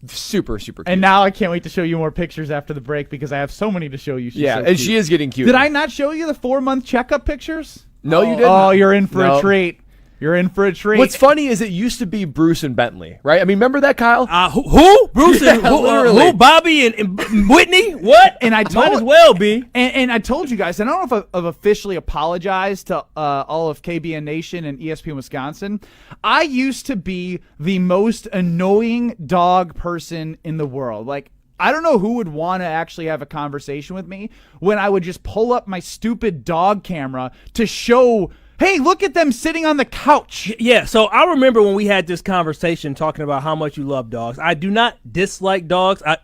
Super, super cute. And now I can't wait to show you more pictures after the break because I have so many to show you. She's so and cute. she is getting cute. Did I not show you the 4-month checkup pictures? No, you didn't. Oh, you're in for a treat. You're in for a treat. What's funny is it used to be Bruce and Bentley, right? I mean, remember that, Kyle? Who? Bruce and who? Bobby and Whitney? What? And I might as well be. And I told you guys, and I don't know if I've officially apologized to all of KBN Nation and ESPN Wisconsin. I used to be the most annoying dog person in the world. Like, I don't know who would want to actually have a conversation with me when I would just pull up my stupid dog camera to show, hey, look at them sitting on the couch. Yeah, so I remember when we had this conversation talking about how much you love dogs. I do not dislike dogs. I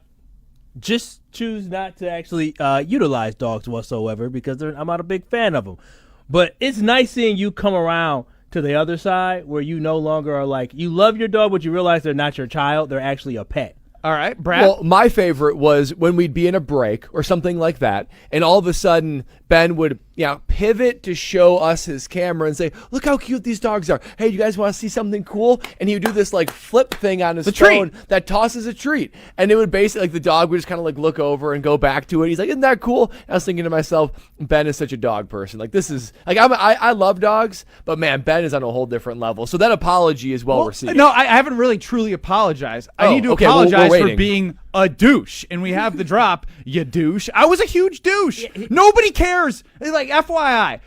just choose not to actually utilize dogs whatsoever because I'm not a big fan of them. But it's nice seeing you come around to the other side where you no longer are like, you love your dog, but you realize they're not your child. They're actually a pet. All right, Brad. Well, my favorite was when we'd be in a break or something like that, and all of a sudden Ben would pivot to show us his camera and say, look how cute these dogs are. Hey, you guys want to see something cool? And he would do this like flip thing on his phone that tosses a treat. And it would basically, like, the dog would just kind of like look over and go back to it. He's like, isn't that cool? And I was thinking to myself, Ben is such a dog person. Like, this is, like, I love dogs, but man, Ben is on a whole different level. So that apology is well received. No, I haven't really truly apologized. I need to apologize for being a douche. And we have the drop, you douche. I was a huge douche. Nobody cares. Like, FYI,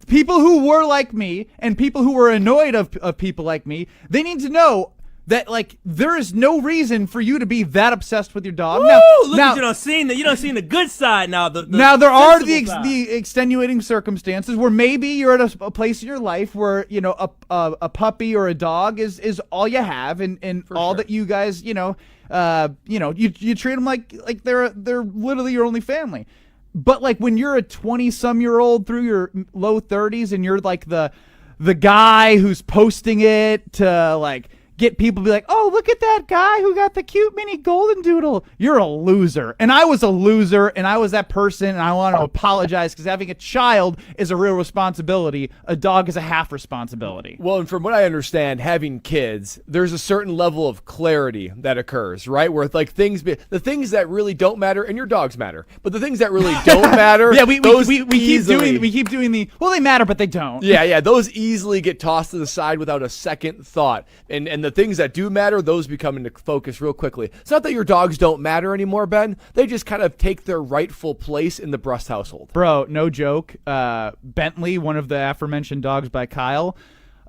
people who were like me and people who were annoyed of people like me, they need to know that, like, there is no reason for you to be that obsessed with your dog. Woo! You don't seen the good side now. Now there are the extenuating circumstances where maybe you're at a place in your life where a puppy or a dog is all you have, and all that you guys you treat them like they're literally your only family. But like when you're a 20-some-year-old through your low 30s and you're like the guy who's posting it to like get people to be like, oh, look at that guy who got the cute mini golden doodle. You're a loser. And I was a loser, and I was that person, and I want to apologize because having a child is a real responsibility. A dog is a half responsibility. Well, and from what I understand, having kids, there's a certain level of clarity that occurs, right? Where like the things that really don't matter, and your dogs matter, but the things that really don't matter, we keep doing the they matter, but they don't. Yeah, those easily get tossed to the side without a second thought, and the things that do matter, those become into focus real quickly. It's not that your dogs don't matter anymore, Ben. They just kind of take their rightful place in the Brust household. Bro, no joke. Bentley, one of the aforementioned dogs by Kyle,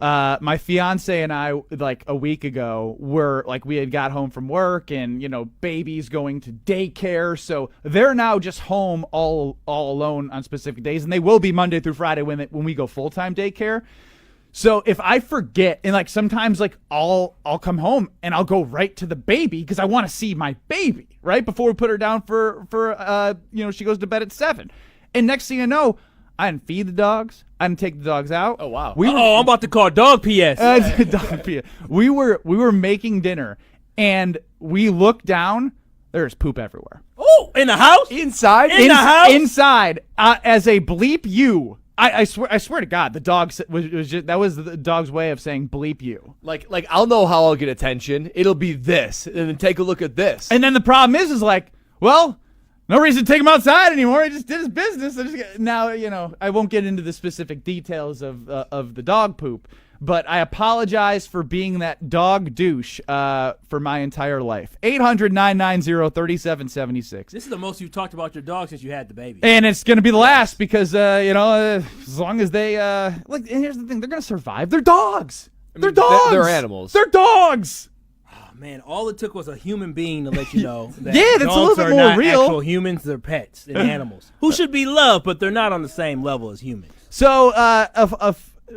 my fiance and I, like a week ago, were like, we had got home from work and, baby's going to daycare. So they're now just home all alone on specific days. And they will be Monday through Friday when we go full-time daycare. So if I forget, and like sometimes like I'll come home and I'll go right to the baby because I want to see my baby right before we put her down for she goes to bed at 7. And next thing I know, I didn't feed the dogs. I didn't take the dogs out. Oh wow! I'm about to call dog PS. Dog PS. We were making dinner and we looked down. There's poop everywhere. Oh, in the house? Inside? In the house? Inside. As a bleep you. I swear to God, the dog that was the dog's way of saying bleep you. Like I'll know how I'll get attention. It'll be this, and then take a look at this. And then the problem is like, well, no reason to take him outside anymore. He just did his business. Now I won't get into the specific details of the dog poop, but I apologize for being that dog douche for my entire life. 800-990-3776. This is the most you've talked about your dog since you had the baby. And it's going to be the last because, as long as they, and here's the thing, they're going to survive. They're dogs. They're dogs. They're animals. They're dogs. Oh, man, all it took was a human being to let you know that that's dogs a little bit are more not real. Actual humans, they're pets and animals who should be loved, but they're not on the same level as humans. So,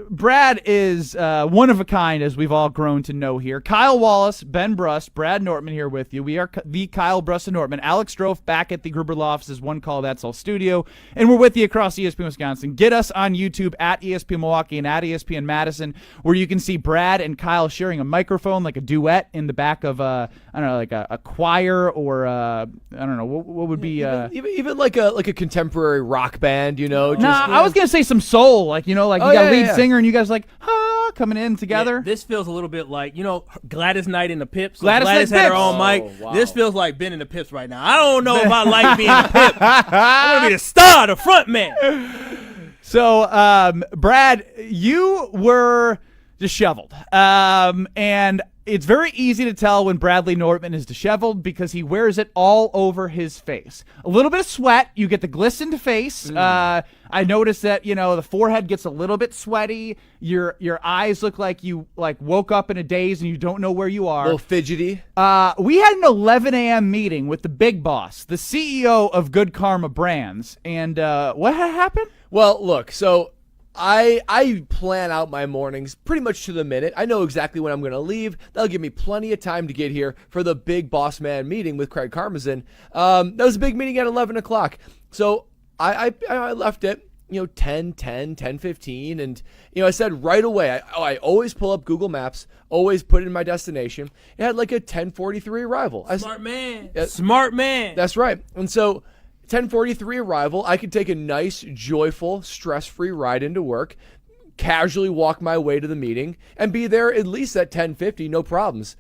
Brad is one of a kind, as we've all grown to know here. Kyle Wallace, Ben Brust, Brad Nortman here with you. We are the Kyle Brust and Nortman. Alex Strofe back at the Gruber Law Office's One Call That's All studio. And we're with you across ESPN Wisconsin. Get us on YouTube at ESPN Milwaukee and at ESPN Madison, where you can see Brad and Kyle sharing a microphone, like a duet in the back of, like a choir or, what would be... even like a contemporary rock band, I was going to say some soul, you got a lead singer and you guys like, coming in together. Yeah, this feels a little bit like, Gladys Knight in the Pips. Gladys Knight had her Pips. own mic. Oh, wow. This feels like Ben in the Pips right now. I don't know if I like being a Pip. I want to be the star, the front man. So, Brad, you were disheveled. And it's very easy to tell when Bradley Nortman is disheveled because he wears it all over his face. A little bit of sweat, you get the glistened face. I noticed that, the forehead gets a little bit sweaty. Your eyes look like you woke up in a daze and you don't know where you are. A little fidgety. We had an 11 a.m. meeting with the big boss, the CEO of Good Karma Brands. And what had happened? Well, look, so I plan out my mornings pretty much to the minute. I know exactly when I'm going to leave. That'll give me plenty of time to get here for the big boss man meeting with Craig Karmazin. That was a big meeting at 11 o'clock. So I left it, 10:15. And, I said right away, I always pull up Google Maps, always put it in my destination. It had like a 10:43 arrival. Smart man. That's right. And so 10:43 arrival, I could take a nice, joyful, stress-free ride into work, casually walk my way to the meeting, and be there at least at 10:50, no problems.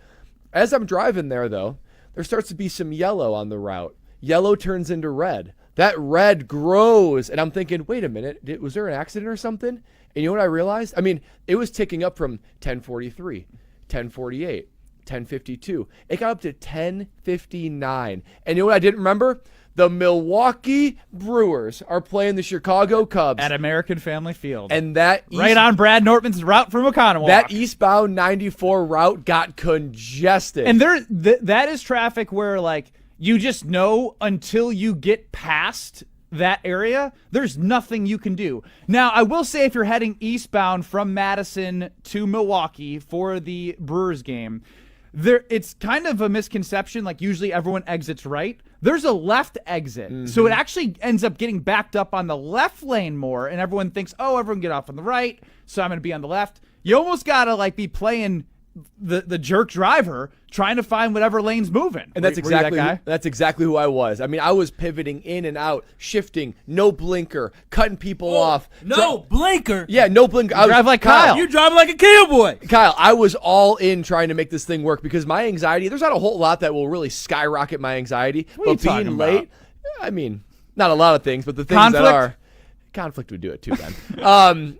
As I'm driving there, though, there starts to be some yellow on the route. Yellow turns into red. That red grows, and I'm thinking, wait a minute, was there an accident or something? And you know what I realized? I mean, it was ticking up from 10:43, 10:48, 10:52. It got up to 10:59. And you know what I didn't remember? The Milwaukee Brewers are playing the Chicago Cubs At American Family Field. and that right on Brad Nortman's route from Oconomowoc. that eastbound 94 route got congested. And that is traffic where, you just know until you get past that area, there's nothing you can do. Now, I will say if you're heading eastbound from Madison to Milwaukee for the Brewers game, it's kind of a misconception. Usually everyone exits right. There's a left exit. So it actually ends up getting backed up on the left lane more, and everyone thinks, everyone get off on the right, so I'm going to be on the left. You almost got to be playing the jerk driver, trying to find whatever lane's moving. And that's Were you that guy? that's exactly who I was. I mean, I was pivoting in and out, shifting, no blinker, cutting people off. No blinker. Yeah, no blinker. I drive like Kyle. You driving like a cowboy. Kyle, I was all in trying to make this thing work because my anxiety, there's not a whole lot that will really skyrocket my anxiety. What are you but being talking late, I mean, not a lot of things, but the things Conflict? that are. Conflict would do it too, Ben.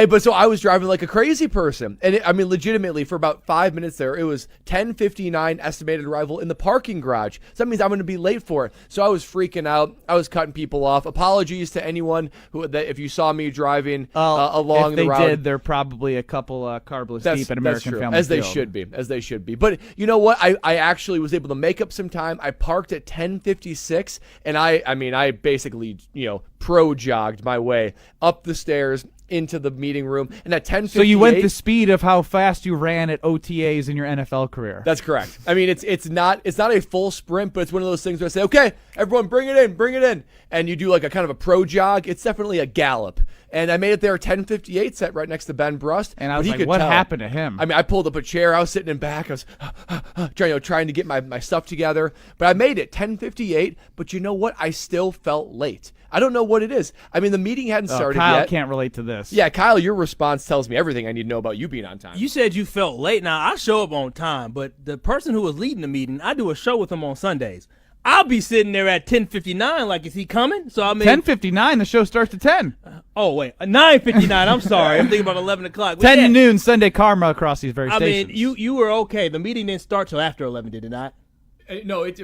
But so I was driving like a crazy person. And legitimately for about 5 minutes there, it was 10:59 estimated arrival in the parking garage. So that means I'm going to be late for it. So I was freaking out. I was cutting people off. Apologies to anyone if you saw me driving along the route. If they did, they're probably a couple carbless deep at American true. Family As they Field. should be. But you know what? I actually was able to make up some time. I parked at 10:56, and I basically, pro-jogged my way up the stairs into the meeting room, and at 10:58. So you went the speed of how fast you ran at OTAs in your NFL career. That's correct. I mean, it's not a full sprint, but it's one of those things where I say, okay, everyone, bring it in, and you do like a kind of a pro jog. It's definitely a gallop, and I made it there at 10:58, sat right next to Ben Brust, And I was but he like, could what tell. happened to him? I mean, I pulled up a chair. I was sitting in back. I was trying to get my stuff together, but I made it 10:58. But you know what? I still felt late. I don't know what it is. I mean, the meeting hadn't started Kyle yet. can't relate to this. Yeah, Kyle, your response tells me everything I need to know about you being on time. You said you felt late. Now, I show up on time, but the person who was leading the meeting, I do a show with him on Sundays. I'll be sitting there at 10:59 like, is he coming? So 10:59, the show starts at 10. Oh, wait, 9:59. I'm sorry. I'm thinking about 11 o'clock. 10 to noon, Sunday karma across these very I stations. mean, you were okay. The meeting didn't start till after 11, did it not? No, it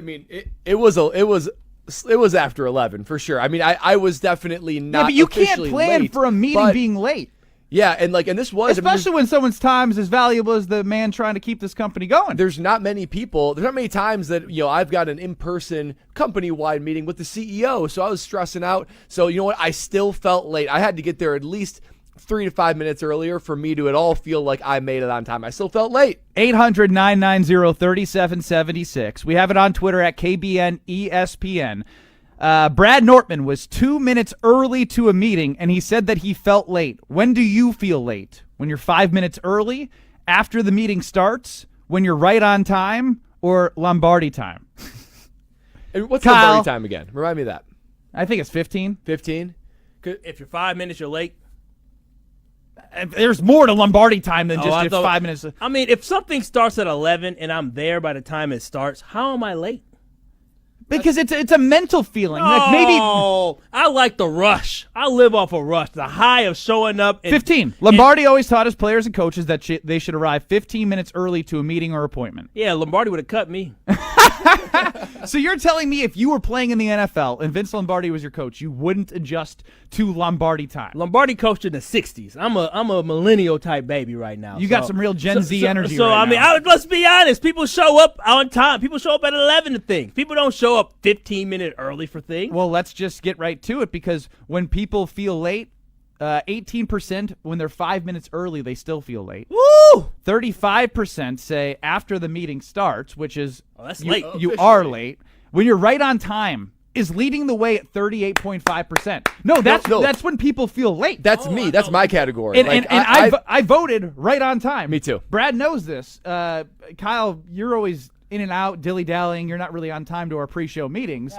was after 11 for sure. I mean, I was definitely not. Yeah, but you can't officially plan late, for a meeting but- being late. Yeah, and this was Especially when someone's time is as valuable as the man trying to keep this company going. there's not many people. There's not many times that I've got an in-person company-wide meeting with the CEO. So I was stressing out. So you know what? I still felt late. I had to get there at least 3 to 5 minutes earlier for me to at all feel like I made it on time. I still felt late. 800-990-3776. We have it on Twitter at KBN ESPN. Brad Nortman was 2 minutes early to a meeting, and he said that he felt late. When do you feel late? When you're 5 minutes early, after the meeting starts, when you're right on time, or Lombardi time? And what's Kyle. Lombardi time again? Remind me of that. I think it's 15. 15? If you're 5 minutes, you're late. There's more to Lombardi time than just 5 minutes. I mean, if something starts at 11 and I'm there by the time it starts, how am I late? Because it's a mental feeling. Oh, Like maybe I like the rush. I live off a rush. The high of showing up. 15. Lombardi always taught his players and coaches that they should arrive 15 minutes early to a meeting or appointment. Yeah, Lombardi would have cut me. So you're telling me if you were playing in the NFL and Vince Lombardi was your coach, you wouldn't adjust to Lombardi time? Lombardi coached in the 60s. I'm a millennial type baby right now. You got some real Gen Z energy So, right now. let's be honest. People show up on time. People show up at 11 to things. People don't show up 15 minutes early for things. Well, let's just get right to it, because when people feel late, 18% when they're 5 minutes early, they still feel late. Woo! 35% say after the meeting starts, which is that's late. You are late. When you're right on time is leading the way at 38.5%. No, that's when people feel late. That's me. That's my category. And I voted right on time. Me too. Brad knows this. Kyle, you're always in and out, dilly-dallying. You're not really on time to our pre-show meetings.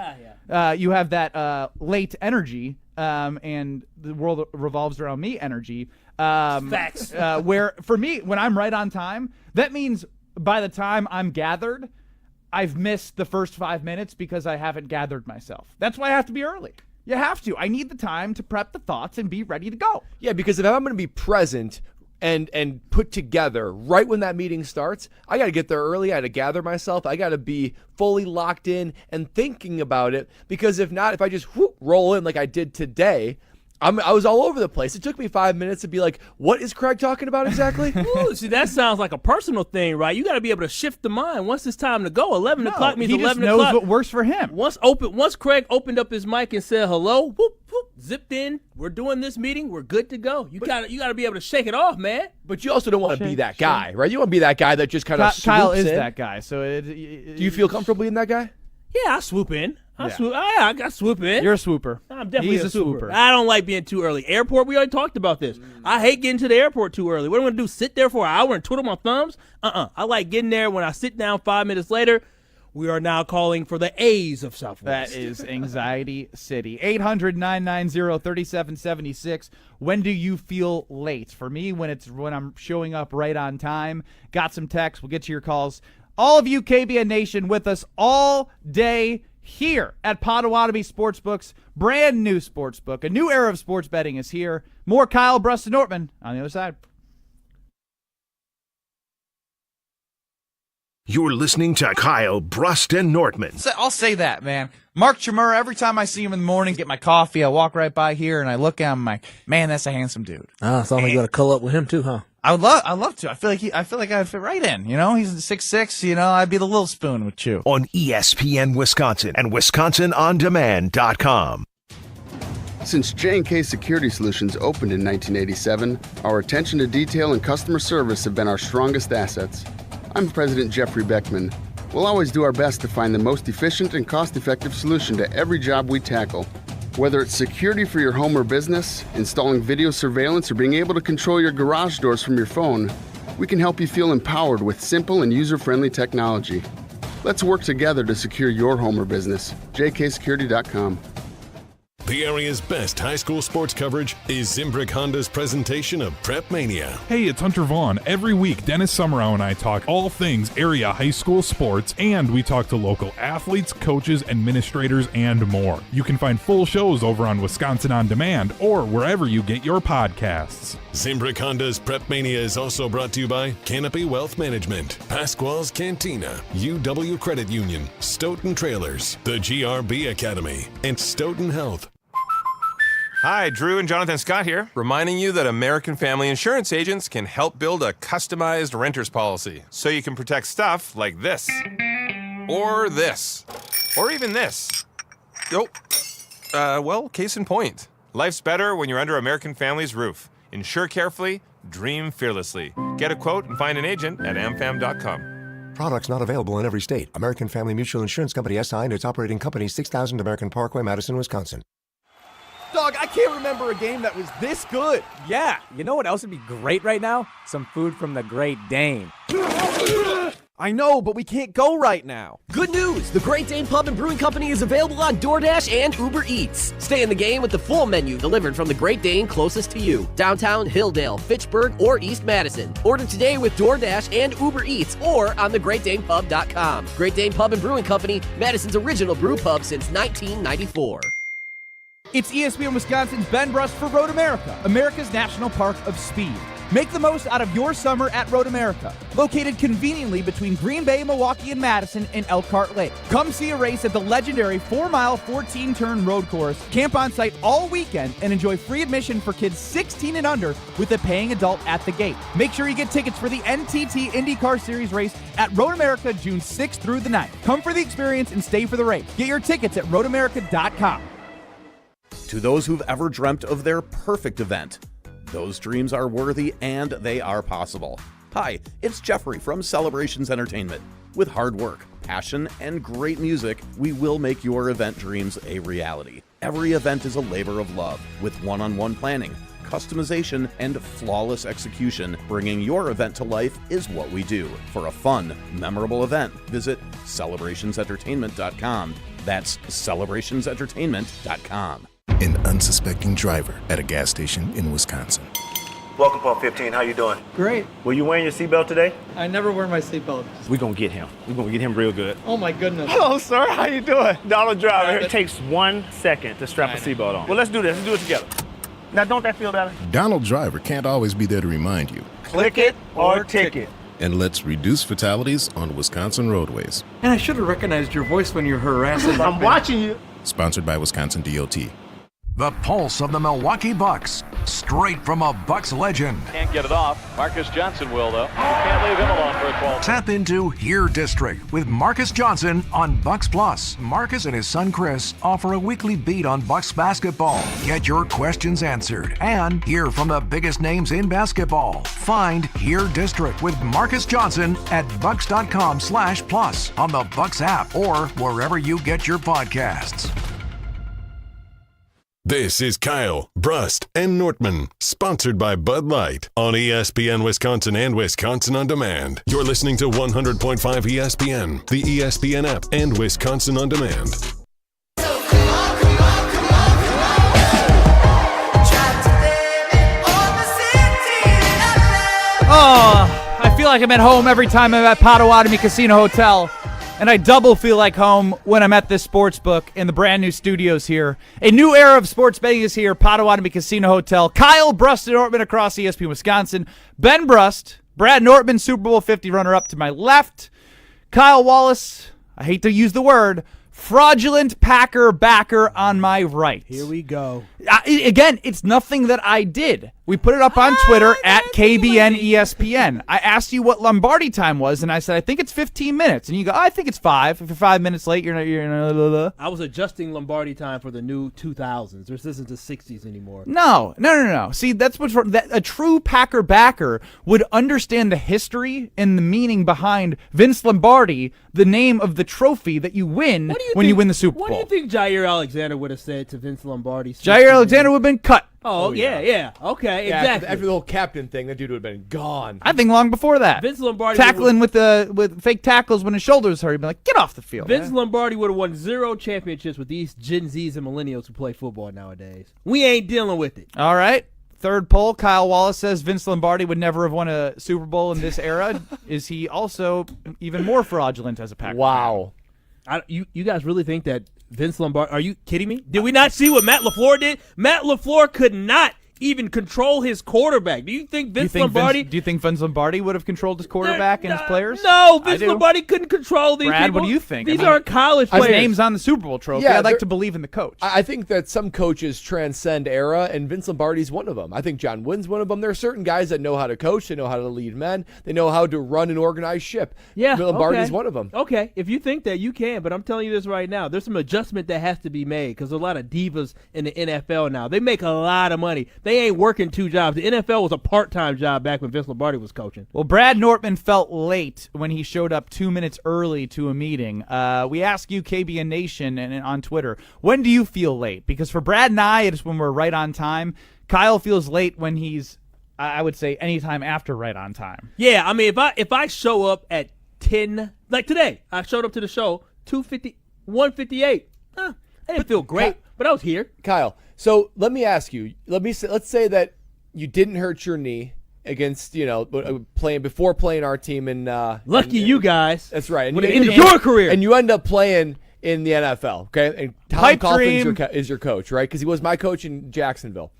Yeah. You have that late energy, and the world revolves around me energy. Facts. Where, for me, when I'm right on time, that means by the time I'm gathered, I've missed the first 5 minutes because I haven't gathered myself. That's why I have to be early. You have to. I need the time to prep the thoughts and be ready to go. Yeah, because if I'm going to be present and put together right when that meeting starts, I got to get there early. I got to gather myself. I got to be fully locked in and thinking about it, because if not, if I just roll in like I did today, I was all over the place. It took me 5 minutes to be like, what is Craig talking about exactly? Ooh, see, that sounds like a personal thing, right? You got to be able to shift the mind. Once it's time to go, 11 o'clock means 11 o'clock. He just knows what works for him. Once Craig opened up his mic and said hello, whoop, whoop, zipped in. We're doing this meeting. We're good to go. You got to be able to shake it off, man. But you also don't want to be that guy, right? You want to be that guy that just kind of Kyle is in. that guy. So do you feel comfortable being that guy? Yeah, I swoop in. I swoop in. You're a swooper. I'm definitely He's a swooper. I don't like being too early. Airport, we already talked about this. I hate getting to the airport too early. What am I going to do, sit there for an hour and twiddle my thumbs? I like getting there. When I sit down 5 minutes later, we are now calling for the A's of Southwest. That is Anxiety City. 800-990-3776. When do you feel late? For me, when I'm showing up right on time. Got some texts. We'll get to your calls. All of you KBN Nation with us all day here at Potawatomi Sportsbooks, brand new sportsbook. A new era of sports betting is here. More Kyle Brust and Nortman on the other side. You're listening to Kyle Brust and Nortman. I'll say that, man. Mark Chmura, every time I see him in the morning, get my coffee, I walk right by here and I look at him, I'm like, man, that's a handsome dude. So you got to cull up with him too, huh? I'd love to. I feel like I'd fit right in. You know, he's 6'6", I'd be the little spoon with you. On ESPN Wisconsin and WisconsinOnDemand.com. Since J&K Security Solutions opened in 1987, our attention to detail and customer service have been our strongest assets. I'm President Jeffrey Beckman. We'll always do our best to find the most efficient and cost-effective solution to every job we tackle. Whether it's security for your home or business, installing video surveillance, or being able to control your garage doors from your phone, we can help you feel empowered with simple and user-friendly technology. Let's work together to secure your home or business. jksecurity.com. The area's best high school sports coverage is Zimbrick Honda's presentation of Prep Mania. Hey, it's Hunter Vaughn. Every week, Dennis Summerow and I talk all things area high school sports, and we talk to local athletes, coaches, administrators, and more. You can find full shows over on Wisconsin On Demand or wherever you get your podcasts. Zimbrick Honda's Prep Mania is also brought to you by Canopy Wealth Management, Pasquale's Cantina, UW Credit Union, Stoughton Trailers, the GRB Academy, and Stoughton Health. Hi, Drew and Jonathan Scott here, reminding you that American Family Insurance agents can help build a customized renter's policy so you can protect stuff like this, or this, or even this. Well, case in point. Life's better when you're under American Family's roof. Insure carefully, dream fearlessly. Get a quote and find an agent at amfam.com. Products not available in every state. American Family Mutual Insurance Company SI and its operating company, 6000 American Parkway, Madison, Wisconsin. Dog, I can't remember a game that was this good. Yeah, you know what else would be great right now? Some food from the Great Dane. I know, but we can't go right now. Good news! The Great Dane Pub and Brewing Company is available on DoorDash and Uber Eats. Stay in the game with the full menu delivered from the Great Dane closest to you. Downtown, Hilldale, Fitchburg, or East Madison. Order today with DoorDash and Uber Eats or on thegreatdanepub.com. Great Dane Pub and Brewing Company, Madison's original brew pub since 1994. It's ESPN Wisconsin's Ben Brust for Road America, America's National Park of Speed. Make the most out of your summer at Road America, located conveniently between Green Bay, Milwaukee, and Madison in Elkhart Lake. Come see a race at the legendary 4-mile, 14-turn road course, camp on site all weekend, and enjoy free admission for kids 16 and under with a paying adult at the gate. Make sure you get tickets for the NTT IndyCar Series race at Road America June 6th through the 9th. Come for the experience and stay for the race. Get your tickets at roadamerica.com. To those who've ever dreamt of their perfect event, those dreams are worthy and they are possible. Hi, it's Jeffrey from Celebrations Entertainment. With hard work, passion, and great music, we will make your event dreams a reality. Every event is a labor of love, with one-on-one planning, customization, and flawless execution. Bringing your event to life is what we do. For a fun, memorable event, visit celebrationsentertainment.com. That's celebrationsentertainment.com. An unsuspecting driver at a gas station in Wisconsin. Welcome, Pump 15. How you doing? Great. Were you wearing your seatbelt today? I never wear my seatbelt. We're going to get him. We're going to get him real good. Oh, my goodness. Hello, sir. How you doing? Donald Driver. It takes 1 second to strap a seatbelt on. Well, let's do this. Let's do it together. Now, don't that feel better? Donald Driver can't always be there to remind you. Click it or ticket. And let's reduce fatalities on Wisconsin roadways. And I should have recognized your voice when you're harassing. I'm watching you. Sponsored by Wisconsin DOT. The pulse of the Milwaukee Bucks, straight from a Bucks legend. Can't get it off. Marcus Johnson will, though. Can't leave him alone for a 12. Tap into Here District with Marcus Johnson on Bucks Plus. Marcus and his son Chris offer a weekly beat on Bucks basketball. Get your questions answered and hear from the biggest names in basketball. Find Here District with Marcus Johnson at bucks.com/plus on the Bucks app or wherever you get your podcasts. This is Kyle, Brust, and Nortman, sponsored by Bud Light on ESPN Wisconsin and Wisconsin On Demand. You're listening to 100.5 ESPN, the ESPN app, and Wisconsin On Demand. Oh, I feel like I'm at home every time I'm at Potawatomi Casino Hotel. And I double feel like home when I'm at this sports book in the brand new studios here. A new era of sports betting is here, Potawatomi Casino Hotel. Kyle Brust and Nortman across ESPN Wisconsin. Ben Brust, Brad Nortman, Super Bowl 50 runner-up to my left. Kyle Wallace, I hate to use the word, fraudulent Packer backer on my right. Here we go. Again, it's nothing that I did. We put it up on Twitter at KBN ESPN. I asked you what Lombardi time was, and I said, I think it's 15 minutes. And you go, I think it's 5. If you're 5 minutes late, you're not. I was adjusting Lombardi time for the new 2000s. This isn't the 60s anymore. No. See, that's what's that a true Packer backer would understand the history and the meaning behind Vince Lombardi, the name of the trophy that you win when you win the Super Bowl. What do you think Jair Alexander would have said to Vince Lombardi? Jair Alexander would have been cut. Oh, yeah. Okay, Yeah, exactly. After the whole captain thing, that dude would have been gone. I think long before that. Vince Lombardi tackling with fake tackles when his shoulders hurt. He'd be like, get off the field. Vince Lombardi would have won 0 championships with these Gen Zs and millennials who play football nowadays. We ain't dealing with it. All right. Third poll, Kyle Wallace says Vince Lombardi would never have won a Super Bowl in this era. Is he also even more fraudulent as a Packer? Wow. You guys really think that Vince Lombardi, are you kidding me? Did we not see what Matt LaFleur did? Matt LaFleur could not even control his quarterback. Do you think Vince Lombardi? Do you think Vince Lombardi would have controlled his quarterback and his players? No, Vince Lombardi couldn't control these Brad, people. what do you think? These are college players. His name's on the Super Bowl trophy. Yeah, I'd like to believe in the coach. I think that some coaches transcend era, and Vince Lombardi's one of them. I think John Wynn's one of them. There are certain guys that know how to coach. They know how to lead men. They know how to run an organized ship. Yeah, Lombardi's one of them. Okay, if you think that, you can, but I'm telling you this right now. There's some adjustment that has to be made because there's a lot of divas in the NFL now. They make a lot of money. They ain't working 2 jobs. The NFL was a part-time job back when Vince Lombardi was coaching. Well, Brad Nortman felt late when he showed up 2 minutes early to a meeting. We ask you, KBN Nation, and on Twitter, when do you feel late? Because for Brad and I, it's when we're right on time. Kyle feels late when he's, I would say, anytime after right on time. Yeah, I mean, if I show up at 10. Like today, I showed up to the show 2:50, 1:58. I didn't feel great, but I was here. Kyle, so let me ask you. Let's say that you didn't hurt your knee against before playing our team in. Lucky you guys. That's right. Would have ended your career. And you end up playing in the NFL. Okay, and Tom Coughlin is your coach, right? Because he was my coach in Jacksonville.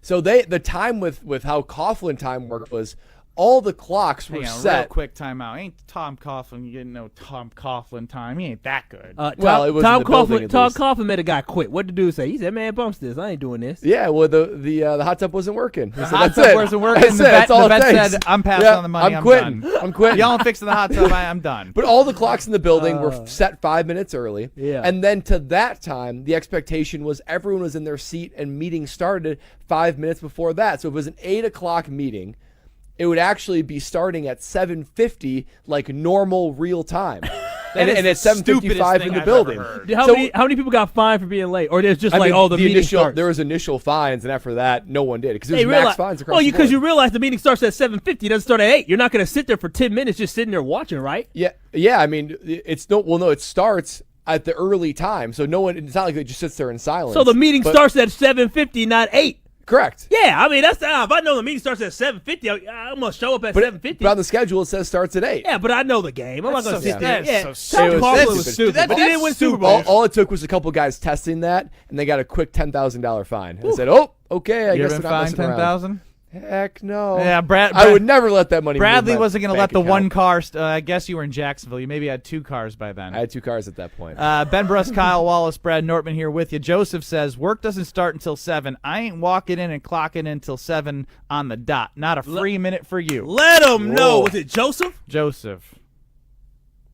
So the time with how Coughlin time worked was all the clocks were set. Real quick timeout. Ain't Tom Coughlin getting no Tom Coughlin time? He ain't that good. It was Tom Coughlin made a guy quit. What did the dude say? He said, "Man, bumps this. I ain't doing this." Yeah, well, the hot tub wasn't working. The hot tub wasn't working. The vet said, "I'm passing on the money. I'm quitting. done. I'm quitting. Y'all fixing the hot tub. I'm done." But all the clocks in the building were set 5 minutes early. Yeah. And then to that time, the expectation was everyone was in their seat and meeting started 5 minutes before that. So if it was an 8 o'clock meeting, it would actually be starting at 7:50, like normal real time. and it's 7:55 in the building. How many people got fined for being late? Or there's just the meeting starts? There was initial fines, and after that, no one did it because it was max fines across the board. Because you realize the meeting starts at 7:50, it doesn't start at 8. You're not going to sit there for 10 minutes just sitting there watching, right? Yeah. I mean, it starts at the early time, so no one. It's not like it just sits there in silence. So the meeting starts at 7:50, not 8. Correct. Yeah, I mean, that's if I know the meeting starts at 7:50, I'm going to show up at 7:50. But on the schedule, it says starts at 8. Yeah, but I know the game. I'm not going to sit there. That's Tom Coughlin was stupid. But he didn't win Super Bowl. All it took was a couple guys testing that, and they got a quick $10,000 fine. And said, "Oh, okay, I guess I'm not messing around." $10,000? Heck no. Yeah, I would never let that money. Bradley move my wasn't going to let bank the account. one car. I guess you were in Jacksonville. You maybe had 2 cars by then. I had 2 cars at that point. Ben Bruss, Kyle Wallace, Brad Nortman here with you. Joseph says, work doesn't start until 7. I ain't walking in and clocking in until 7 on the dot. Not a free minute for you. Let him know. Was it Joseph? Joseph.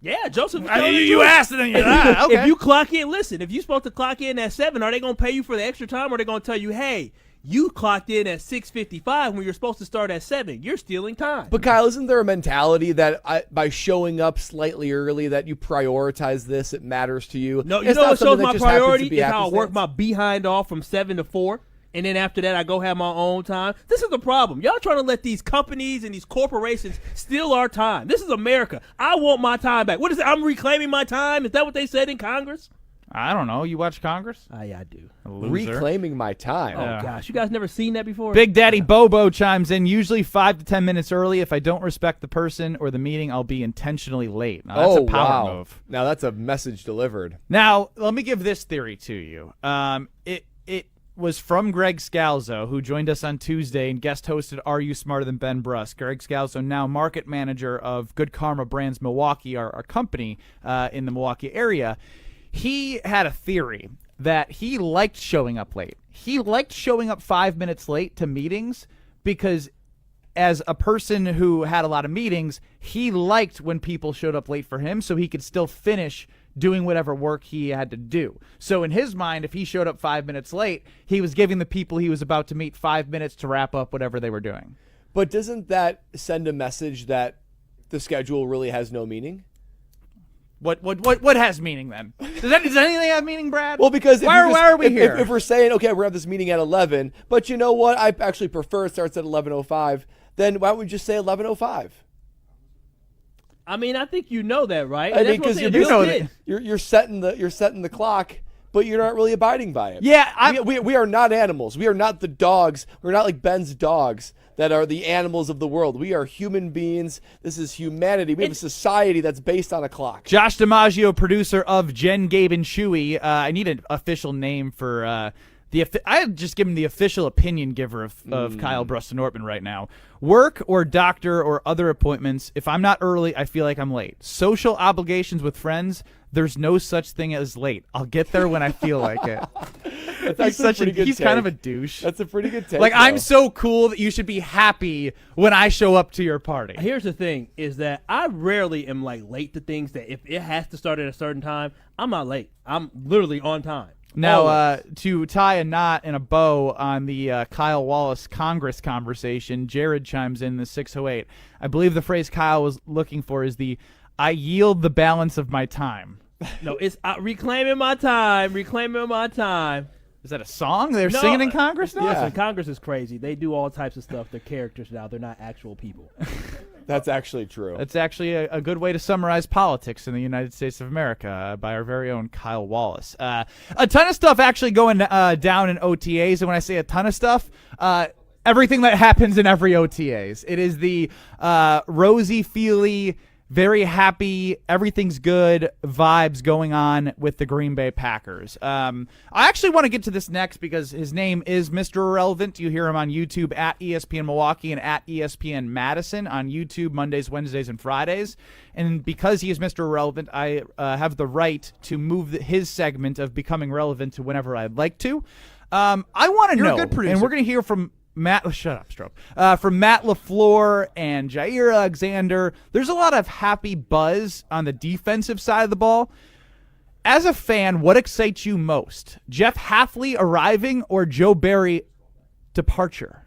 Yeah, Joseph. You asked it, and you're okay. If you clock in, listen, if you're supposed to clock in at 7, are they going to pay you for the extra time, or are they going to tell you, hey, you clocked in at 6:55 when you're supposed to start at 7. You're stealing time. But Kyle, isn't there a mentality that by showing up slightly early that you prioritize this? It matters to you. No, you know what shows my priority is how I work my behind off from 7 to 4. And then after that, I go have my own time. This is the problem. Y'all trying to let these companies and these corporations steal our time. This is America. I want my time back. What is it? I'm reclaiming my time? Is that what they said in Congress? I don't know. You watch Congress? Yeah, I do. Reclaiming my time. Oh, gosh. You guys never seen that before? Big Daddy Bobo chimes in, usually 5 to 10 minutes early. If I don't respect the person or the meeting, I'll be intentionally late. Now, that's a power move. Now, that's a message delivered. Now, let me give this theory to you. It was from Greg Scalzo, who joined us on Tuesday and guest hosted Are You Smarter Than Ben Bruss? Greg Scalzo, now market manager of Good Karma Brands Milwaukee, our company in the Milwaukee area. He had a theory that he liked showing up late. He liked showing up 5 minutes late to meetings because as a person who had a lot of meetings, he liked when people showed up late for him so he could still finish doing whatever work he had to do. So in his mind, if he showed up 5 minutes late, he was giving the people he was about to meet 5 minutes to wrap up whatever they were doing. But doesn't that send a message that the schedule really has no meaning? What has meaning then? Does anything have meaning, Brad? Well, because why are we here? If we're saying, okay, we're going to have this meeting at 11, but you know what? I actually prefer it starts at 11:05, then why don't we just say 11:05? I mean, I think you know that, right? I mean, because you're setting the clock, but you're not really abiding by it. Yeah, we are not animals. We are not the dogs. We're not like Ben's dogs that are the animals of the world. We are human beings. This is humanity. We have a society that's based on a clock. Josh DiMaggio, producer of Jen, Gabe, and Chewy. I need an official name for I just give him the official opinion giver of Kyle Bruss and Nortman right now. Work or doctor or other appointments. If I'm not early, I feel like I'm late. Social obligations with friends. There's no such thing as late. I'll get there when I feel like it. He's kind of a douche. That's a pretty good take. Like, I'm so cool that you should be happy when I show up to your party. Here's the thing, is that I rarely am like late to things that if it has to start at a certain time, I'm not late. I'm literally on time. Now, to tie a knot and a bow on the Kyle Wallace Congress conversation, Jared chimes in the 608. I believe the phrase Kyle was looking for is the I yield the balance of my time. No, it's reclaiming my time, reclaiming my time. Is that a song they're singing in Congress now? Listen, Congress is crazy. They do all types of stuff. They're characters now. They're not actual people. That's actually true. That's actually a good way to summarize politics in the United States of America by our very own Kyle Wallace. A ton of stuff actually going down in OTAs, and when I say a ton of stuff, everything that happens in every OTAs. It is the rosy-feely, very happy, everything's good vibes going on with the Green Bay Packers. I actually want to get to this next because his name is Mr. Irrelevant. You hear him on YouTube at ESPN Milwaukee and at ESPN Madison on YouTube Mondays, Wednesdays, and Fridays. And because he is Mr. Irrelevant, I have the right to move his segment of becoming relevant to whenever I'd like to. I want to know, a good producer. and we're going to hear from Matt, shut up, Strope. From Matt LaFleur and Jair Alexander, there's a lot of happy buzz on the defensive side of the ball. As a fan, what excites you most? Jeff Hafley arriving or Joe Barry departure?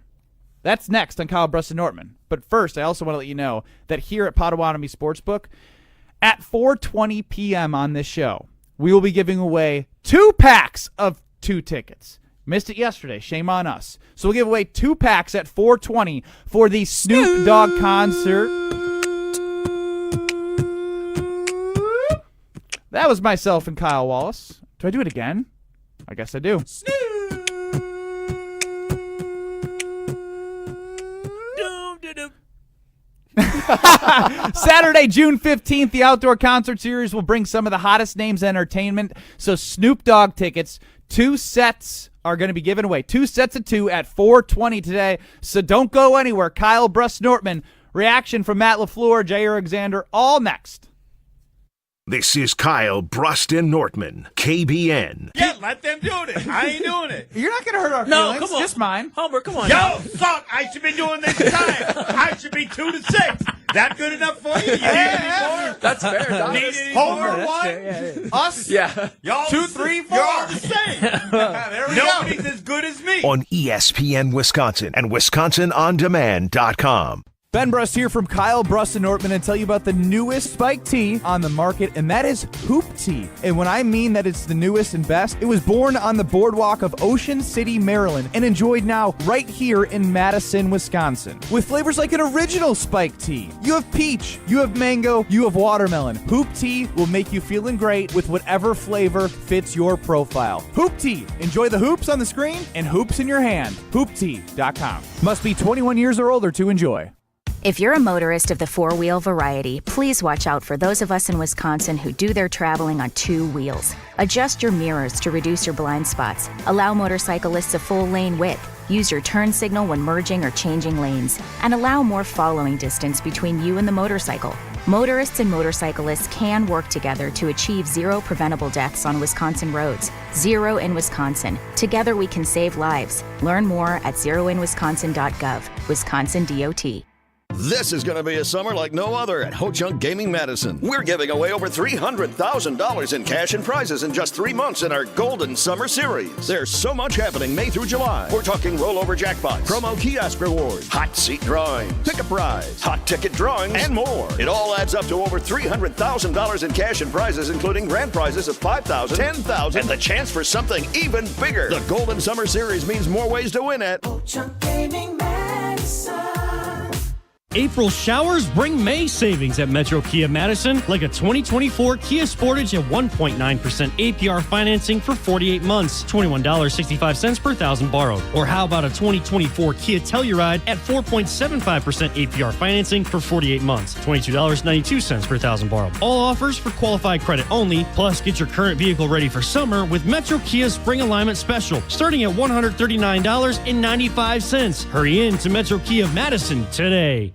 That's next on Kyle Bruston-Nortman. But first, I also want to let you know that here at Potawatomi Sportsbook, at 4:20 p.m. on this show, we will be giving away 2 packs of 2 tickets. Missed it yesterday. Shame on us. So we'll give away 2 packs at 4:20 for the Snoop Dogg concert. That was myself and Kyle Wallace. Do I do it again? I guess I do. Saturday, June 15th, the Outdoor Concert Series will bring some of the hottest names in entertainment. So Snoop Dogg tickets, 2 sets are going to be given away. 2 sets of 2 at 4:20 today. So don't go anywhere. Kyle Bruston-Nortman, reaction from Matt LaFleur, Jair Alexander, all next. This is Kyle Bruston-Nortman, KBN. Yeah, let them do it. I ain't doing it. You're not going to hurt our No, feelings. come on. Just mine. Homer, come on. Yo, suck. I should be doing this time. I should be 2-6. That good enough for you? You need any more? That's fair. Don. Need any more? One? Us? Yeah. Y'all 2, 3, 4. You're all the same. There we Nobody's as good as me. On ESPN Wisconsin and WisconsinOnDemand.com. Ben Brust here from Kyle Bruston-Nortman and tell you about the newest spiked tee on the market, and that is Hoop Tee. And when I mean that it's the newest and best, it was born on the boardwalk of Ocean City, Maryland, and enjoyed now right here in Madison, Wisconsin. With flavors like an original spiked tee. You have peach, you have mango, you have watermelon. Hoop Tee will make you feeling great with whatever flavor fits your profile. Hoop Tee. Enjoy the hoops on the screen and hoops in your hand. HoopTee.com. Must be 21 years or older to enjoy. If you're a motorist of the 4-wheel variety, please watch out for those of us in Wisconsin who do their traveling on 2 wheels. Adjust your mirrors to reduce your blind spots. Allow motorcyclists a full lane width. Use your turn signal when merging or changing lanes. And allow more following distance between you and the motorcycle. Motorists and motorcyclists can work together to achieve 0 preventable deaths on Wisconsin roads. 0 in Wisconsin. Together we can save lives. Learn more at zeroinwisconsin.gov. Wisconsin DOT. This is going to be a summer like no other at Ho-Chunk Gaming Madison. We're giving away over $300,000 in cash and prizes in just 3 months in our Golden Summer Series. There's so much happening May through July. We're talking rollover jackpots, promo kiosk rewards, hot seat drawings, pick a prize, hot ticket drawings, and more. It all adds up to over $300,000 in cash and prizes, including grand prizes of $5,000, $10,000, and the chance for something even bigger. The Golden Summer Series means more ways to win at Ho-Chunk Gaming Madison. April showers bring May savings at Metro Kia Madison, like a 2024 Kia Sportage at 1.9% APR financing for 48 months, $21.65 per thousand borrowed. Or how about a 2024 Kia Telluride at 4.75% APR financing for 48 months, $22.92 per thousand borrowed. All offers for qualified credit only, plus get your current vehicle ready for summer with Metro Kia Spring Alignment Special, starting at $139.95. Hurry in to Metro Kia Madison today.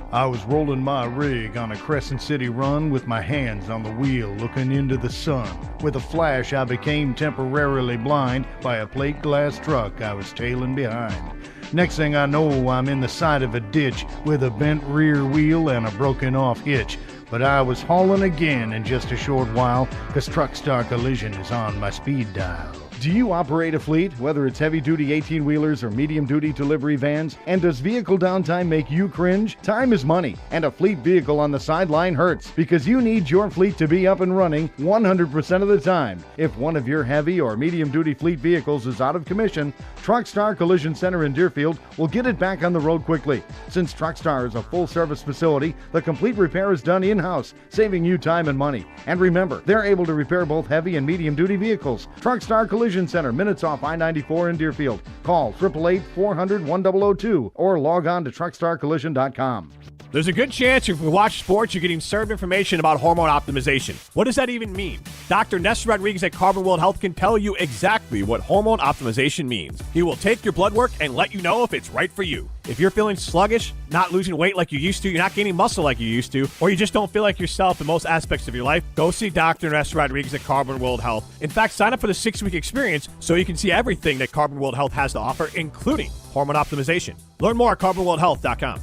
I was rolling my rig on a Crescent City run with my hands on the wheel looking into the sun. With a flash, I became temporarily blind by a plate glass truck I was tailing behind. Next thing I know, I'm in the side of a ditch with a bent rear wheel and a broken off hitch. But I was hauling again in just a short while, 'cause Truck Star Collision is on my speed dial. Do you operate a fleet, whether it's heavy-duty 18-wheelers or medium-duty delivery vans? And does vehicle downtime make you cringe? Time is money, and a fleet vehicle on the sideline hurts because you need your fleet to be up and running 100% of the time. If one of your heavy or medium-duty fleet vehicles is out of commission, Truckstar Collision Center in Deerfield will get it back on the road quickly. Since Truckstar is a full-service facility, the complete repair is done in-house, saving you time and money. And remember, they're able to repair both heavy and medium-duty vehicles. Truckstar Collision Center, minutes off I-94 in Deerfield. Call 888-400-1002 or log on to truckstarcollision.com. There's a good chance if you watch sports, you're getting served information about hormone optimization. What does that even mean? Dr. Nestor Rodriguez at Carbon World Health can tell you exactly what hormone optimization means. He will take your blood work and let you know if it's right for you. If you're feeling sluggish, not losing weight like you used to, you're not gaining muscle like you used to, or you just don't feel like yourself in most aspects of your life, go see Dr. Nestor Rodriguez at Carbon World Health. In fact, sign up for the 6-week experience so you can see everything that Carbon World Health has to offer, including hormone optimization. Learn more at carbonworldhealth.com.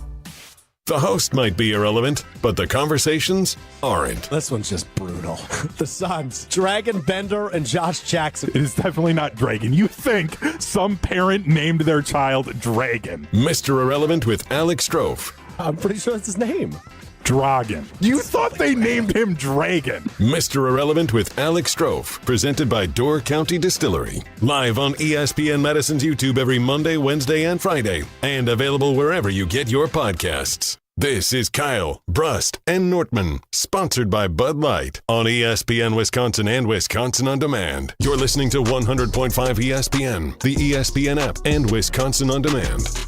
The host might be irrelevant, but the conversations aren't. This one's just brutal. The Suns, Dragon Bender and Josh Jackson. It is definitely not Dragon. You think some parent named their child Dragon. Mr. Irrelevant with Alex Strofe. I'm pretty sure that's his name. Dragon. You thought they named him Dragon. Mr. Irrelevant with Alex Strofe, presented by Door County Distillery. Live on ESPN Madison's YouTube every Monday, Wednesday, and Friday, and available wherever you get your podcasts. This is Kyle, Brust, and Nortman, sponsored by Bud Light on ESPN Wisconsin and Wisconsin On Demand. You're listening to 100.5 ESPN, the ESPN app, and Wisconsin On Demand.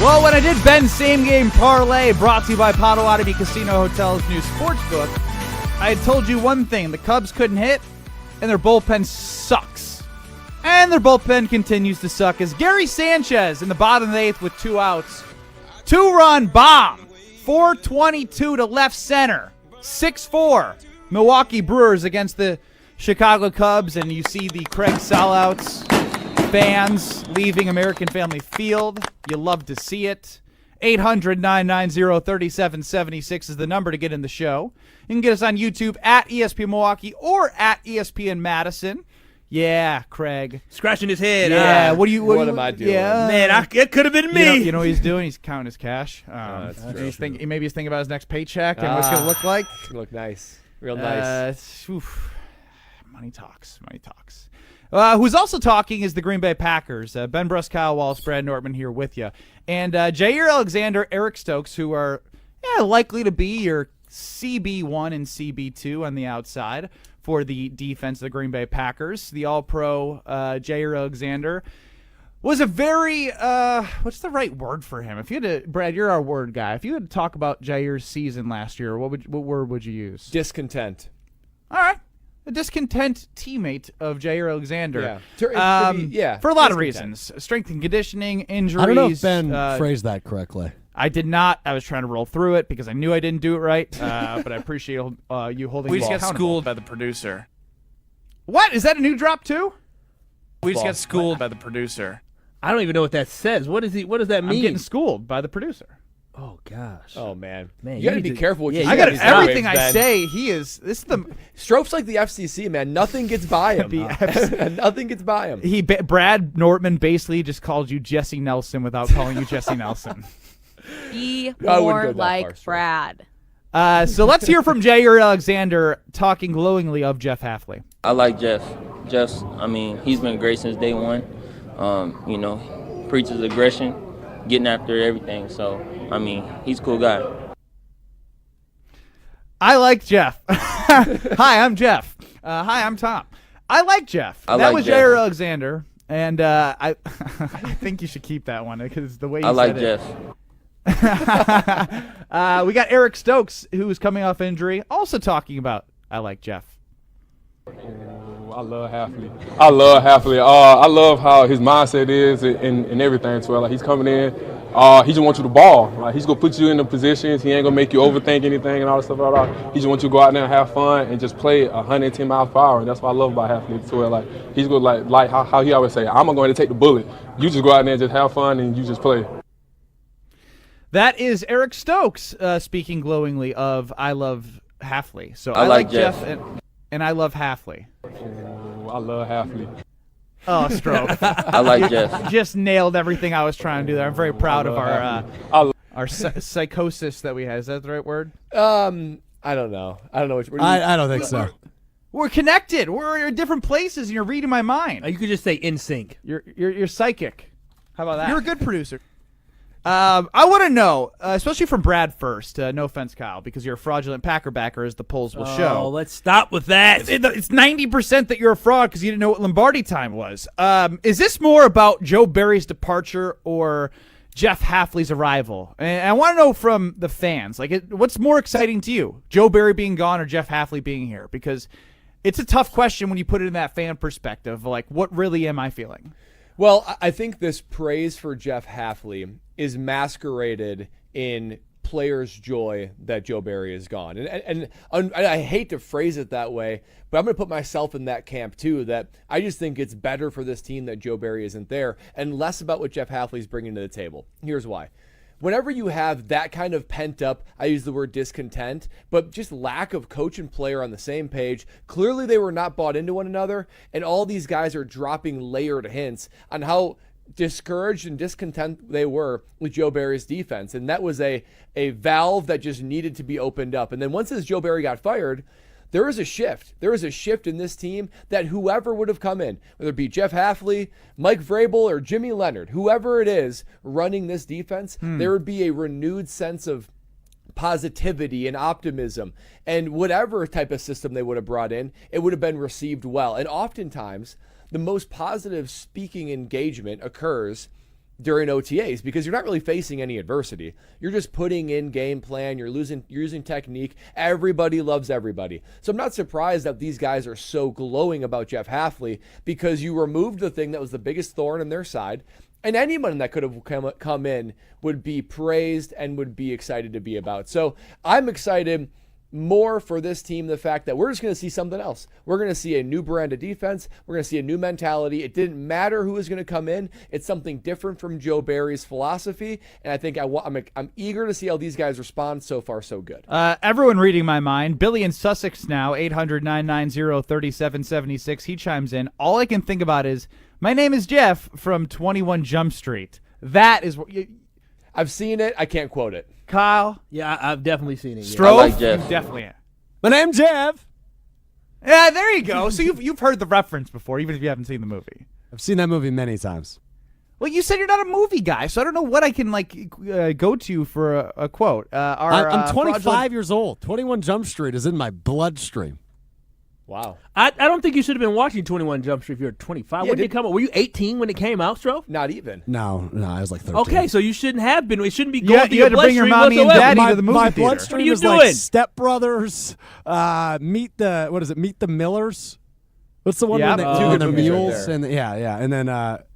Well, when I did Ben's Same Game Parlay, brought to you by Potawatomi Casino Hotel's new sportsbook, I had told you one thing. The Cubs couldn't hit, and their bullpen sucks. And their bullpen continues to suck as Gary Sanchez in the bottom of the 8th with 2 outs. 2-run bomb. 422 to left center. 6-4. Milwaukee Brewers against the Chicago Cubs, and you see the Craig sellouts. Fans leaving American Family Field. You love to see it. 800-990-3776 is the number to get in the show. You can get us on YouTube at ESPN Milwaukee or at ESPN Madison. Yeah, Craig. Scratching his head. Yeah, what am I doing? Yeah. Man, it could have been me. You know what he's doing? He's counting his cash. Maybe he's thinking about his next paycheck and what's going to look like. It's going to look nice. Real nice. Money talks. Who's also talking is the Green Bay Packers. Ben Bruss, Kyle Wallace, Brad Nortman here with you. And Jair Alexander, Eric Stokes, who are likely to be your CB1 and CB2 on the outside for the defense of the Green Bay Packers. The All-Pro Jair Alexander was a very, what's the right word for him? If you had to, Brad, you're our word guy. If you had to talk about Jair's season last year, what word would you use? Discontent. All right. A discontent teammate of Jair Alexander. Yeah. For a lot of reasons. Strength and conditioning, injuries. I don't know if Ben phrased that correctly. I did not. I was trying to roll through it because I knew I didn't do it right. But I appreciate you holding We me just got accountable. schooled by the producer. What? Is that a new drop too? We just got schooled by the producer. I don't even know what that says. What does that mean? I'm getting schooled by the producer. Oh gosh. Oh man. Man, you got to be careful what you say. I got everything I say. This is the Strope's like the FCC, man. Nothing gets by him. Nothing gets by him. Brad Nortman basically just called you Jesse Nelson without calling you Jesse Nelson. Be more like Brad. So let's hear from Jair Alexander talking glowingly of Jeff Hafley. I like Jeff. He's been great since day one. Preaches aggression, getting after everything. So, he's a cool guy. I like Jeff. Hi, I'm Jeff. Hi, I'm Tom. I like Jeff. That was Jeff. Jair Alexander, and I think you should keep that one because the way you said it. Jeff. We got Eric Stokes, who is coming off injury, also talking about I like Jeff. I love Hafley. I love how his mindset is and everything. So like he's coming in, he just wants you to ball. Like he's gonna put you in the positions. He ain't gonna make you overthink anything and all that stuff. He just wants you to go out there and have fun and just play 110 miles per hour. And that's what I love about Hafley. So like he's gonna like how he always say, I'm gonna go ahead and take the bullet. You just go out there and just have fun and you just play. That is Eric Stokes speaking glowingly of I love Halfley. So I like Jeff. and I love Halfley. Oh, I love Halfley. Oh, Stroke. I like Jeff. Just nailed everything I was trying to do there. I'm very proud of our psychosis that we had. Is that the right word? I don't know. I don't know which word. I don't think so. We're connected. We're in different places, and you're reading my mind. You could just say in sync. You're psychic. How about that? You're a good producer. I want to know, especially from Brad first. No offense, Kyle, because you're a fraudulent Packer backer, as the polls will show. Oh, let's stop with that. It's 90% that you're a fraud because you didn't know what Lombardi time was. Is this more about Joe Barry's departure or Jeff Halfley's arrival? And I want to know from the fans, what's more exciting to you, Joe Barry being gone or Jeff Halfley being here? Because it's a tough question when you put it in that fan perspective. Like, what really am I feeling? Well, I think this praise for Jeff Halfley is masqueraded in players' joy that Joe Barry is gone. And I hate to phrase it that way, but I'm going to put myself in that camp too, that I just think it's better for this team that Joe Barry isn't there and less about what Jeff Halfley's bringing to the table. Here's why. Whenever you have that kind of pent up, I use the word discontent, but just lack of coach and player on the same page, clearly they were not bought into one another, and all these guys are dropping layered hints on how discouraged and discontent they were with Joe Barry's defense. And that was a valve that just needed to be opened up. And then once Joe Barry got fired, there is a shift. There is a shift in this team that whoever would have come in, whether it be Jeff Halfley, Mike Vrabel, or Jimmy Leonard, whoever it is running this defense, there would be a renewed sense of positivity and optimism. And whatever type of system they would have brought in, it would have been received well. And oftentimes, the most positive speaking engagement occurs during OTAs because you're not really facing any adversity. You're just putting in game plan. You're using technique. Everybody loves everybody. So I'm not surprised that these guys are so glowing about Jeff Halfley because you removed the thing that was the biggest thorn in their side. And anyone that could have come in would be praised and would be excited to be about. So I'm excited more for this team, the fact that we're just going to see something else. We're going to see a new brand of defense. We're going to see a new mentality. It didn't matter who was going to come in. It's something different from Joe Barry's philosophy, and I think I'm eager to see how these guys respond. So far, so good. Everyone reading my mind. Billy in Sussex now, 800-990-3776. He chimes in. All I can think about is, my name is Jeff from 21 Jump Street. That is what I've seen it. I can't quote it. Kyle? Yeah, I've definitely seen it. Stroke? I like Jeff. You definitely have. My name's Jeff. Yeah, there you go. So you've heard the reference before, even if you haven't seen the movie. I've seen that movie many times. Well, you said you're not a movie guy, so I don't know what I can go to for a quote. I'm 25 years old. 21 Jump Street is in my bloodstream. Wow. I don't think you should have been watching 21 Jump Street if you're 25. When did it come out? Were you 18 when it came out, Stroh? Not even. No, I was like 13. Okay, so you shouldn't have been. It shouldn't be going to you had to bring your mommy and daddy to the movie my theater. bloodstream What are you is doing? like Step Brothers, Meet the Millers. What's the one Yep. with Two good the movies right mules there. and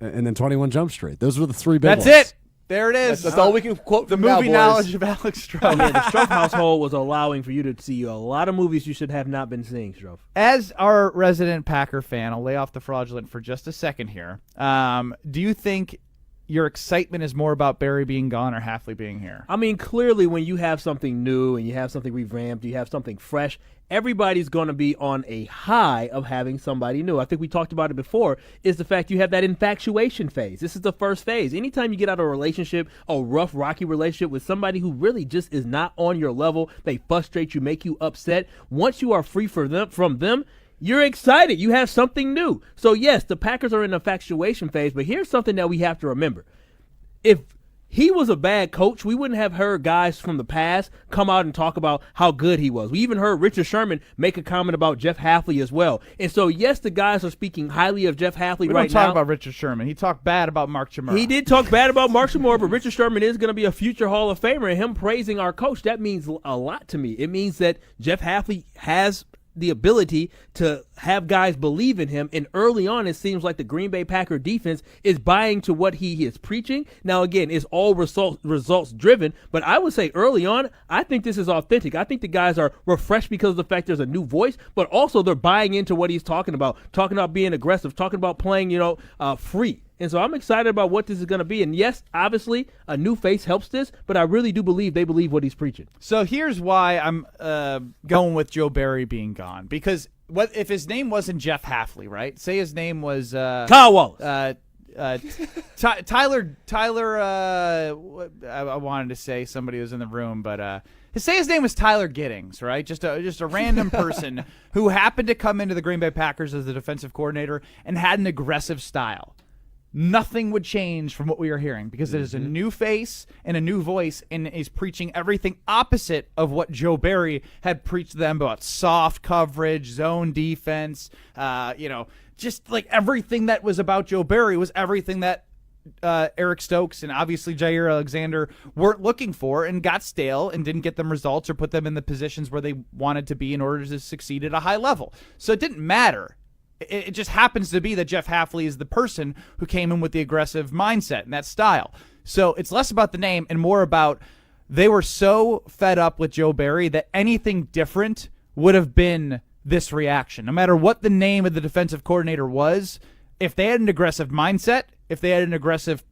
and then 21 Jump Street. Those were the three big That's ones. it. There it is. That's all we can quote the from now, movie boys. knowledge of Alex Stroh. Yeah, the Stroh household was allowing for you to see a lot of movies you should have not been seeing, Stroh. As our resident Packer fan, I'll lay off the fraudulent for just a second here. Do you think your excitement is more about Barry being gone or Halfley being here? I mean, clearly when you have something new and you have something revamped, you have something fresh, everybody's going to be on a high of having somebody new. I think we talked about it before, is the fact you have that infatuation phase. This is the first phase. Anytime you get out of a relationship, a rough, rocky relationship with somebody who really just is not on your level, they frustrate you, make you upset, once you are free from them, you're excited. You have something new. So, yes, the Packers are in the infatuation phase, but here's something that we have to remember. If he was a bad coach, we wouldn't have heard guys from the past come out and talk about how good he was. We even heard Richard Sherman make a comment about Jeff Halfley as well. And so, yes, the guys are speaking highly of Jeff Halfley right now. We don't talk about Richard Sherman. He talked bad about Mark Chmura. He did talk bad about Mark Chmura, but Richard Sherman is going to be a future Hall of Famer, and him praising our coach, that means a lot to me. It means that Jeff Halfley has the ability to have guys believe in him, and early on it seems like the Green Bay Packer defense is buying to what he is preaching. Now again, it's all results driven, but I would say early on I think this is authentic. I think the guys are refreshed because of the fact there's a new voice, but also they're buying into what he's talking about being aggressive, talking about playing free. And so I'm excited about what this is going to be. And yes, obviously, a new face helps this, but I really do believe they believe what he's preaching. So here's why I'm going with Joe Barry being gone. Because if his name wasn't Jeff Hafley, right? Say his name was Kyle Wallace. Tyler. I wanted to say somebody was in the room, but say his name was Tyler Giddings, right? Just a random person who happened to come into the Green Bay Packers as the defensive coordinator and had an aggressive style. Nothing would change from what we are hearing because it is a new face and a new voice, and is preaching everything opposite of what Joe Barry had preached to them about soft coverage, zone defense. Just like everything that was about Joe Barry was everything that Eric Stokes and obviously Jair Alexander weren't looking for, and got stale and didn't get them results or put them in the positions where they wanted to be in order to succeed at a high level. So it didn't matter. It just happens to be that Jeff Hafley is the person who came in with the aggressive mindset and that style. So it's less about the name and more about they were so fed up with Joe Barry that anything different would have been this reaction. No matter what the name of the defensive coordinator was, if they had an aggressive mindset, if they had an aggressive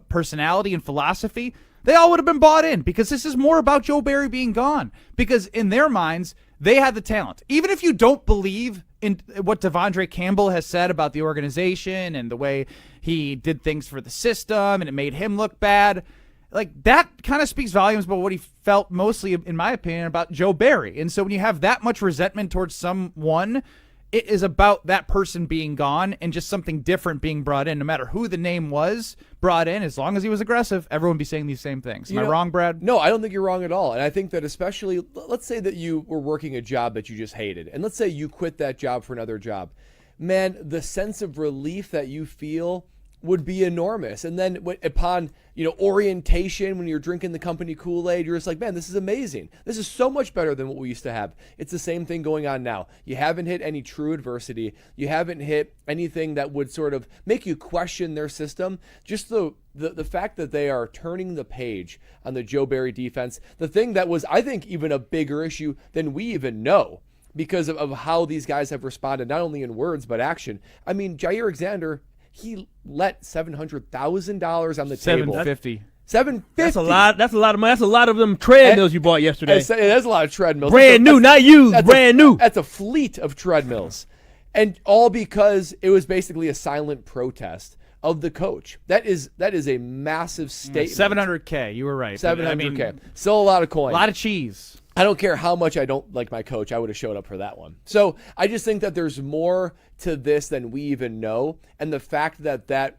personality and philosophy, they all would have been bought in, because this is more about Joe Barry being gone. Because in their minds, they had the talent. Even if you don't believe in what Devondre Campbell has said about the organization and the way he did things for the system and it made him look bad, like that kind of speaks volumes about what he felt mostly, in my opinion, about Joe Barry. And so when you have that much resentment towards someone, it is about that person being gone and just something different being brought in. No matter who the name was brought in, as long as he was aggressive, everyone would be saying these same things. Am I wrong, Brad? No, I don't think you're wrong at all. And I think that especially, let's say that you were working a job that you just hated, and let's say you quit that job for another job. Man, the sense of relief that you feel would be enormous. And then upon, orientation, when you're drinking the company Kool-Aid, you're just like, man, this is amazing. This is so much better than what we used to have. It's the same thing going on now. You haven't hit any true adversity. You haven't hit anything that would sort of make you question their system. Just the fact that they are turning the page on the Joe Barry defense, the thing that was, I think, even a bigger issue than we even know, because of how these guys have responded, not only in words, but action. I mean, Jair Alexander, he let $700,000 on the table. $750. That's a lot. That's a lot of money. That's a lot of them treadmills you bought yesterday. That's a lot of treadmills. Brand new, not used. Brand new. That's a fleet of treadmills, and all because it was basically a silent protest of the coach. That is a massive statement. $700K. You were right. $700K. Still a lot of coin. A lot of cheese. I don't care how much I don't like my coach. I would have showed up for that one. So I just think that there's more to this than we even know. And the fact that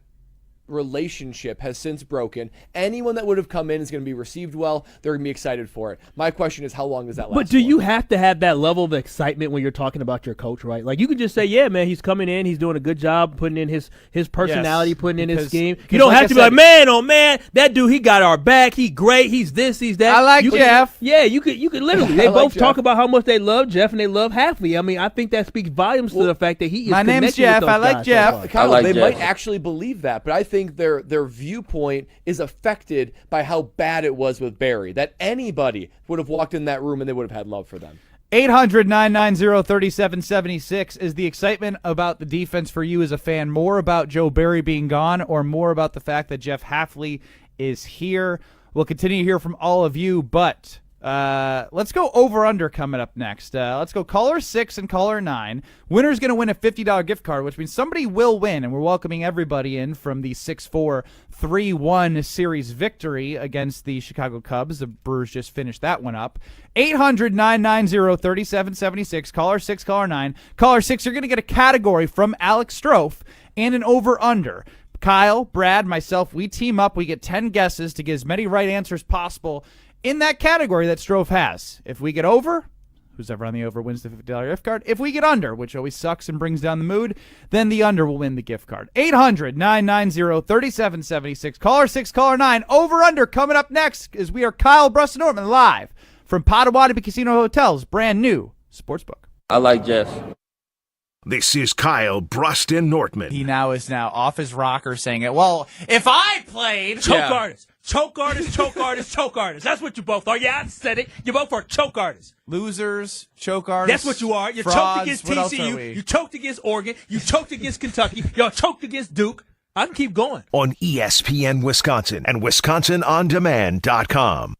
relationship has since broken, anyone that would have come in is going to be received well. They're going to be excited for it. My question is, how long does that last? But do you have to have that level of excitement when you're talking about your coach, right? Like, you could just say, yeah, man, he's coming in, he's doing a good job putting in his personality, putting in his scheme. You don't have to be like, man, oh man, that dude, he got our back, he great, he's this, he's that. I like Jeff. Yeah, you could literally. They both talk about how much they love Jeff and they love Hafley. I mean, I think that speaks volumes to the fact that he is my name's Jeff. I like Jeff. Kyle, they might actually believe that, but I think their viewpoint is affected by how bad it was with Barry, that anybody would have walked in that room and they would have had love for them. 800-990-3776. Is the excitement about the defense for you as a fan more about Joe Barry being gone or more about the fact that Jeff Hafley is here? We'll continue to hear from all of you, but let's go over-under coming up next. Let's go caller 6 and caller 9. Winner's going to win a $50 gift card, which means somebody will win, and we're welcoming everybody in from the 6-4-3-1 series victory against the Chicago Cubs. The Brewers just finished that one up. 800-990-3776. Caller 6, caller 9. Caller 6, you're going to get a category from Alex Strofe and an over-under. Kyle, Brad, myself, we team up. We get 10 guesses to get as many right answers possible in that category that Strofe has. If we get over, who's ever on the over wins the $50 gift card. If we get under, which always sucks and brings down the mood, then the under will win the gift card. 800-990-3776. Caller 6, caller 9. Over under coming up next as we are Kyle, Brust, and Norman live from Potawatomi Casino Hotel's brand new sportsbook. I like Jeff. This is Kyle, Brust, and Nortman. He is now off his rocker saying it. Well, if I played... Choke artist. Choke artist, choke artist, choke artist. That's what you both are. Yeah, I said it. You both are choke artists. Losers, choke artists. That's what you are. You frauds, choked against TCU. You choked against Oregon. You choked against Kentucky. Y'all choked against Duke. I can keep going. On ESPN Wisconsin and WisconsinOnDemand.com.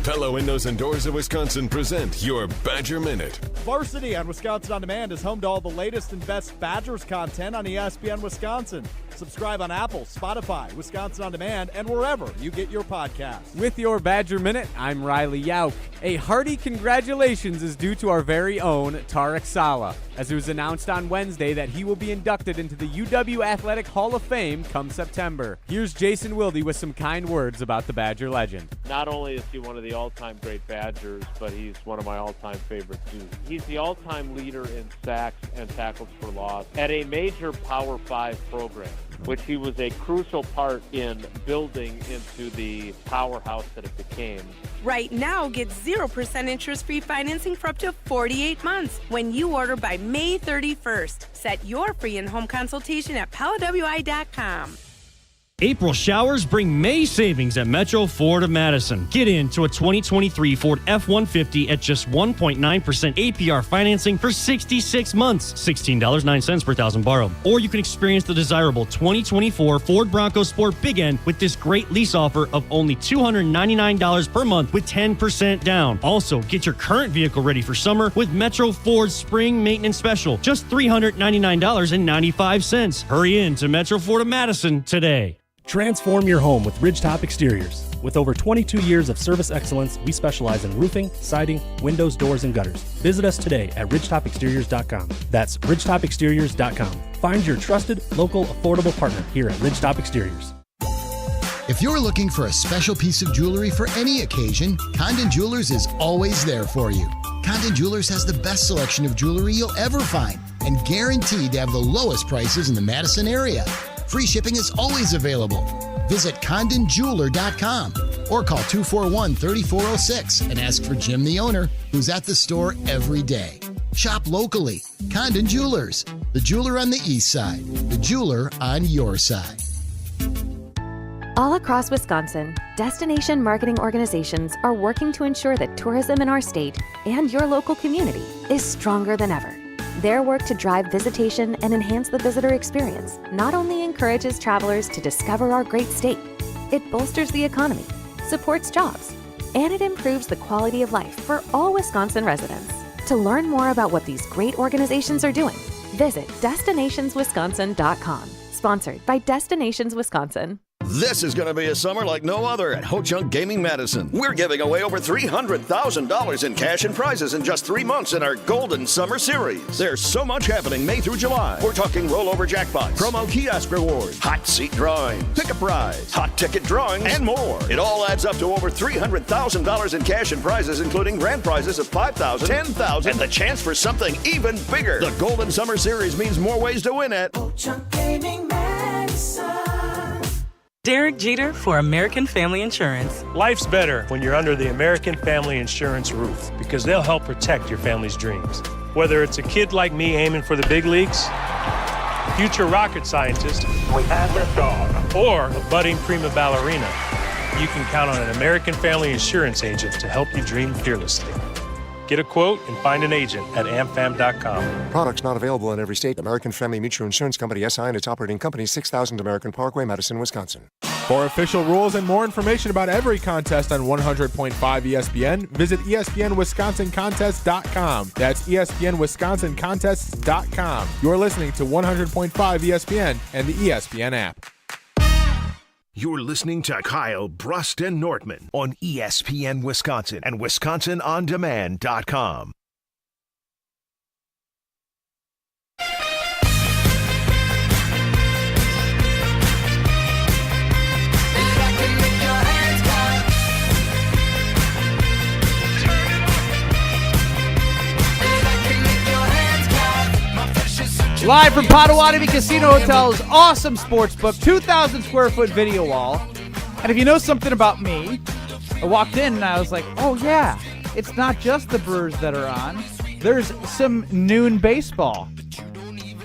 Pella Windows and Doors of Wisconsin present your Badger Minute. Varsity on Wisconsin On Demand is home to all the latest and best Badgers content on ESPN Wisconsin. Subscribe on Apple, Spotify, Wisconsin On Demand, and wherever you get your podcasts. With your Badger Minute, I'm Riley Yauk. A hearty congratulations is due to our very own Tarek Saleh, as it was announced on Wednesday that he will be inducted into the UW Athletic Hall of Fame come September. Here's Jason Wilde with some kind words about the Badger legend. Not only is he one of the all-time great Badgers, but he's one of my all-time favorites too. He's the all-time leader in sacks and tackles for loss at a major Power 5 program, which he was a crucial part in building into the powerhouse that it became. Right now, get 0% interest-free financing for up to 48 months when you order by May 31st. Set your free in-home consultation at PellaWI.com. April showers bring May savings at Metro Ford of Madison. Get into a 2023 Ford F-150 at just 1.9% APR financing for 66 months, $16.09 per thousand borrowed. Or you can experience the desirable 2024 Ford Bronco Sport Big End with this great lease offer of only $299 per month with 10% down. Also, get your current vehicle ready for summer with Metro Ford's Spring Maintenance Special, just $399.95. Hurry in to Metro Ford of Madison today. Transform your home with Ridgetop Exteriors. With over 22 years of service excellence, we specialize in roofing, siding, windows, doors, and gutters. Visit us today at ridgetopexteriors.com. That's ridgetopexteriors.com. Find your trusted, local, affordable partner here at Ridgetop Exteriors. If you're looking for a special piece of jewelry for any occasion, Condon Jewelers is always there for you. Condon Jewelers has the best selection of jewelry you'll ever find and guaranteed to have the lowest prices in the Madison area. Free shipping is always available. Visit CondonJeweler.com or call 241-3406 and ask for Jim, the owner, who's at the store every day. Shop locally. Condon Jewelers, the jeweler on the east side, the jeweler on your side. All across Wisconsin, destination marketing organizations are working to ensure that tourism in our state and your local community is stronger than ever. Their work to drive visitation and enhance the visitor experience not only encourages travelers to discover our great state, it bolsters the economy, supports jobs, and it improves the quality of life for all Wisconsin residents. To learn more about what these great organizations are doing, visit destinationswisconsin.com. Sponsored by Destinations Wisconsin. This is going to be a summer like no other at Ho Chunk Gaming Madison. We're giving away over $300,000 in cash and prizes in just 3 months in our Golden Summer Series. There's so much happening May through July. We're talking rollover jackpots, promo kiosk rewards, hot seat drawing, pick a prize, hot ticket drawings, and more. It all adds up to over $300,000 in cash and prizes, including grand prizes of $5,000, $10,000, and the chance for something even bigger. The Golden Summer Series means more ways to win at Ho Chunk Gaming Madison. Derek Jeter for American Family Insurance. Life's better when you're under the American Family Insurance roof because they'll help protect your family's dreams. Whether it's a kid like me aiming for the big leagues, future rocket scientist, or a budding prima ballerina, you can count on an American Family Insurance agent to help you dream fearlessly. Get a quote and find an agent at amfam.com. Products not available in every state. American Family Mutual Insurance Company, SI, and its operating company, 6000 American Parkway, Madison, Wisconsin. For official rules and more information about every contest on 100.5 ESPN, visit ESPNWisconsinContests.com. That's ESPNWisconsinContests.com. You're listening to 100.5 ESPN and the ESPN app. You're listening to Kyle Brust and Nortman on ESPN Wisconsin and WisconsinOnDemand.com. Live from Potawatomi Casino Hotel's awesome sports book, 2,000 square foot video wall. And if you know something about me, I walked in and I was like, oh yeah, it's not just the Brewers that are on. There's some noon baseball.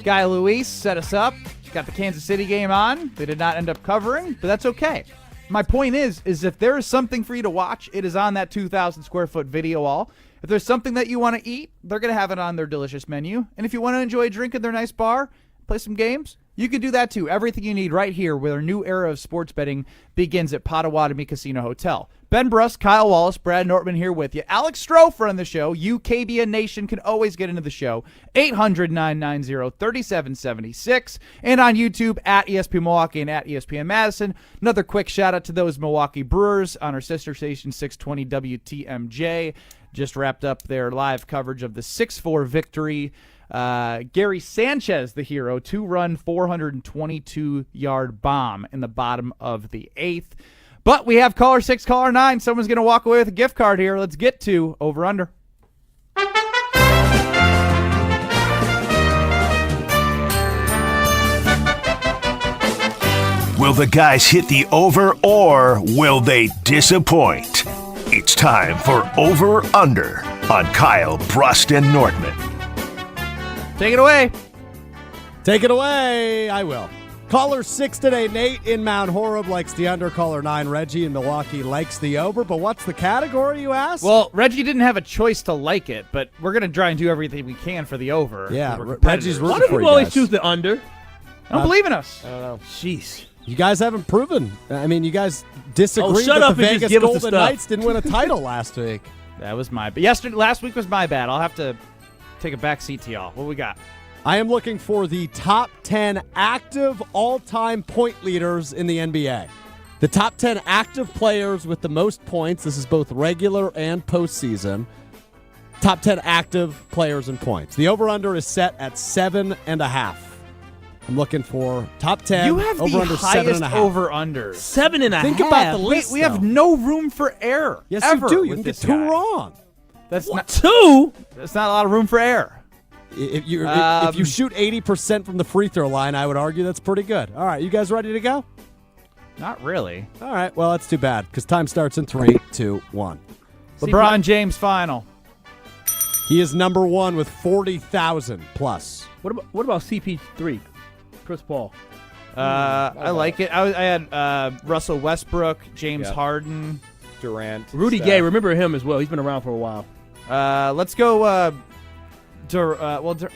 Guy Luis set us up, got the Kansas City game on. They did not end up covering, but that's okay. My point is if there is something for you to watch, it is on that 2,000 square foot video wall. If there's something that you want to eat, they're going to have it on their delicious menu. And if you want to enjoy a drink at their nice bar, play some games, you can do that too. Everything you need right here where our new era of sports betting begins at Potawatomi Casino Hotel. Ben Bruss, Kyle Wallace, Brad Nortman here with you. Alex Strofer on the show. You, KBN Nation, can always get into the show. 800-990-3776. And on YouTube at ESPN Milwaukee and at ESPN Madison. Another quick shout out to those Milwaukee Brewers on our sister station 620 WTMJ. Just wrapped up their live coverage of the 6-4 victory. Gary Sanchez, the hero, 2-run, 422-yard bomb in the bottom of the 8th. But we have caller 6, caller 9. Someone's going to walk away with a gift card here. Let's get to Over Under. Will the guys hit the over or will they disappoint? It's time for Over Under on Kyle, Brust, and Nortman. Take it away. Take it away. I will. Caller 6 today, Nate in Mount Horeb likes the under. Caller 9, Reggie in Milwaukee likes the over. But what's the category, you ask? Well, Reggie didn't have a choice to like it, but we're going to try and do everything we can for the over. Yeah, Reggie's rooting Why do for people you always guys. choose the under? I don't believe in us. I don't know. Jeez. You guys haven't proven. I mean, you guys disagree shut that up the and just Vegas give us the Golden stuff. Knights didn't win a title last week. That was my bad. Last week was my bad. I'll have to take a back seat to y'all. What we got? I am looking for the top 10 active all-time point leaders in the NBA. The top 10 active players with the most points. This is both regular and postseason. Top 10 active players and points. The over-under is set at 7.5. I'm looking for top 10. You have the over-under highest 7.5. over-under. 7.5. Think about the list. We have no room for error. Yes, ever you do. You with can get this 2 guy. wrong. That's not 2? That's not a lot of room for error. If you shoot 80% from the free throw line, I would argue that's pretty good. All right, you guys ready to go? Not really. All right, well, that's too bad because time starts in 3, 2, 1. LeBron James final. He is number 1 with 40,000 plus. What about CP3? Chris Paul. I like it. I had Russell Westbrook, James Harden, Durant. Rudy Gay. Remember him as well. He's been around for a while. Let's go. Durant.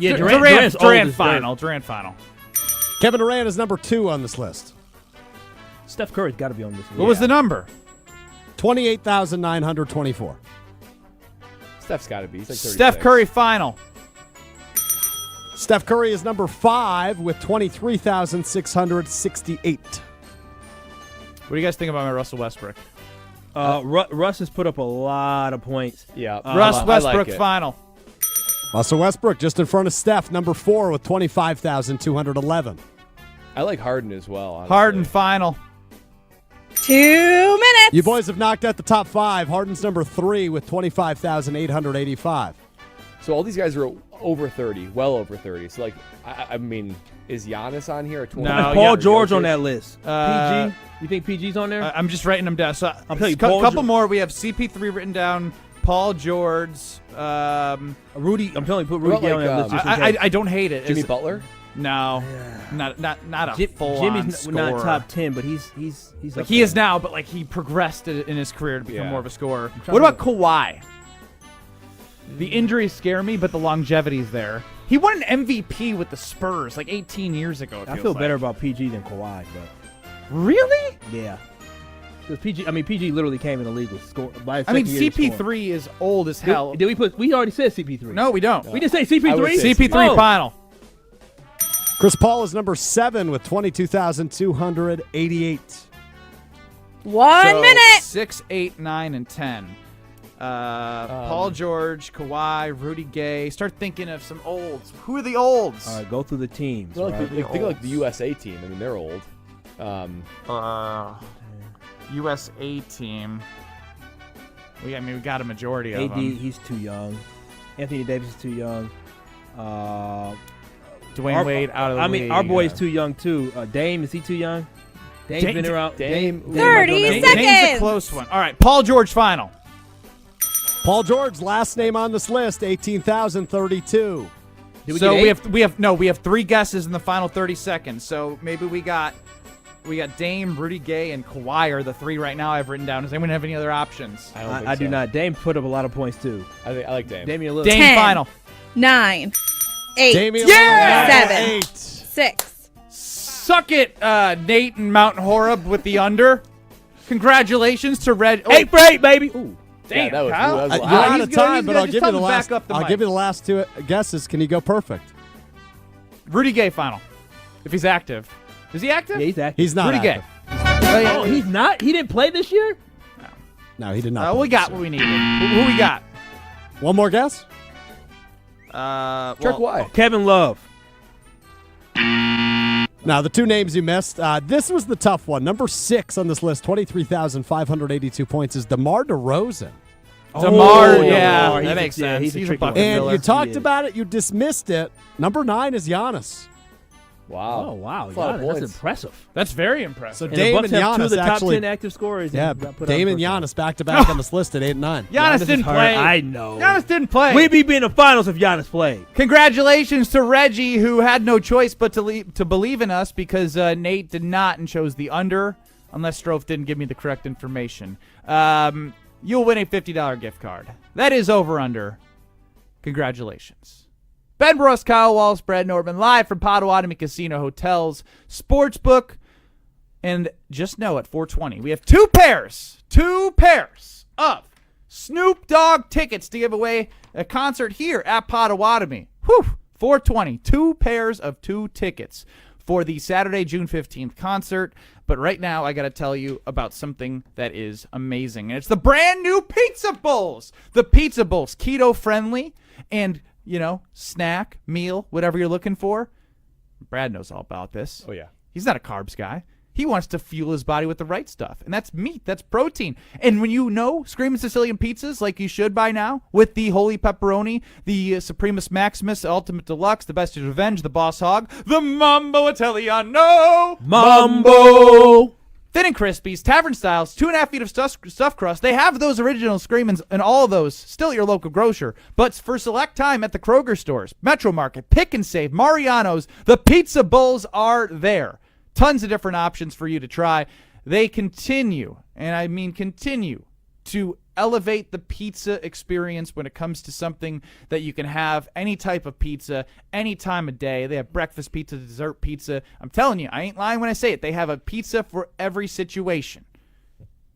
Yeah, Durant final. Durant final. Kevin Durant is number 2 on this list. Steph Curry's got to be on this list. What was the number? 28,924. Steph's got to be. He's like 36. Steph Curry final. Steph Curry is number 5 with 23,668. What do you guys think about my Russell Westbrook? Russ has put up a lot of points. Yeah. Russ Westbrook like final. Russell Westbrook just in front of Steph, number 4 with 25,211. I like Harden as well. Honestly. Harden final. 2 minutes. You boys have knocked out the top 5. Harden's number 3 with 25,885. So all these guys are over 30, well over 30. So, like, I mean, is Giannis on here? At 20? No, Paul George on that list. PG? You think PG's on there? I'm just writing them down. So I'm telling you, a couple more. We have CP3 written down. Paul George. Rudy. I'm telling you, put Rudy Gay on that list. Just in case. I don't hate it. Jimmy Butler? No, not a full Jimmy's scorer. not top 10, but he's like he is now, but like he progressed in his career to become more of a scorer. I'm What about Kawhi? The injuries scare me, but the longevity's there. He won an MVP with the Spurs like 18 years ago. I feel better about PG than Kawhi, but really, yeah. Because PG literally came in the league with score. CP3 is old as hell. Did we put? We already said CP3. No, we don't. We didn't say CP3. CP3 final. Chris Paul is number 7 with 22,288. 1 minute. 6, 8, 9, and 10. Paul George, Kawhi, Rudy Gay. Start thinking of some olds. Who are the olds? All right, go through the teams. Think like the USA team. I mean, they're old. USA team. We got a majority of AD, them. he's too young. Anthony Davis is too young. Dwayne Wade out of the league. our boy is too young too. Dame, is he too young? Dame's been around. Dame. 30 seconds. Dame's a close one. All right, Paul George final. Paul George, last name on this list, 18,032. So we have 3 guesses in the final 30 seconds. So maybe we got We got Dame, Rudy Gay, and Kawhi are the three right now I've written down. Does anyone have any other options? I do not. Dame put up a lot of points, too. I like Dame. Damian Lillard. Dame 10, final. 9, 8, Damian Yeah! Lillard. 7, 8. 6. Suck it, Nate and Mount Horeb with the under. Congratulations to Red. 8 for 8, baby. Ooh. Damn, that was- Kyle. that was You're loud. out of time, but I'll give you the last. Back up the I'll mic. give you the last two guesses. Can you go perfect? Rudy Gay final, if he's active. Is he active? Yeah, he's active. He's not Rudy active. Gay. Oh, he's not? He didn't play this year? No, he did not. We got what we needed. Who we got? One more guess. Chuck White. Kevin Love. Now, the two names you missed, this was the tough one. Number 6 on this list, 23,582 points, is DeMar DeRozan. DeMar, yeah. that makes sense. He's a tricky bucket one. And filler. you talked about it, you dismissed it. Number 9 is Giannis. Wow. Oh, wow. That's a lot of Giannis, that's points. impressive. That's very impressive. So And the Dame Bucks and have two of the Giannis top actually. 10 active scorers. Yeah, Dame and Giannis back-to-back on this list at 8 and 9. Giannis didn't is hurt. play. I know. Giannis didn't play. We'd be in the finals if Giannis played. Congratulations to Reggie, who had no choice but to believe in us because Nate did not and chose the under, unless Strofe didn't give me the correct information. You'll win a $50 gift card. That is over-under. Congratulations. Ben Bruss, Kyle Wallace, Brad Norman, live from Potawatomi Casino Hotels Sportsbook. And just know at 420, we have two pairs of Snoop Dogg tickets to give away a concert here at Potawatomi. Whew, 420, 2 pairs of 2 tickets for the Saturday, June 15th concert. But right now, I got to tell you about something that is amazing. And it's the brand new Pizza Bowls. The Pizza Bowls, keto-friendly and, snack, meal, whatever you're looking for. Brad knows all about this. Oh, yeah. He's not a carbs guy. He wants to fuel his body with the right stuff. And that's meat. That's protein. And when you know Screamin' Sicilian pizzas like you should by now, with the Holy Pepperoni, the Supremus Maximus, the Ultimate Deluxe, the Best is Revenge, the Boss Hog, the Mambo Italiano. Mambo! Thin and Crispies, Tavern Styles, 2.5 feet of stuffed crust. They have those original Screamins and all of those still at your local grocer. But for select time at the Kroger stores, Metro Market, Pick and Save, Mariano's, the Pizza Bowls are there. Tons of different options for you to try. They continue, and I mean continue, to elevate the pizza experience when it comes to something that you can have any type of pizza, any time of day. They have breakfast pizza, dessert pizza. I'm telling you, I ain't lying when I say it. They have a pizza for every situation.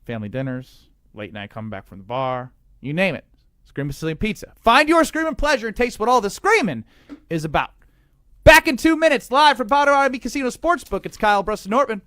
Family dinners, late night coming back from the bar, you name it. Screamin' Sicilian Pizza. Find your screamin' pleasure and taste what all the screaming is about. Back in 2 minutes, live from Potawatomi Casino Sportsbook. It's Kyle Bruston-Nortman.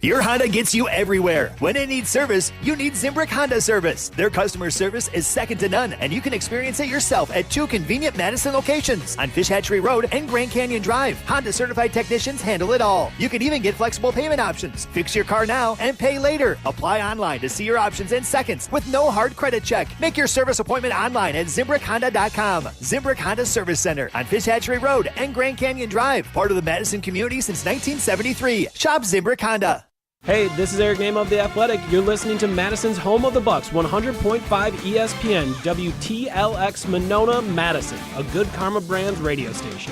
Your Honda gets you everywhere. When it needs service, you need Zimbrick Honda service. Their customer service is second to none, and you can experience it yourself at 2 convenient Madison locations on Fish Hatchery Road and Grand Canyon Drive. Honda certified technicians handle it all. You can even get flexible payment options. Fix your car now and pay later. Apply online to see your options in seconds with no hard credit check. Make your service appointment online at ZimbrickHonda.com. Zimbrick Honda Service Center on Fish Hatchery Road and Grand Canyon Drive. Part of the Madison community since 1973. Shop Zimbrick Honda. Hey, this is Eric Name of The Athletic. You're listening to Madison's home of the Bucks, 100.5 ESPN, WTLX Monona, Madison, a Good Karma Brands radio station.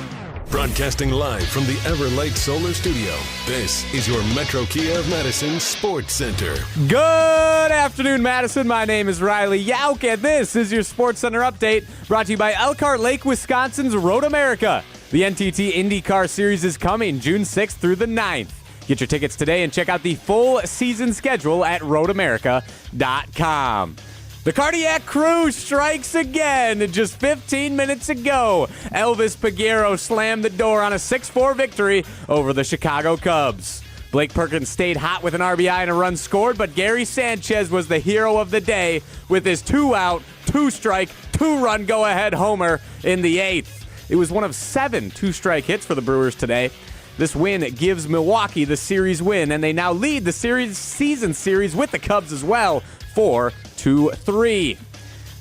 Broadcasting live from the Everlight Solar Studio, this is your Metro Kia of Madison Sports Center. Good afternoon, Madison. My name is Riley Yauk, and this is your Sports Center update brought to you by Elkhart Lake, Wisconsin's Road America. The NTT IndyCar Series is coming June 6th through the 9th. Get your tickets today and check out the full season schedule at roadamerica.com. The Cardiac Crew strikes again. Just 15 minutes ago, Elvis Peguero slammed the door on a 6-4 victory over the Chicago Cubs. Blake Perkins stayed hot with an RBI and a run scored, but Gary Sanchez was the hero of the day with his 2-out, 2-strike, 2-run go-ahead homer in the 8th. It was one of 7 2-strike hits for the Brewers today. This win gives Milwaukee the series win, and they now lead the season series with the Cubs as well, 4-3.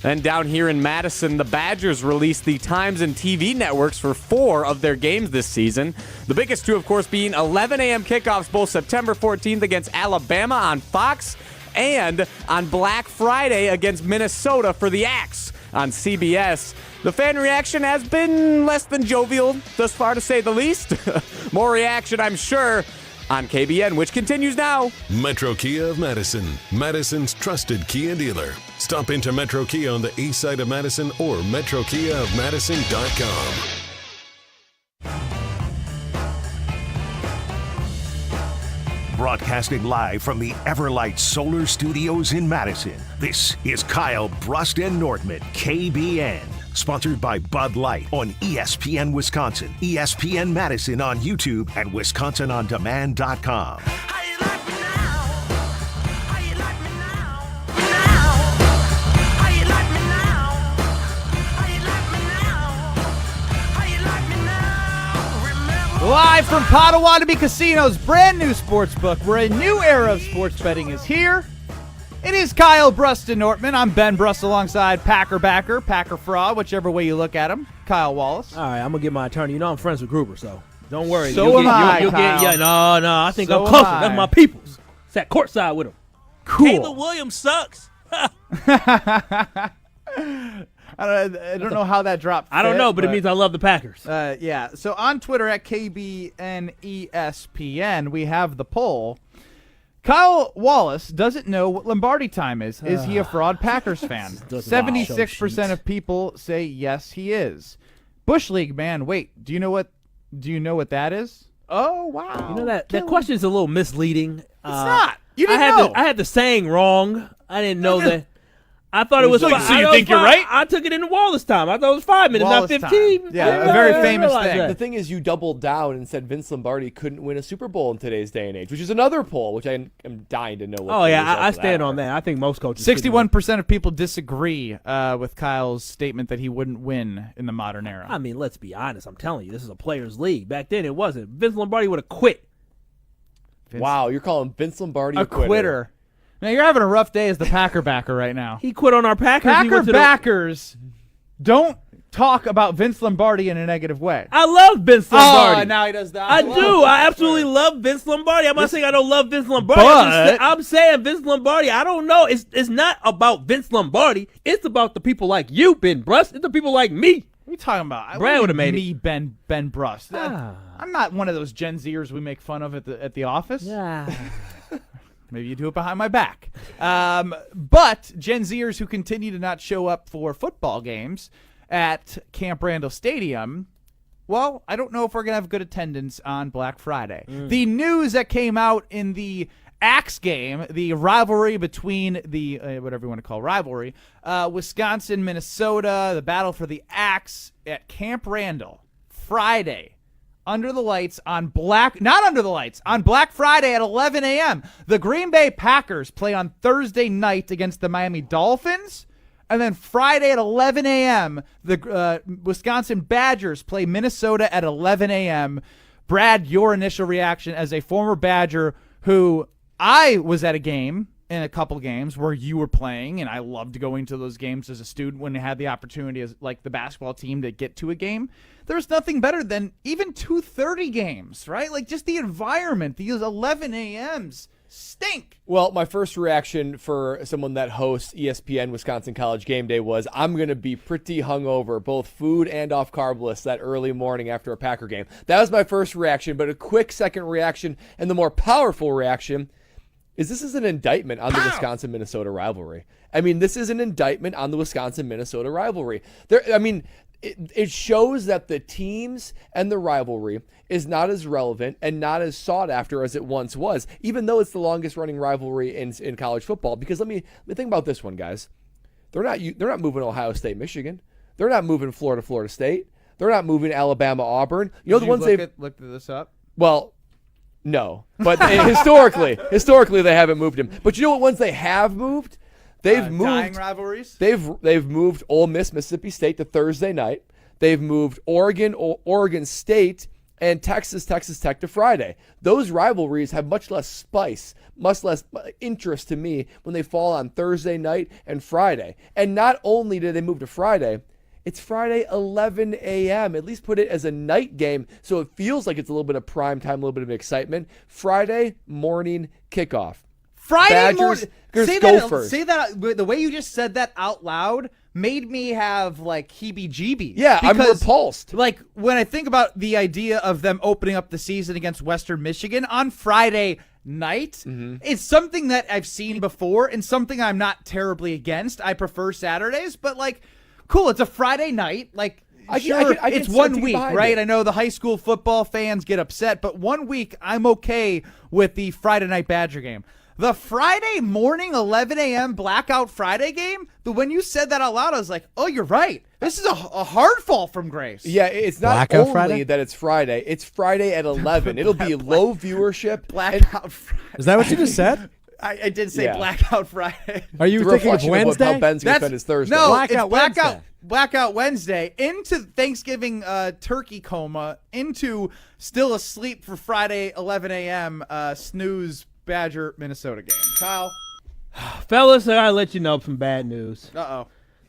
Then down here in Madison, the Badgers released the times and TV networks for 4 of their games this season. The biggest 2, of course, being 11 a.m. kickoffs both September 14th against Alabama on Fox and on Black Friday against Minnesota for the Axe on CBS. The fan reaction has been less than jovial thus far, to say the least. More reaction, I'm sure, on KBN, which continues now. Metro Kia of Madison, Madison's trusted Kia dealer. Stop into Metro Kia on the east side of Madison or metrokiaofmadison.com. Broadcasting live from the Everlight Solar Studios in Madison, this is Kyle Brust and Nordman, KBN. Sponsored by Bud Light on ESPN Wisconsin, ESPN Madison on YouTube, and WisconsinOnDemand.com. Live from Potawatomi Casino's brand new sports book, where a new era of sports betting is here. It is Kyle Brust and Nortman. I'm Ben Brust alongside Packer Backer, Packer Fraud, whichever way you look at him. Kyle Wallace. All right, I'm going to get my attorney. You know I'm friends with Gruber, so don't worry. So am I, Kyle. No, I think I'm closer. That's my peoples. Sat courtside with him. Cool. Caleb Williams sucks. I don't know how that dropped. I don't know, but it means I love the Packers. Yeah. So on Twitter at KBN ESPN, we have the poll. Kyle Wallace doesn't know what Lombardi time is. Is he a fraud Packers fan? 76% of people say yes, he is. Bush League man, wait, do you know what that is? Oh, wow. You know that question is a little misleading. It's not. You didn't know. I had the saying wrong. I didn't know that. I thought it was 5. So you think you're right? I took it into Wallace time. I thought it was 5 minutes, Wallace not 15. time. Yeah, a very famous thing. The thing is, you doubled down and said Vince Lombardi couldn't win a Super Bowl in today's day and age, which is another poll, which I am dying to know what. Oh, yeah, I stand on that. I think most coaches. 61% of people disagree with Kyle's statement that he wouldn't win in the modern era. I mean, let's be honest. I'm telling you, this is a players' league. Back then, it wasn't. Vince Lombardi would have quit. Wow, you're calling Vince Lombardi a quitter. Now, you're having a rough day as the Packer backer right now. He quit on our Packers. Packer backers don't talk about Vince Lombardi in a negative way. I love Vince Lombardi. Oh, now he does that. I do. I absolutely love Vince Lombardi. I'm not saying I don't love Vince Lombardi. I'm saying Vince Lombardi, I don't know. It's not about Vince Lombardi. It's about the people like you, Ben Brust. It's the people like me. What are you talking about? Brad would have made me, Ben Brust. I'm not one of those Gen Zers we make fun of at the office. Yeah. Maybe you do it behind my back. But Gen Zers who continue to not show up for football games at Camp Randall Stadium, well, I don't know if we're going to have good attendance on Black Friday. The news that came out in the Axe game, the rivalry between the, whatever you want to call rivalry, Wisconsin, Minnesota, the battle for the Axe at Camp Randall, Friday. Under the lights on Black Friday at 11 a.m. The Green Bay Packers play on Thursday night against the Miami Dolphins. And then Friday at 11 a.m., the Wisconsin Badgers play Minnesota at 11 a.m. Brad, your initial reaction as a former Badger who I was at a game in a couple games where you were playing, and I loved going to those games as a student when I had the opportunity as like the basketball team to get to a game. There's nothing better than even 2:30 games, right? Like just the environment, these 11 a.m.s stink. Well, my first reaction for someone that hosts ESPN Wisconsin College Game Day was I'm going to be pretty hungover, both food and off carb list that early morning after a Packer game. That was my first reaction, but a quick second reaction and the more powerful reaction is this is an indictment on the Wisconsin-Minnesota rivalry. I mean, this is an indictment on the Wisconsin-Minnesota rivalry. It shows that the teams and the rivalry is not as relevant and not as sought after as it once was, even though it's the longest running rivalry in college football. Because let me think about this one, guys. They're not moving Ohio State, Michigan. They're not moving Florida State. They're not moving Alabama, Auburn. You know the ones they've looked this up. Well, no, but historically they haven't moved him. But you know what ones they have moved? They've moved dying rivalries. They've moved Ole Miss, Mississippi State to Thursday night. They've moved Oregon State, and Texas Tech to Friday. Those rivalries have much less spice, much less interest to me when they fall on Thursday night and Friday. And not only did they move to Friday, it's Friday 11 a.m. At least put it as a night game so it feels like it's a little bit of prime time, a little bit of excitement. Friday morning kickoff. Friday Badgers, morning. Say that the way you just said that out loud made me have like heebie-jeebies. Yeah, I'm repulsed. Like when I think about the idea of them opening up the season against Western Michigan on Friday night, it's something that I've seen before and something I'm not terribly against. I prefer Saturdays, but like, cool, it's a Friday night. Like, I can it's 1 week, right? I know the high school football fans get upset, but 1 week I'm okay with the Friday night Badger game. The Friday morning 11 a.m. Blackout Friday game, when you said that out loud, I was like, oh, you're right. This is a hard fall from grace. Yeah, it's not Blackout only Friday? that it's Friday. It's Friday at 11. It'll be low viewership. Blackout Friday. Is that what you just said? I did say Blackout Friday. Are you It's a thinking of reflection Wednesday? how Ben's going to spend his Thursday. No, Blackout Wednesday. Blackout Wednesday into Thanksgiving turkey coma into still asleep for Friday 11 a.m. Snooze Badger Minnesota game. Kyle. Fellas, I gotta let you know some bad news. Uh-oh.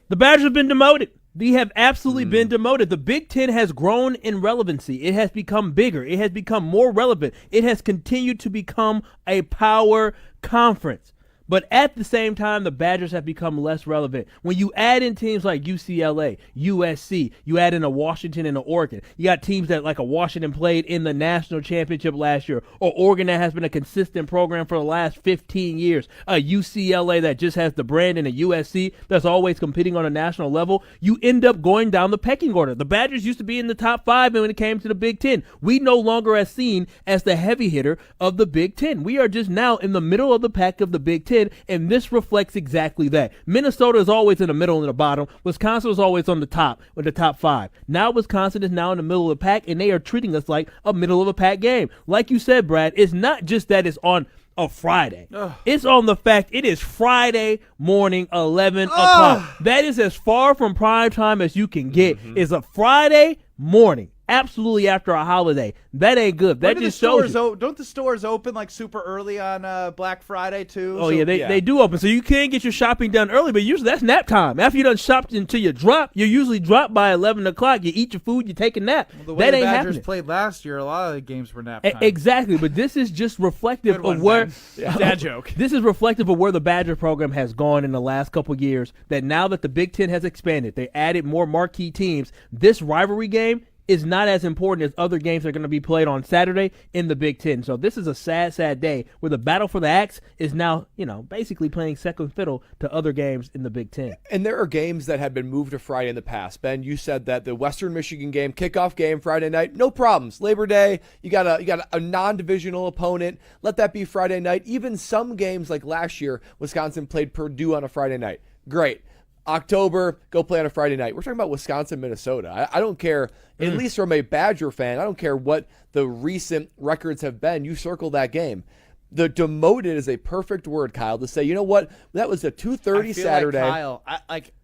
The Badgers have been demoted. They have absolutely been demoted. The Big Ten has grown in relevancy. It has become bigger. It has become more relevant. It has continued to become a power conference. But at the same time, the Badgers have become less relevant. When you add in teams like UCLA, USC, you add in a Washington and an Oregon. You got teams that like a Washington played in the national championship last year, or Oregon that has been a consistent program for the last 15 years, a UCLA that just has the brand, and a USC that's always competing on a national level. You end up going down the pecking order. The Badgers used to be in the top 5 when it came to the Big Ten. We no longer are seen as the heavy hitter of the Big Ten. We are just now in the middle of the pack of the Big Ten. And this reflects exactly that. Minnesota is always in the middle and the bottom. Wisconsin is always on the top with the top 5. Now Wisconsin is now in the middle of the pack, and they are treating us like a middle of a pack game. Like you said, Brad, it's not just that it's on a Friday. It's on the fact it is Friday morning, 11 o'clock. That is as far from prime time as you can get. It's a Friday morning. Absolutely after a holiday. That ain't good. That just shows you. Don't the stores open like super early on Black Friday too? Oh, they do open. So you can get your shopping done early, but usually that's nap time. After you done shopped until you drop, you usually drop by 11 o'clock. You eat your food, you take a nap. Well, the way that the ain't Badgers happening. played last year, a lot of the games were nap time. Exactly, but this is just reflective of where dad joke. This is reflective of where the Badger program has gone in the last couple of years. That now that the Big Ten has expanded, they added more marquee teams. This rivalry game is not as important as other games that are going to be played on Saturday in the Big Ten. So this is a sad, sad day where the battle for the axe is now, basically playing second fiddle to other games in the Big Ten. And there are games that have been moved to Friday in the past. Ben, you said that the Western Michigan game, kickoff game Friday night, no problems. Labor Day, you got a non-divisional opponent. Let that be Friday night. Even some games like last year, Wisconsin played Purdue on a Friday night. Great. October, go play on a Friday night. We're talking about Wisconsin, Minnesota. I don't care, at least from a Badger fan, I don't care what the recent records have been. You circle that game. The demoted is a perfect word, Kyle, to say, you know what? That was a 2:30 Saturday. Like Kyle,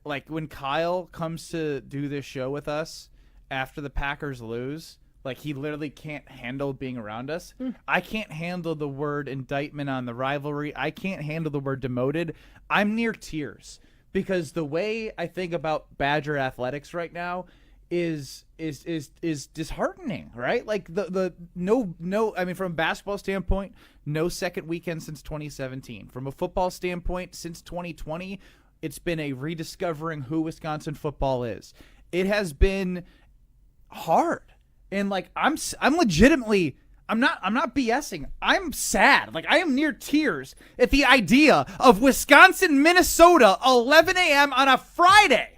like when Kyle comes to do this show with us after the Packers lose, like he literally can't handle being around us. I can't handle the word indictment on the rivalry. I can't handle the word demoted. I'm near tears. Because the way I think about Badger athletics right now is disheartening, right? Like the no. I mean, from a basketball standpoint, no second weekend since 2017. From a football standpoint, since 2020, it's been a rediscovering who Wisconsin football is. It has been hard, and like I'm legitimately. I'm not BSing. I'm sad. Like I am near tears at the idea of Wisconsin, Minnesota, 11 a.m. on a Friday.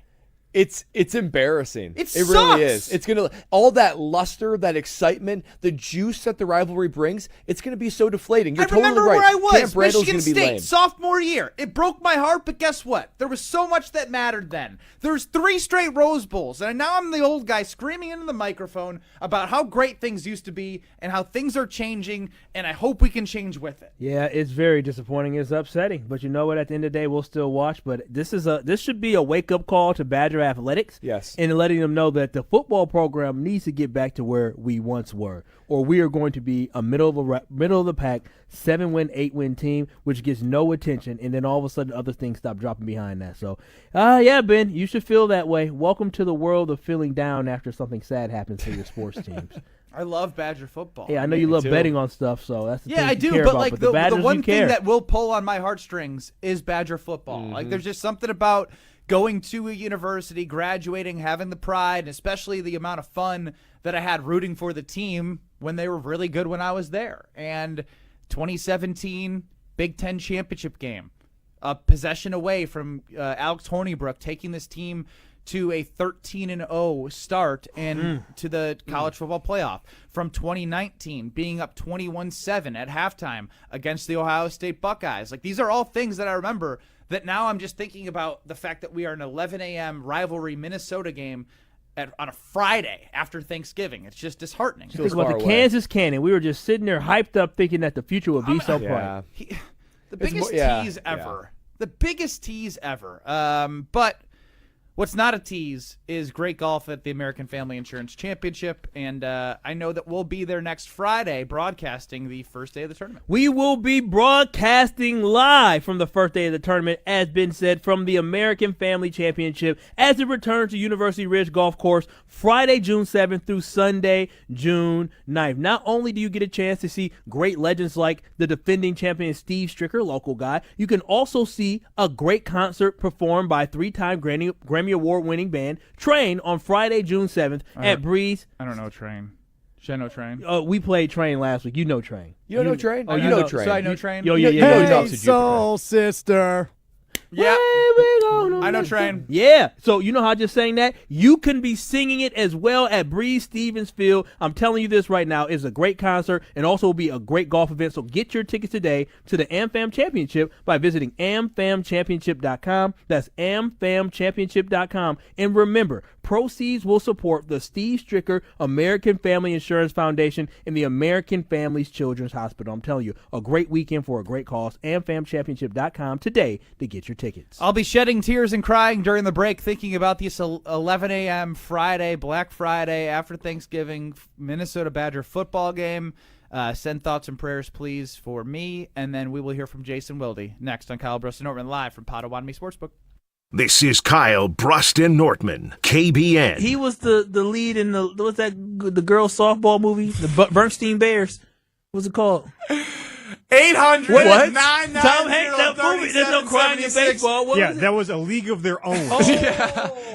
It's embarrassing. It really sucks. is. It's gonna all that luster, that excitement, the juice that the rivalry brings. It's gonna be so deflating. You're totally right. I remember where I was. Camp Randall's Michigan gonna be State, lame. sophomore year. It broke my heart, but guess what? There was so much that mattered then. There's 3 straight Rose Bowls, and now I'm the old guy screaming into the microphone about how great things used to be and how things are changing, and I hope we can change with it. Yeah, it's very disappointing. It's upsetting, but you know what? At the end of the day, we'll still watch. But this should be a wake up call to Badger athletics. Yes. And letting them know that the football program needs to get back to where we once were, or we are going to be a middle of the pack, 7-win, 8-win team, which gets no attention, and then all of a sudden other things stop dropping behind that. So, yeah, Ben, you should feel that way. Welcome to the world of feeling down after something sad happens to your sports teams. I love Badger football. Yeah, I know you love betting on stuff, so that's the thing I you do. care But about. like But the one thing care. that will pull on my heartstrings is Badger football. Like there's just something about going to a university, graduating, having the pride, and especially the amount of fun that I had rooting for the team when they were really good when I was there. And 2017 Big Ten championship game, a possession away from Alex Hornibrook taking this team to a 13-0 start and to the college football playoff. From 2019 being up 21-7 at halftime against the Ohio State Buckeyes. Like, these are all things that I remember that now I'm just thinking about the fact that we are an 11 a.m. rivalry Minnesota game on a Friday after Thanksgiving. It's just disheartening. Think about the Kansas Cannon. We were just sitting there hyped up thinking that the future would be so bright. The biggest tease ever. The biggest tease ever. But what's not a tease is great golf at the American Family Insurance Championship, and I know that we'll be there next Friday broadcasting the first day of the tournament. We will be broadcasting live from the first day of the tournament, as been said, from the American Family Championship as it returns to University Ridge Golf Course Friday, June 7th through Sunday, June 9th. Not only do you get a chance to see great legends like the defending champion Steve Stricker, local guy, you can also see a great concert performed by three-time Grammy Award-winning band Train on Friday, June 7th at Breeze. I don't know Train. Should I know Train? We played Train last week. You know Train. You don't know Train? Oh, you know Train. So I know Train? Hey, soul sister. Yeah. I know Train. Yeah. So you know how I just sang that? You can be singing it as well at Breeze Stevens Field. I'm telling you this right now. It's a great concert and also will be a great golf event. So get your tickets today to the AmFam Championship by visiting amfamchampionship.com. That's amfamchampionship.com. And remember, proceeds will support the Steve Stricker American Family Insurance Foundation and the American Families Children's Hospital. I'm telling you, a great weekend for a great cause. amfamchampionship.com today to get your tickets. I'll be shedding tears and crying during the break thinking about this 11 a.m. Friday, Black Friday, after Thanksgiving, Minnesota Badger football game. Send thoughts and prayers, please, for me, and then we will hear from Jason Wilde next on Kyle Brust and Nortman live from Potawatomi Sportsbook. This is Kyle Brust and Nortman, KBN. He was the lead in the girls softball movie, the Bernstein Bears. What's it called? 800 what? 990 Tom Hanks, that movie. There's no crying in baseball. What was it? that was A League of Their Own.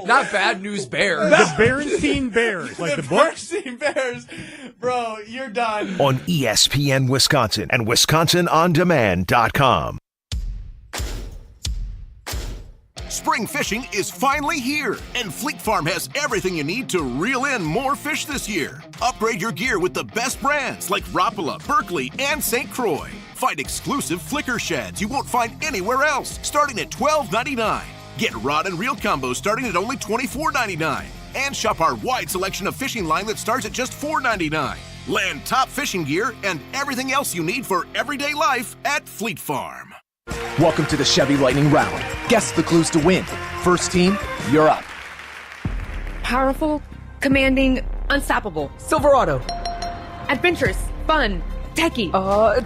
Not Bad News Bears. The Bernstein Bears, like the book. Bernstein Bears, bro, you're done. On ESPN Wisconsin and WisconsinOnDemand.com. Spring fishing is finally here, and Fleet Farm has everything you need to reel in more fish this year. Upgrade your gear with the best brands like Rapala, Berkeley, and St. Croix. Find exclusive flicker sheds you won't find anywhere else, starting at $12.99. Get rod and reel combos starting at only $24.99. And shop our wide selection of fishing line that starts at just $4.99. Land top fishing gear and everything else you need for everyday life at Fleet Farm. Welcome to the Chevy Lightning Round. Guess the clues to win. First team, you're up. Powerful, commanding, unstoppable. Silverado. Adventurous, fun, techie.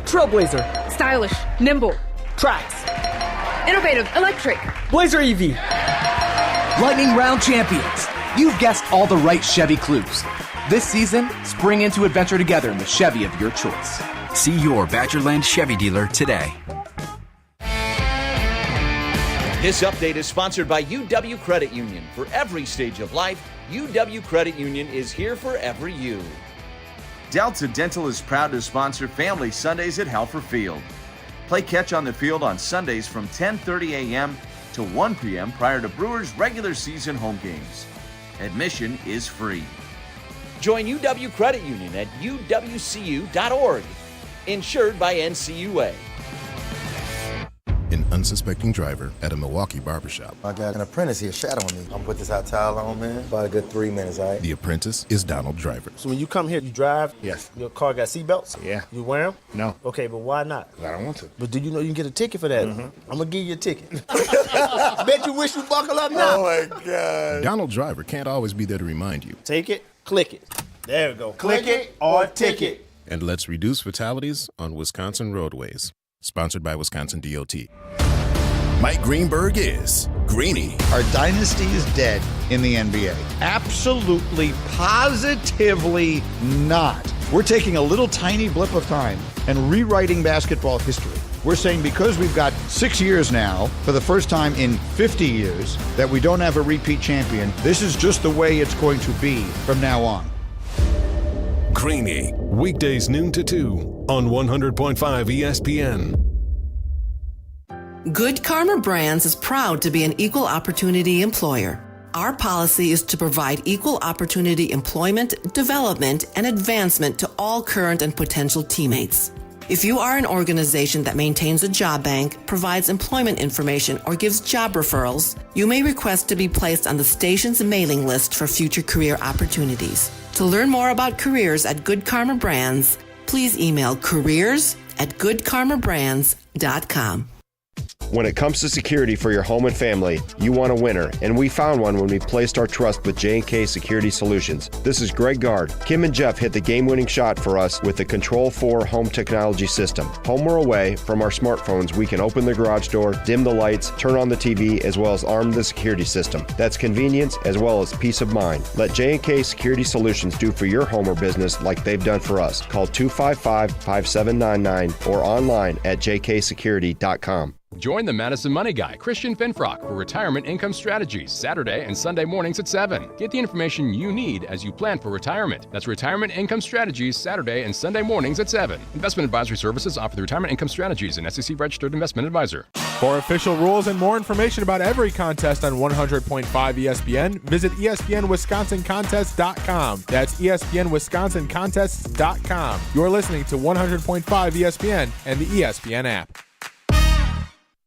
Trailblazer. Stylish, nimble. Trax. Innovative, electric. Blazer EV. Lightning Round champions. You've guessed all the right Chevy clues. This season, spring into adventure together in the Chevy of your choice. See your Badgerland Chevy dealer today. This update is sponsored by UW Credit Union. For every stage of life, UW Credit Union is here for every you. Delta Dental is proud to sponsor Family Sundays at Halfer Field. Play catch on the field on Sundays from 10:30 a.m. to 1 p.m. prior to Brewers' regular season home games. Admission is free. Join UW Credit Union at uwcu.org. Insured by NCUA. An unsuspecting driver at a Milwaukee barbershop. I got an apprentice here shadowing me. I'm gonna put this hot towel on, man. About a good 3 minutes, all right? The apprentice is Donald Driver. So when you come here, you drive? Yes. Your car got seatbelts? Yeah. You wear them? No. Okay, but why not? I don't want to. But do you know you can get a ticket for that? I'm gonna give you a ticket. Bet you wish you buckle up now. Oh my God. Donald Driver can't always be there to remind you. Take it, click it. There we go. Click it or ticket. And let's reduce fatalities on Wisconsin roadways. Sponsored by Wisconsin DOT. Mike Greenberg is Greeny. Our dynasty is dead in the NBA. Absolutely, positively not. We're taking a little tiny blip of time and rewriting basketball history. We're saying because we've got 6 years now, for the first time in 50 years, that we don't have a repeat champion, this is just the way it's going to be from now on. Greeny, weekdays noon to 2 on 100.5 ESPN. Good Karma Brands is proud to be an equal opportunity employer. Our policy is to provide equal opportunity employment, development, and advancement to all current and potential teammates. If you are an organization that maintains a job bank, provides employment information, or gives job referrals, you may request to be placed on the station's mailing list for future career opportunities. To learn more about careers at Good Karma Brands, please email careers@goodkarmabrands.com. When it comes to security for your home and family, you want a winner, and we found one when we placed our trust with J&K Security Solutions. This is Greg Gard. Kim and Jeff hit the game-winning shot for us with the Control 4 home technology system. Home or away, from our smartphones, we can open the garage door, dim the lights, turn on the TV, as well as arm the security system. That's convenience as well as peace of mind. Let J&K Security Solutions do for your home or business like they've done for us. Call 255-5799 or online at jksecurity.com. Join the Madison Money Guy, Christian Finfrock, for Retirement Income Strategies, Saturday and Sunday mornings at 7. Get the information you need as you plan for retirement. That's Retirement Income Strategies, Saturday and Sunday mornings at 7. Investment advisory services offered through Retirement Income Strategies, an SEC-registered investment advisor. For official rules and more information about every contest on 100.5 ESPN, visit ESPNWisconsinContests.com. That's ESPNWisconsinContests.com. You're listening to 100.5 ESPN and the ESPN app.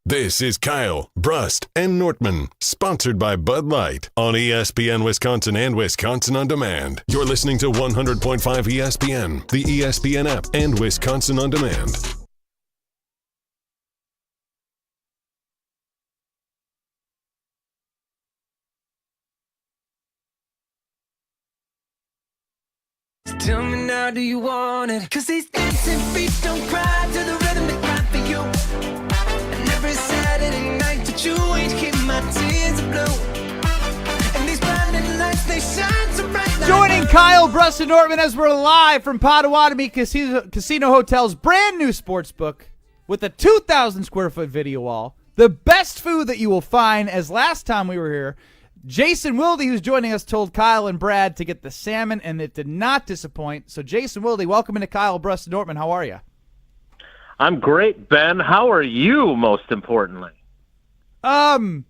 This is Kyle, Brust, and Nortman, sponsored by Bud Light on ESPN Wisconsin and Wisconsin On Demand. You're listening to 100.5 ESPN, the ESPN app, and Wisconsin On Demand. Tell me now, do you want it? 'Cause these dancing feet don't cry to the rhythm they cry for you. And every Saturday night that you ain't keep my tears blue. And these blinding lights, they shine so bright. Joining Kyle, Brust, and Nortman as we're live from Potawatomi Casino Hotel's brand new sports book with a 2,000 square foot video wall. The best food that you will find, as last time we were here, Jason Wilde, who's joining us, told Kyle and Brad to get the salmon, and it did not disappoint. So, Jason Wilde, welcome into Kyle, Brust, and Nortman. How are you? I'm great, Ben. How are you, most importantly? I'm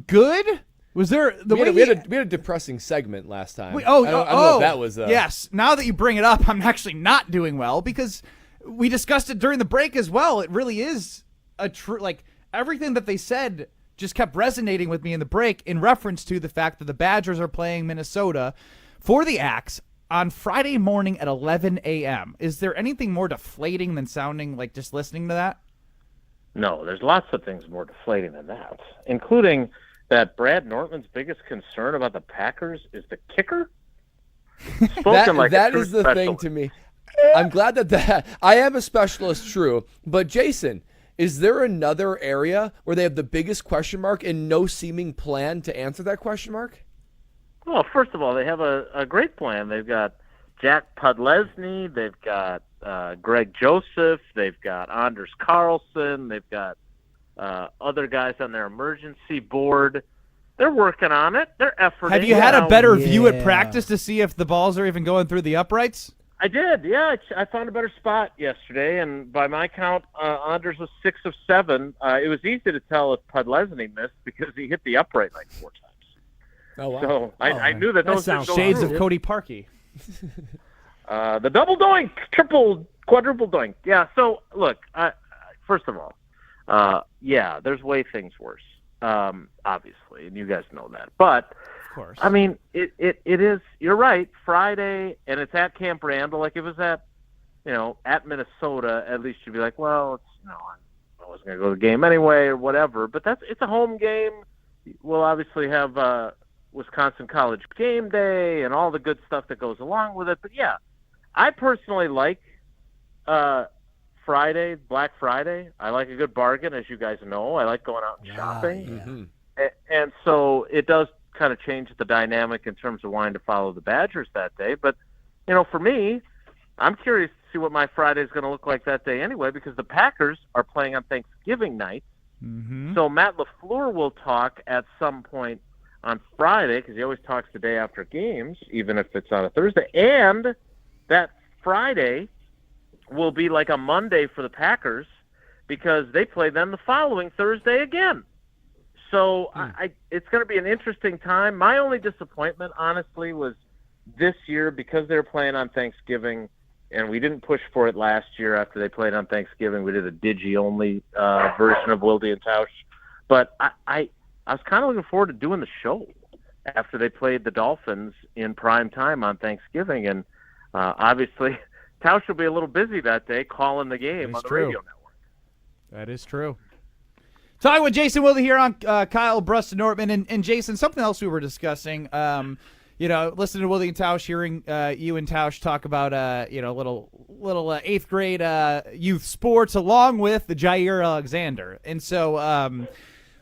good. Was there we had a depressing segment last time. I don't know if that was yes. Now that you bring it up, I'm actually not doing well because we discussed it during the break as well. It really is a true, like, everything that they said just kept resonating with me in the break in reference to the fact that the Badgers are playing Minnesota for the Axe on Friday morning at 11 a.m. Is there anything more deflating than sounding like just listening to that? No, there's lots of things more deflating than that, including that Brad Nortman's biggest concern about the Packers is the kicker. That is the thing to me. I'm glad that I am a specialist, true, but Jason, is there another area where they have the biggest question mark and no seeming plan to answer that question mark? Well, first of all, they have a great plan. They've got Jack Podlesny. They've got Greg Joseph. They've got Anders Carlson. They've got other guys on their emergency board. They're working on it. They're efforting. Have you had a better view at practice to see if the balls are even going through the uprights? I did, yeah. I found a better spot yesterday, and by my count, Anders was 6 of 7. It was easy to tell if Podlesny missed because he hit the upright like 4 times. Oh, wow. So I knew that those sounds shades of Cody Parkey. The double doink, quadruple doink. Yeah, so look, first of all, yeah, there's way things worse, obviously, and you guys know that. But of course, I mean, it is. You're right. Friday, and it's at Camp Randall. Like, if it was at Minnesota, at least you'd be like, well, it's, I wasn't gonna go to the game anyway or whatever. But it's a home game. We'll obviously have Wisconsin College game day and all the good stuff that goes along with it. But yeah, I personally like Friday, Black Friday. I like a good bargain, as you guys know. I like going out and shopping. Yeah. Mm-hmm. And so it does kind of change the dynamic in terms of wanting to follow the Badgers that day. But, for me, I'm curious to see what my Friday is going to look like that day anyway, because the Packers are playing on Thanksgiving night. Mm-hmm. So Matt LaFleur will talk at some point on Friday, because he always talks the day after games, even if it's on a Thursday. And that Friday will be like a Monday for the Packers, because they play them the following Thursday again. So it's going to be an interesting time. My only disappointment, honestly, was this year, because they're playing on Thanksgiving, and we didn't push for it last year after they played on Thanksgiving. We did a digi-only version of Wilde and Tausch. But I was kind of looking forward to doing the show after they played the Dolphins in prime time on Thanksgiving. And obviously, Tausch will be a little busy that day calling the game on the radio network. That is true. Talking with Jason Wilde here on Kyle Brust and Nortman. And Jason, something else we were discussing, listening to Wilde and Tausch, hearing you and Tausch talk about, little eighth grade youth sports along with the Jair Alexander. And so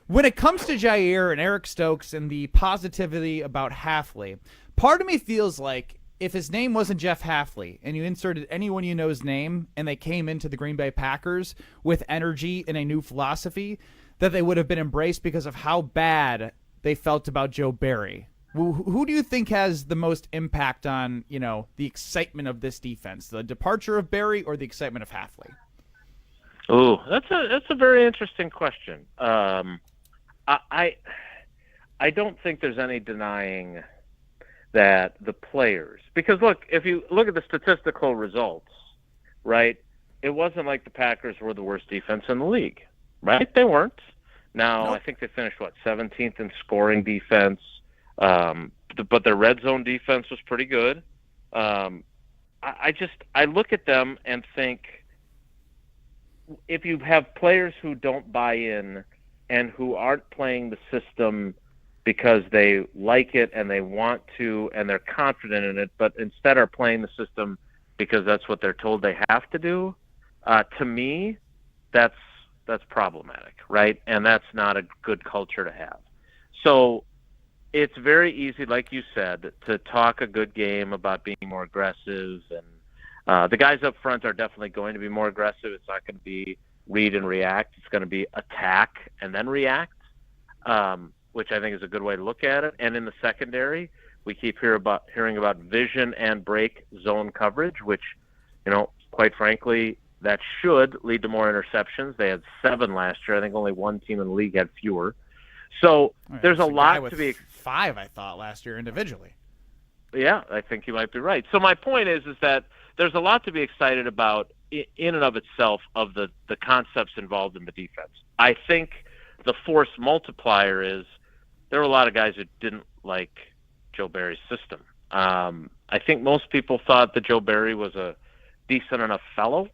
when it comes to Jair and Eric Stokes and the positivity about Hafley, part of me feels like if his name wasn't Jeff Hafley and you inserted anyone you know's name and they came into the Green Bay Packers with energy and a new philosophy, that they would have been embraced because of how bad they felt about Joe Barry. Who do you think has the most impact on, the excitement of this defense? The departure of Barry or the excitement of Hafley? Oh, that's a very interesting question. I don't think there's any denying that the players, because look, if you look at the statistical results, right, it wasn't like the Packers were the worst defense in the league, right? They weren't. Now, nope. I think they finished, 17th in scoring defense, but their red zone defense was pretty good. I look at them and think, if you have players who don't buy in and who aren't playing the system because they like it and they want to and they're confident in it, but instead are playing the system because that's what they're told they have to do, to me, that's problematic, right? And that's not a good culture to have. So it's very easy, like you said, to talk a good game about being more aggressive, and the guys up front are definitely going to be more aggressive. It's not going to be read and react. It's going to be attack and then react, which I think is a good way to look at it. And in the secondary, we keep hearing about vision and break zone coverage, which, quite frankly, that should lead to more interceptions. They had 7 last year. I think only one team in the league had fewer. So there's a lot to be 5, I thought, last year individually. Yeah, I think you might be right. So my point is that there's a lot to be excited about in and of itself of the concepts involved in the defense. I think the force multiplier is there were a lot of guys who didn't like Joe Barry's system. I think most people thought that Joe Barry was a decent enough fellow,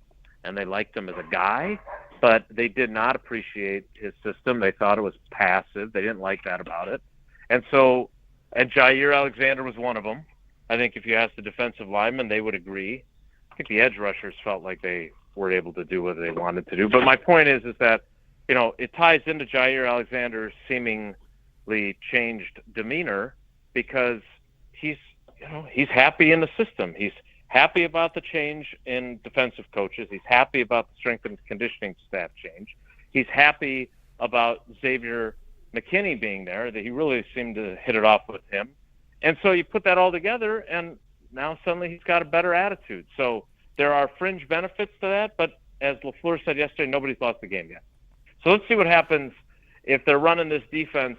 and they liked him as a guy, but they did not appreciate his system. They thought it was passive. They didn't like that about it. And Jair Alexander was one of them. I think if you asked the defensive linemen, they would agree. I think the edge rushers felt like they weren't able to do what they wanted to do. But my point is that, it ties into Jair Alexander's seemingly changed demeanor, because he's happy in the system. He's happy about the change in defensive coaches. He's happy about the strength and conditioning staff change. He's happy about Xavier McKinney being there, that he really seemed to hit it off with him. And so you put that all together, and now suddenly he's got a better attitude. So there are fringe benefits to that, but as LaFleur said yesterday, nobody's lost the game yet. So let's see what happens if they're running this defense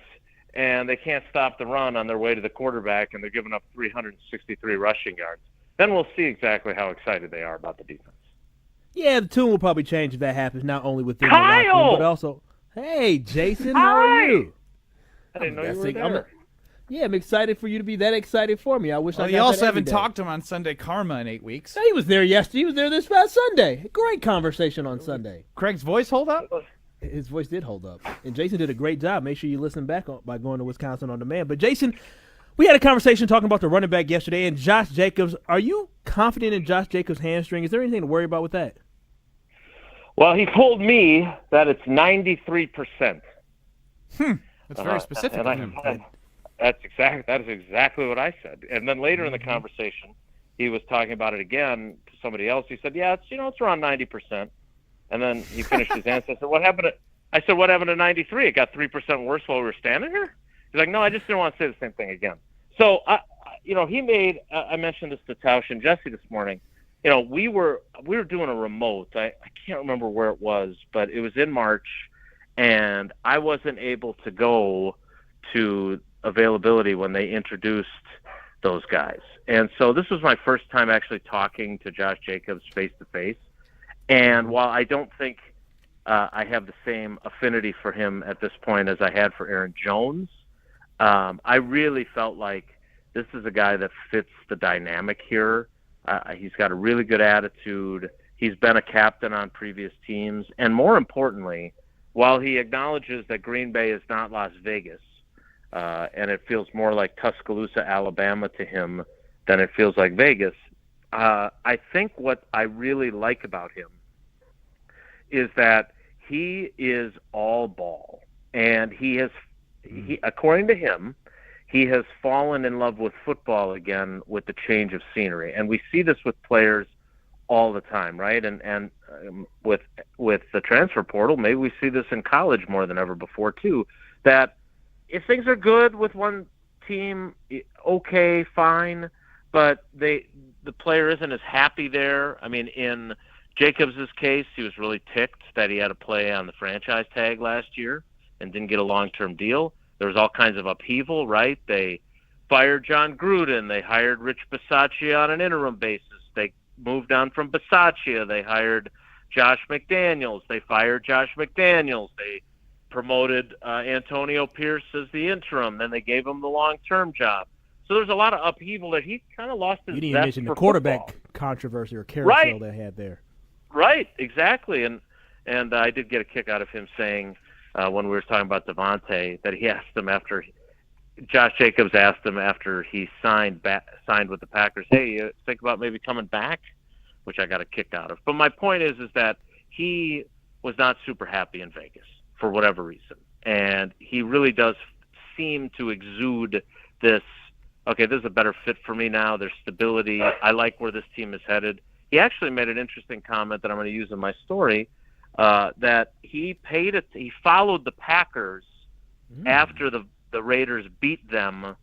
and they can't stop the run on their way to the quarterback and they're giving up 363 rushing yards. Then we'll see exactly how excited they are about the defense. Yeah, the tune will probably change if that happens, not only within the locker room, but also, hey, Jason, how are you? I didn't know you were there. I'm excited for you to be that excited for me. I wish I got you also that haven't every day. talked to him on Sunday Karma in 8 weeks. He was there yesterday. He was there this past Sunday. Great conversation on Sunday. Craig's voice hold up? His voice did hold up. And Jason did a great job. Make sure you listen back by going to Wisconsin On Demand. But, Jason, we had a conversation talking about the running back yesterday, and Josh Jacobs. Are you confident in Josh Jacobs' hamstring? Is there anything to worry about with that? Well, he told me that it's 93%. That's very specific of him. That is exactly what I said. And then later in the conversation, he was talking about it again to somebody else. He said, yeah, it's around 90%. And then he finished his answer. I said, what happened to 93? It got 3% worse while we were standing here? He's like, no, I just didn't want to say the same thing again. So, he made, I mentioned this to Tausch and Jesse this morning. We were doing a remote. I can't remember where it was, but it was in March, and I wasn't able to go to availability when they introduced those guys. And so this was my first time actually talking to Josh Jacobs face-to-face. And while I don't think I have the same affinity for him at this point as I had for Aaron Jones, I really felt like this is a guy that fits the dynamic here. He's got a really good attitude. He's been a captain on previous teams. And more importantly, while he acknowledges that Green Bay is not Las Vegas, and it feels more like Tuscaloosa, Alabama to him than it feels like Vegas, I think what I really like about him is that he is all ball. And he, according to him, he has fallen in love with football again with the change of scenery. And we see this with players all the time, right? And with the transfer portal, maybe we see this in college more than ever before too, that if things are good with one team, okay, fine, but the player isn't as happy there. I mean, in Jacobs' case, he was really ticked that he had to play on the franchise tag last year and didn't get a long-term deal. There was all kinds of upheaval, right? They fired John Gruden. They hired Rich Bisaccia on an interim basis. They moved on from Bisaccia. They hired Josh McDaniels. They fired Josh McDaniels. They promoted Antonio Pierce as the interim. Then they gave him the long-term job. So there's a lot of upheaval that he kind of lost his You didn't zest mention the for quarterback football. controversy or carousel they had there. Right, exactly. And I did get a kick out of him saying when we were talking about Devontae that he asked him after Josh Jacobs asked him after he signed with the Packers, hey, you think about maybe coming back, which I got a kick out of. But my point is that he was not super happy in Vegas for whatever reason. And he really does seem to exude this, okay, this is a better fit for me now. There's stability. I like where this team is headed. He actually made an interesting comment that I'm going to use in my story, that he followed the Packers after the Raiders beat them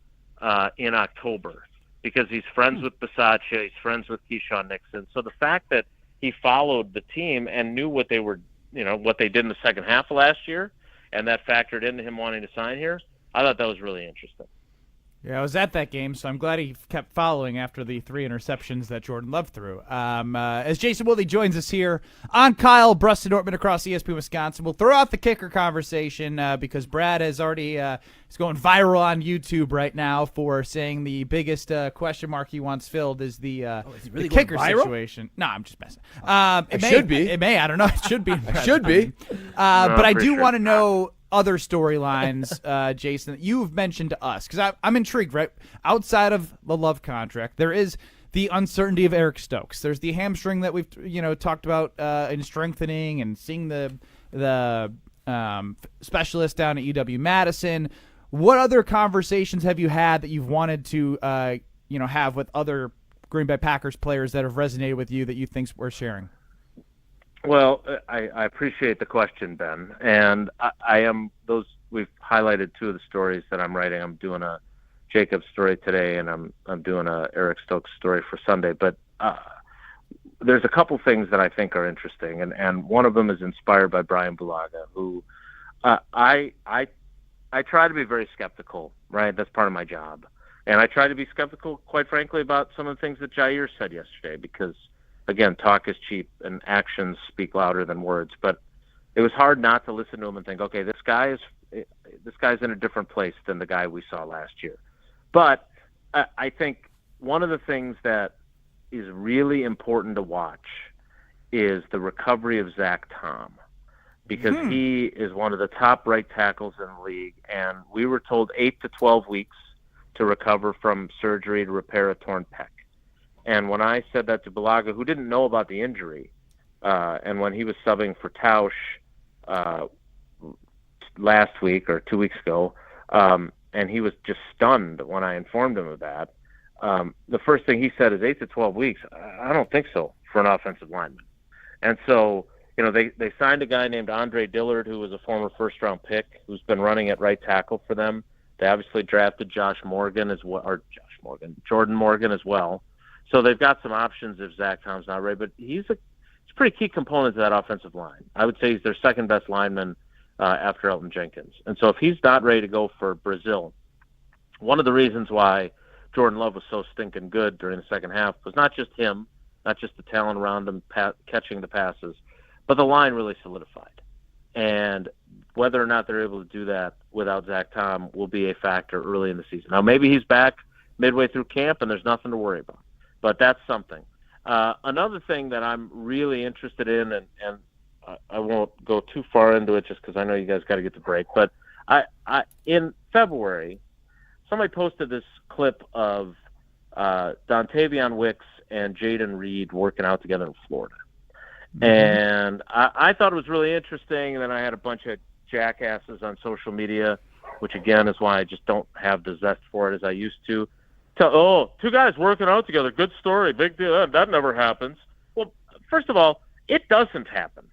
in October because he's friends with Bisaccia, he's friends with Keyshawn Nixon. So the fact that he followed the team and knew what they were, what they did in the second half of last year, and that factored into him wanting to sign here, I thought that was really interesting. Yeah, I was at that game, so I'm glad he kept following after the 3 interceptions that Jordan Love threw. As Jason Woodley joins us here on Kyle Bruston Nortman across ESPN Wisconsin, we'll throw out the kicker conversation because Brad has already is going viral on YouTube right now for saying the biggest question mark he wants filled is the really kicker viral? situation. No, I'm just messing. It should be. It may. I don't know. It should be. It should be. But I do sure. want to know other storylines, Jason, that you've mentioned to us, because I'm intrigued, right? Outside of the Love contract, there is the uncertainty of Eric Stokes. There's the hamstring that we've talked about in strengthening and seeing the specialist down at UW-Madison. What other conversations have you had that you've wanted to have with other Green Bay Packers players that have resonated with you that you think's worth sharing? Well, I appreciate the question, Ben. And we've highlighted 2 of the stories that I'm writing. I'm doing a Jacobs story today, and I'm doing a Eric Stokes story for Sunday. But there's a couple things that I think are interesting, and one of them is inspired by Brian Bulaga, who I try to be very skeptical, right? That's part of my job. And I try to be skeptical, quite frankly, about some of the things that Jair said yesterday, because again, talk is cheap and actions speak louder than words. But it was hard not to listen to him and think, okay, this guy's in a different place than the guy we saw last year. But I think one of the things that is really important to watch is the recovery of Zach Tom, because he is one of the top right tackles in the league, and we were told 8 to 12 weeks to recover from surgery to repair a torn pec. And when I said that to Bulaga, who didn't know about the injury, and when he was subbing for Tausch last week or 2 weeks ago, and he was just stunned when I informed him of that, the first thing he said is 8 to 12 weeks. I don't think so for an offensive lineman. And so, they signed a guy named Andre Dillard, who was a former first-round pick, who's been running at right tackle for them. They obviously drafted Jordan Morgan as well. So they've got some options if Zach Tom's not ready, but he's a pretty key component to that offensive line. I would say he's their second best lineman after Elton Jenkins. And so if he's not ready to go for Brazil, one of the reasons why Jordan Love was so stinking good during the second half was not just him, not just the talent around him catching the passes, but the line really solidified. And whether or not they're able to do that without Zach Tom will be a factor early in the season. Now, maybe he's back midway through camp and there's nothing to worry about, but that's something. Another thing that I'm really interested in, and I won't go too far into it just because I know you guys got to get to break, but in February, somebody posted this clip of Dontavion Wicks and Jaden Reed working out together in Florida. Mm-hmm. And I thought it was really interesting, and then I had a bunch of jackasses on social media, which again is why I just don't have the zest for it as I used to. Two guys working out together, good story, big deal. That never happens. Well, first of all, it doesn't happen.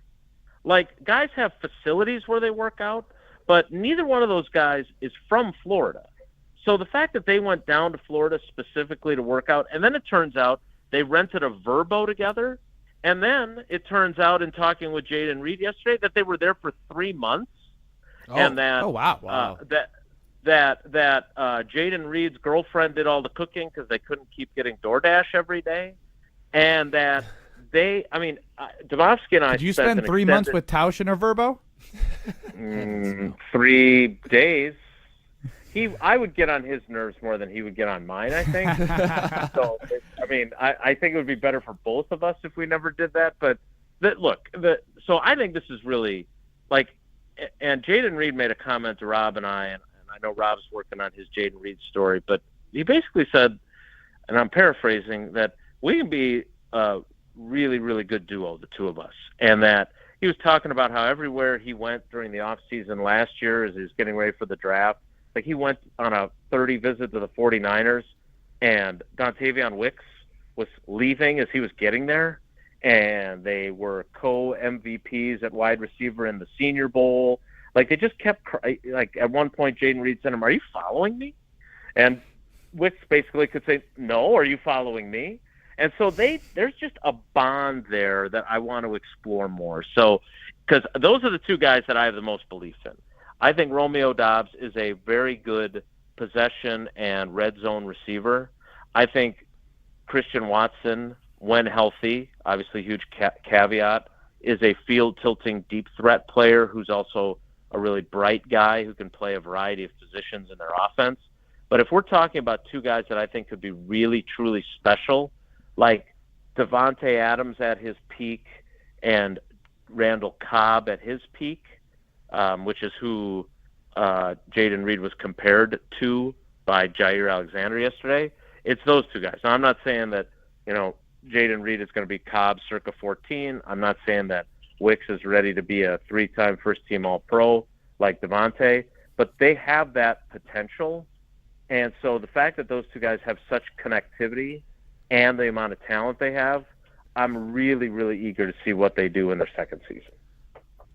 Like, guys have facilities where they work out, but neither one of those guys is from Florida. So the fact that they went down to Florida specifically to work out, and then it turns out they rented a Verbo together, and then it turns out in talking with Jaden Reed yesterday that they were there for 3 months, and that that Jaden Reed's girlfriend did all the cooking because they couldn't keep getting DoorDash every day, and that Domofsky and I. Did you spend 3 months with Tausch and a Verbo? 3 days. I would get on his nerves more than he would get on mine, I think. So, I think it would be better for both of us if we never did that. But so I think this is really and Jaden Reed made a comment to Rob and I know Rob's working on his Jaden Reed story, but he basically said, and I'm paraphrasing, that we can be a really, really good duo, the two of us. And that he was talking about how everywhere he went during the off season last year as he was getting ready for the draft, like he went on a 30 visit to the 49ers, and Dontavion Wicks was leaving as he was getting there, and they were co-MVPs at wide receiver in the Senior Bowl. Like, they just kept, at one point, Jaden Reed said to him, "Are you following me?" And Wicks basically could say, "No, are you following me?" And so there's just a bond there that I want to explore more. So, because those are the two guys that I have the most belief in. I think Romeo Doubs is a very good possession and red zone receiver. I think Christian Watson, when healthy, obviously huge caveat, is a field-tilting deep threat player who's also a really bright guy who can play a variety of positions in their offense. But if we're talking about two guys that I think could be really, truly special, like Devontae Adams at his peak and Randall Cobb at his peak, which is who Jaden Reed was compared to by Jair Alexander yesterday, it's those two guys. Now, I'm not saying that, Jaden Reed is going to be Cobb circa 14. I'm not saying that Wicks is ready to be a 3-time first-team All-Pro like Devontae, but they have that potential. And so the fact that those two guys have such connectivity and the amount of talent they have, I'm really, really eager to see what they do in their second season.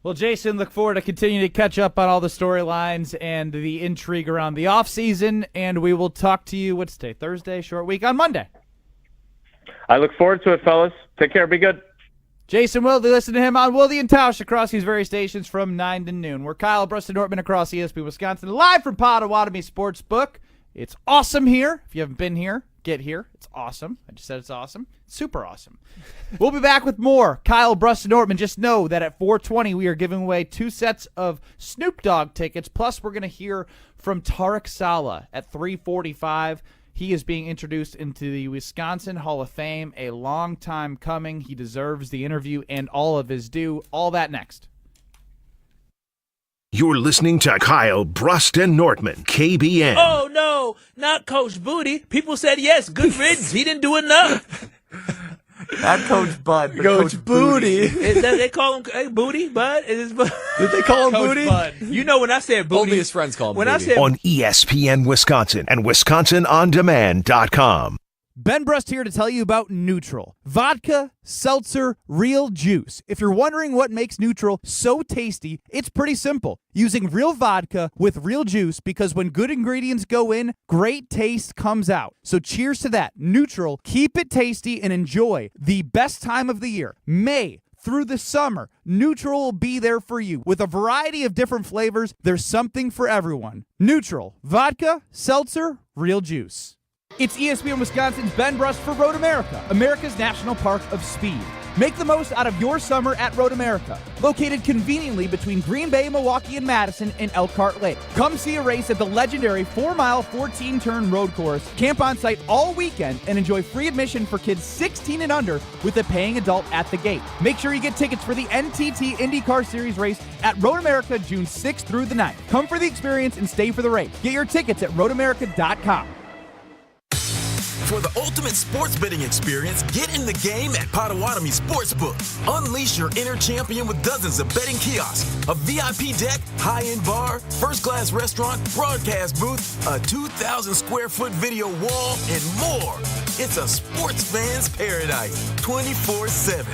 Well, Jason, look forward to continuing to catch up on all the storylines and the intrigue around the offseason, and we will talk to you, what's today, Thursday, short week, on Monday. I look forward to it, fellas. Take care. Be good. Jason Wilde, listen to him on Wilde and Tausch across these various stations from 9 to noon. We're Kyle Bruston-Nortman across ESPN Wisconsin, live from Potawatomi Sportsbook. It's awesome here. If you haven't been here, get here. It's awesome. I just said it's awesome. It's super awesome. We'll be back with more Kyle Bruston-Nortman. Just know that at 4:20 we are giving away 2 sets of Snoop Dogg tickets. Plus, we're going to hear from Tarek Saleh at 3:45. He is being introduced into the Wisconsin Hall of Fame. A long time coming. He deserves the interview and all of his due. All that next. You're listening to Kyle Bruston-Nortman, KBN. Oh, no, not Coach Booty. People said yes, good riddance. He didn't do enough. Not Coach Bud, but Coach Booty. They call him Booty, Bud? Did they call him Coach Booty? Bud. You know when I said Booty. Only his friends call him Booty. On ESPN Wisconsin and WisconsinOnDemand.com. Ben Brust here to tell you about Neutral. Vodka, seltzer, real juice. If you're wondering what makes Neutral so tasty, it's pretty simple. Using real vodka with real juice, because when good ingredients go in, great taste comes out. So cheers to that. Neutral, keep it tasty and enjoy the best time of the year. May through the summer, Neutral will be there for you. With a variety of different flavors, there's something for everyone. Neutral, vodka, seltzer, real juice. It's ESPN Wisconsin's Ben Brust for Road America, America's National Park of Speed. Make the most out of your summer at Road America, located conveniently between Green Bay, Milwaukee, and Madison in Elkhart Lake. Come see a race at the legendary 4-mile, 14-turn road course. Camp on site all weekend and enjoy free admission for kids 16 and under with a paying adult at the gate. Make sure you get tickets for the NTT IndyCar Series race at Road America June 6th through the 9th. Come for the experience and stay for the race. Get your tickets at roadamerica.com. For the ultimate sports betting experience, get in the game at Potawatomi Sportsbook. Unleash your inner champion with dozens of betting kiosks, a VIP deck, high-end bar, first-class restaurant, broadcast booth, a 2,000-square-foot video wall, and more. It's a sports fan's paradise, 24/7.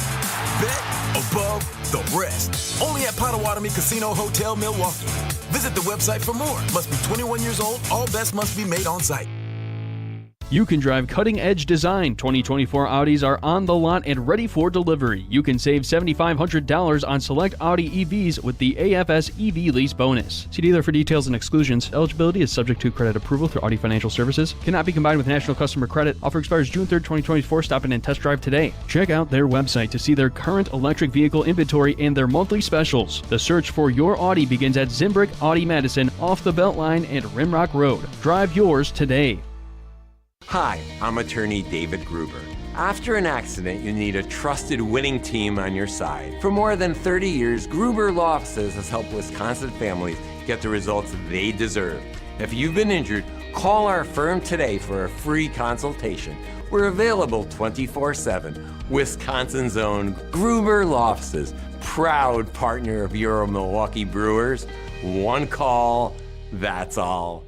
Bet above the rest. Only at Potawatomi Casino Hotel, Milwaukee. Visit the website for more. Must be 21 years old. All bets must be made on site. You can drive cutting-edge design. 2024 Audis are on the lot and ready for delivery. You can save $7,500 on select Audi EVs with the AFS EV lease bonus. See dealer for details and exclusions. Eligibility is subject to credit approval through Audi Financial Services. Cannot be combined with National Customer Credit. Offer expires June 3rd, 2024. Stop in and test drive today. Check out their website to see their current electric vehicle inventory and their monthly specials. The search for your Audi begins at Zimbrick Audi Madison off the Beltline and Rimrock Road. Drive yours today. Hi, I'm attorney David Gruber. After an accident, you need a trusted winning team on your side. For more than 30 years, Gruber Law Offices has helped Wisconsin families get the results they deserve. If you've been injured, call our firm today for a free consultation. We're available 24/7. Wisconsin's own Gruber Law Offices, proud partner of your Milwaukee Brewers. One call, that's all.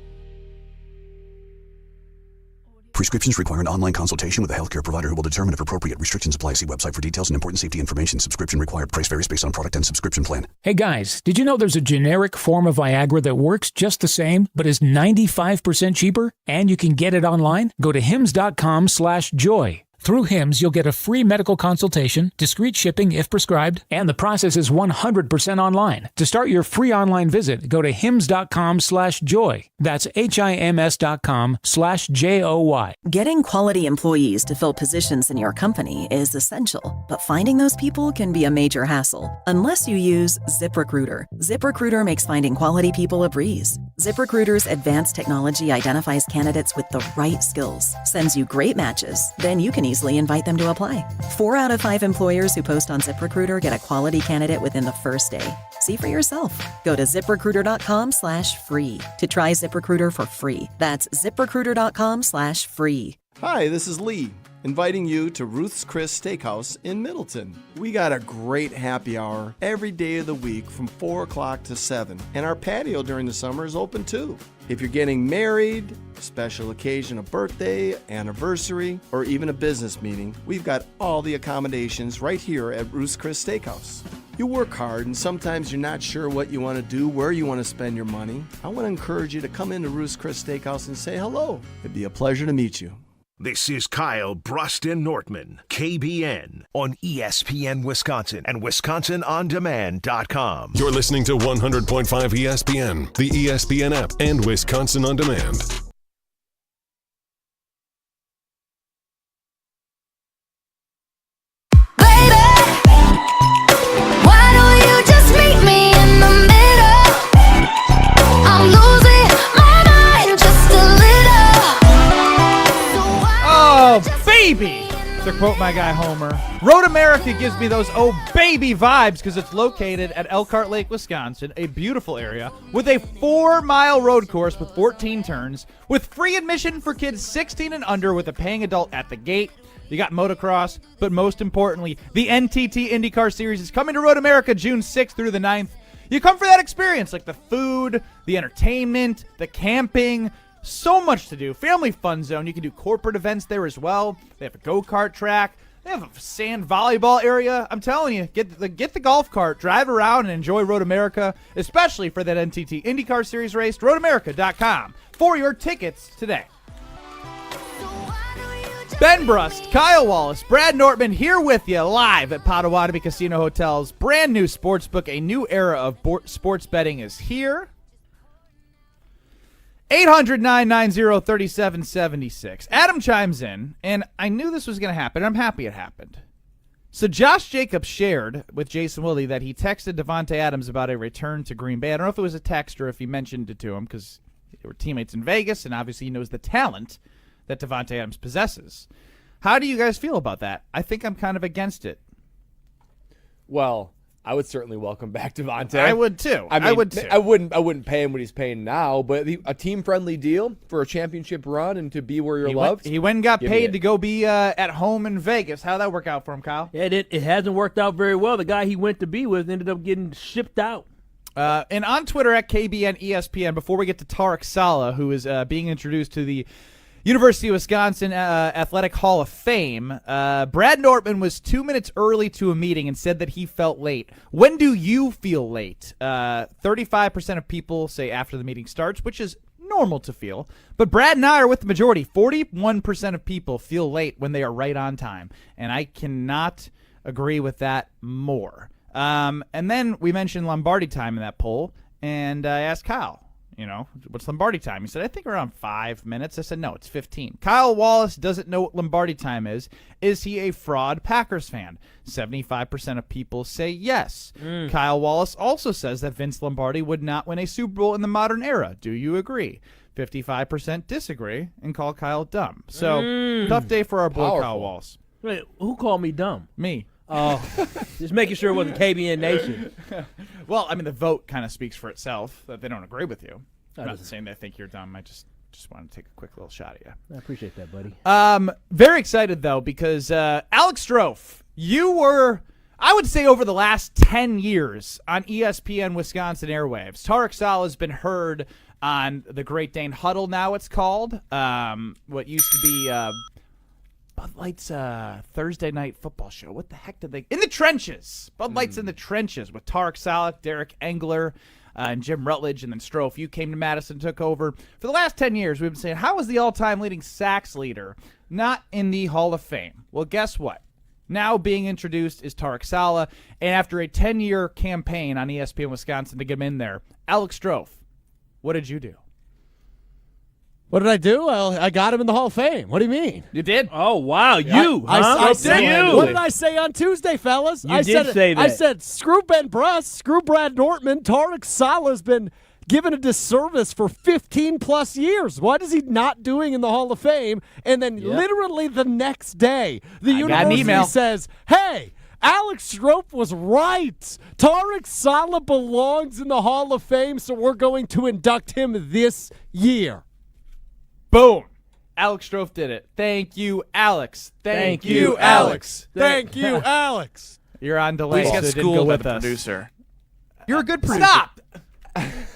Prescriptions require an online consultation with a healthcare provider who will determine if appropriate. Restrictions apply. See website for details and important safety information. Subscription required. Price varies based on product and subscription plan. Hey guys, did you know there's a generic form of Viagra that works just the same, but is 95% cheaper? And you can get it online? Go to hims.com/joy. Through HIMS, you'll get a free medical consultation, discreet shipping if prescribed, and the process is 100% online. To start your free online visit, go to hims.com/joy. That's HIMS.com/JOY. Getting quality employees to fill positions in your company is essential, but finding those people can be a major hassle unless you use ZipRecruiter. ZipRecruiter makes finding quality people a breeze. ZipRecruiter's advanced technology identifies candidates with the right skills, sends you great matches, then you can easily invite them to apply. 4 out of 5 employers who post on ZipRecruiter get a quality candidate within the first day. See for yourself. Go to ZipRecruiter.com/free to try ZipRecruiter for free. That's ZipRecruiter.com/free. Hi, this is Lee, inviting you to Ruth's Chris Steakhouse in Middleton. We got a great happy hour every day of the week from 4 o'clock to 7, and our patio during the summer is open too. If you're getting married, special occasion, a birthday, anniversary, or even a business meeting, we've got all the accommodations right here at Ruth's Chris Steakhouse. You work hard and sometimes you're not sure what you want to do, where you want to spend your money. I want to encourage you to come into Ruth's Chris Steakhouse and say hello. It'd be a pleasure to meet you. This is Kyle Brust and Nortman, KBN, on ESPN Wisconsin and WisconsinOnDemand.com. You're listening to 100.5 ESPN, the ESPN app, and Wisconsin On Demand. Baby, to quote my guy Homer, Road America gives me those oh baby vibes because it's located at Elkhart Lake, Wisconsin, a beautiful area with a 4-mile road course with 14 turns, with free admission for kids 16 and under with a paying adult at the gate. You got motocross, but most importantly, the NTT IndyCar Series is coming to Road America June 6th through the 9th. You come for that experience, like the food, the entertainment, the camping, So much to do. Family Fun Zone. You can do corporate events there as well. They have a go-kart track. They have a sand volleyball area. I'm telling you, get the golf cart, drive around, and enjoy Road America, especially for that NTT IndyCar Series race. RoadAmerica.com for your tickets today. Ben Brust, Kyle Wallace, Brad Nortman here with you live at Potawatomi Casino Hotel's brand new sportsbook. A new era of sports betting is here. 800-990-3776. Adam chimes in, and I knew this was going to happen. I'm happy it happened. So Josh Jacobs shared with Jason Willie that he texted Davante Adams about a return to Green Bay. I don't know if it was a text or if he mentioned it to him because they were teammates in Vegas, and obviously he knows the talent that Davante Adams possesses. How do you guys feel about that? I think I'm kind of against it. Well, I would certainly welcome back Davante. I would too. I would too. I wouldn't pay him what he's paying now, but a team-friendly deal for a championship run and to be where you're loved. He went and got paid to go be at home in Vegas. How'd that work out for him, Kyle? Yeah, it hasn't worked out very well. The guy he went to be with ended up getting shipped out. And on Twitter at KBN ESPN, before we get to Tarek Saleh, who is being introduced to the University of Wisconsin Athletic Hall of Fame, Brad Nortman was 2 minutes early to a meeting and said that he felt late. When do you feel late? 35% of people say after the meeting starts, which is normal to feel. But Brad and I are with the majority. 41% of people feel late when they are right on time. And I cannot agree with that more. And then we mentioned Lombardi time in that poll, and I asked Kyle, what's Lombardi time? He said, I think around 5 minutes. I said, no, it's 15. Kyle Wallace doesn't know what Lombardi time is. Is he a fraud Packers fan? 75% of people say yes. Kyle Wallace also says that Vince Lombardi would not win a Super Bowl in the modern era. Do you agree? 55% disagree and call Kyle dumb. So, tough day for our boy Kyle Wallace. Wait, who called me dumb? Me. Oh, just making sure it wasn't KBN Nation. Well, I mean, the vote kind of speaks for itself that they don't agree with you. I'm not saying they think you're dumb. I just wanted to take a quick little shot at you. I appreciate that, buddy. Very excited, though, because Alex Strofe, you were, I would say, over the last 10 years on ESPN Wisconsin airwaves. Tarek Saleh has been heard on the Great Dane Huddle, now it's called. What used to be Bud Light's Thursday night football show. What the heck did they... In the Trenches. Bud Light's In the Trenches with Tarek Saleh, Derek Engler, and Jim Rutledge, and then Strofe. You came to Madison, took over. For the last 10 years, we've been saying, how is the all-time leading sacks leader not in the Hall of Fame? Well, guess what? Now being introduced is Tarek Saleh, and after a 10-year campaign on ESPN Wisconsin to get him in there, Alex Strofe, what did you do? What did I do? Well, I got him in the Hall of Fame. What do you mean? You did? Oh, wow. You, I said, what did I say on Tuesday, fellas? You did say that. I said, screw Ben Brust, screw Brad Nortman. Tarek Saleh's been given a disservice for 15-plus years. What is he not doing in the Hall of Fame? And then literally the next day, the university says, hey, Alex Strofe was right. Tarek Saleh belongs in the Hall of Fame, so we're going to induct him this year. Boom. Alex Strofe did it. Thank you, Alex. Thank you, Alex. Thank you, Alex. You're on delay, Please so get didn't schooled go by with the us. producer. You're a good producer. Stop.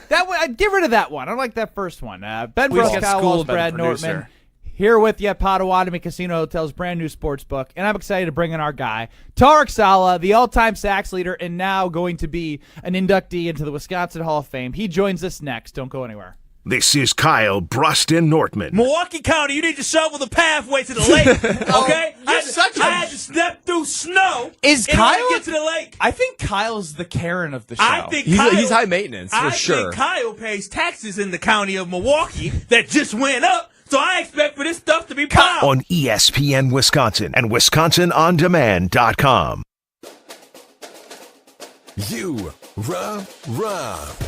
That one, I'd get rid of that one. I don't like that first one. Ben Brust, Kyle Wallace, Brad Nortman, here with you at Potawatomi Casino Hotel's brand new sports book, and I'm excited to bring in our guy, Tarek Saleh, the all-time sacks leader, and now going to be an inductee into the Wisconsin Hall of Fame. He joins us next. Don't go anywhere. This is Kyle Bruston Nortman. Milwaukee County, you need to shovel the pathway to the lake, okay? I had to step through snow in order to get to the lake. I think Kyle's the Karen of the show. I think he's high maintenance, for sure. I think Kyle pays taxes in the county of Milwaukee that just went up, so I expect for this stuff to be piled. On ESPN Wisconsin and WisconsinOnDemand.com.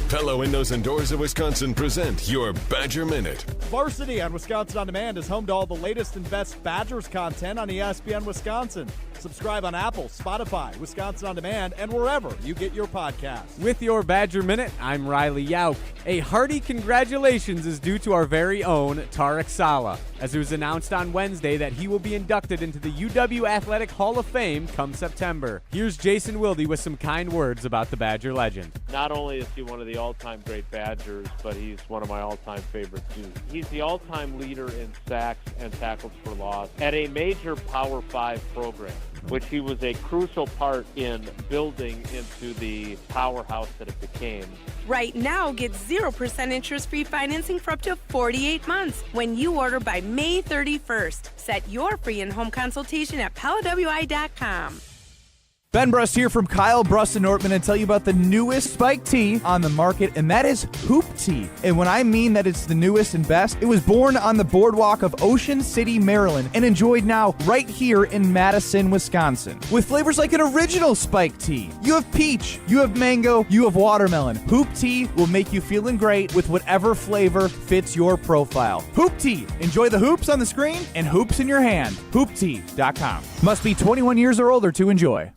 Pella Windows and Doors of Wisconsin present your Badger Minute. Varsity on Wisconsin On Demand is home to all the latest and best Badgers content on ESPN Wisconsin. Subscribe on Apple, Spotify, Wisconsin On Demand, and wherever you get your podcasts. With your Badger Minute, I'm Riley Yauk. A hearty congratulations is due to our very own Tarek Saleh, as it was announced on Wednesday that he will be inducted into the UW Athletic Hall of Fame come September. Here's Jason Wilde with some kind words about the Badger legend. Not only is he one of the all-time great Badgers, but he's one of my all-time favorites too. He's the all-time leader in sacks and tackles for loss at a major Power 5 program, which he was a crucial part in building into the powerhouse that it became. Right now, get 0% interest-free financing for up to 48 months when you order by May 31st. Set your free in-home consultation at PalaWI.com. Ben Brust here from Kyle Brust and Nortman and tell you about the newest spike tee on the market, and that is Hoop Tee. And when I mean that it's the newest and best, it was born on the boardwalk of Ocean City, Maryland, and enjoyed now right here in Madison, Wisconsin. With flavors like an original spike tee. You have peach, you have mango, you have watermelon. Hoop Tee will make you feeling great with whatever flavor fits your profile. Hoop Tee. Enjoy the hoops on the screen and hoops in your hand. HoopTee.com. Must be 21 years or older to enjoy.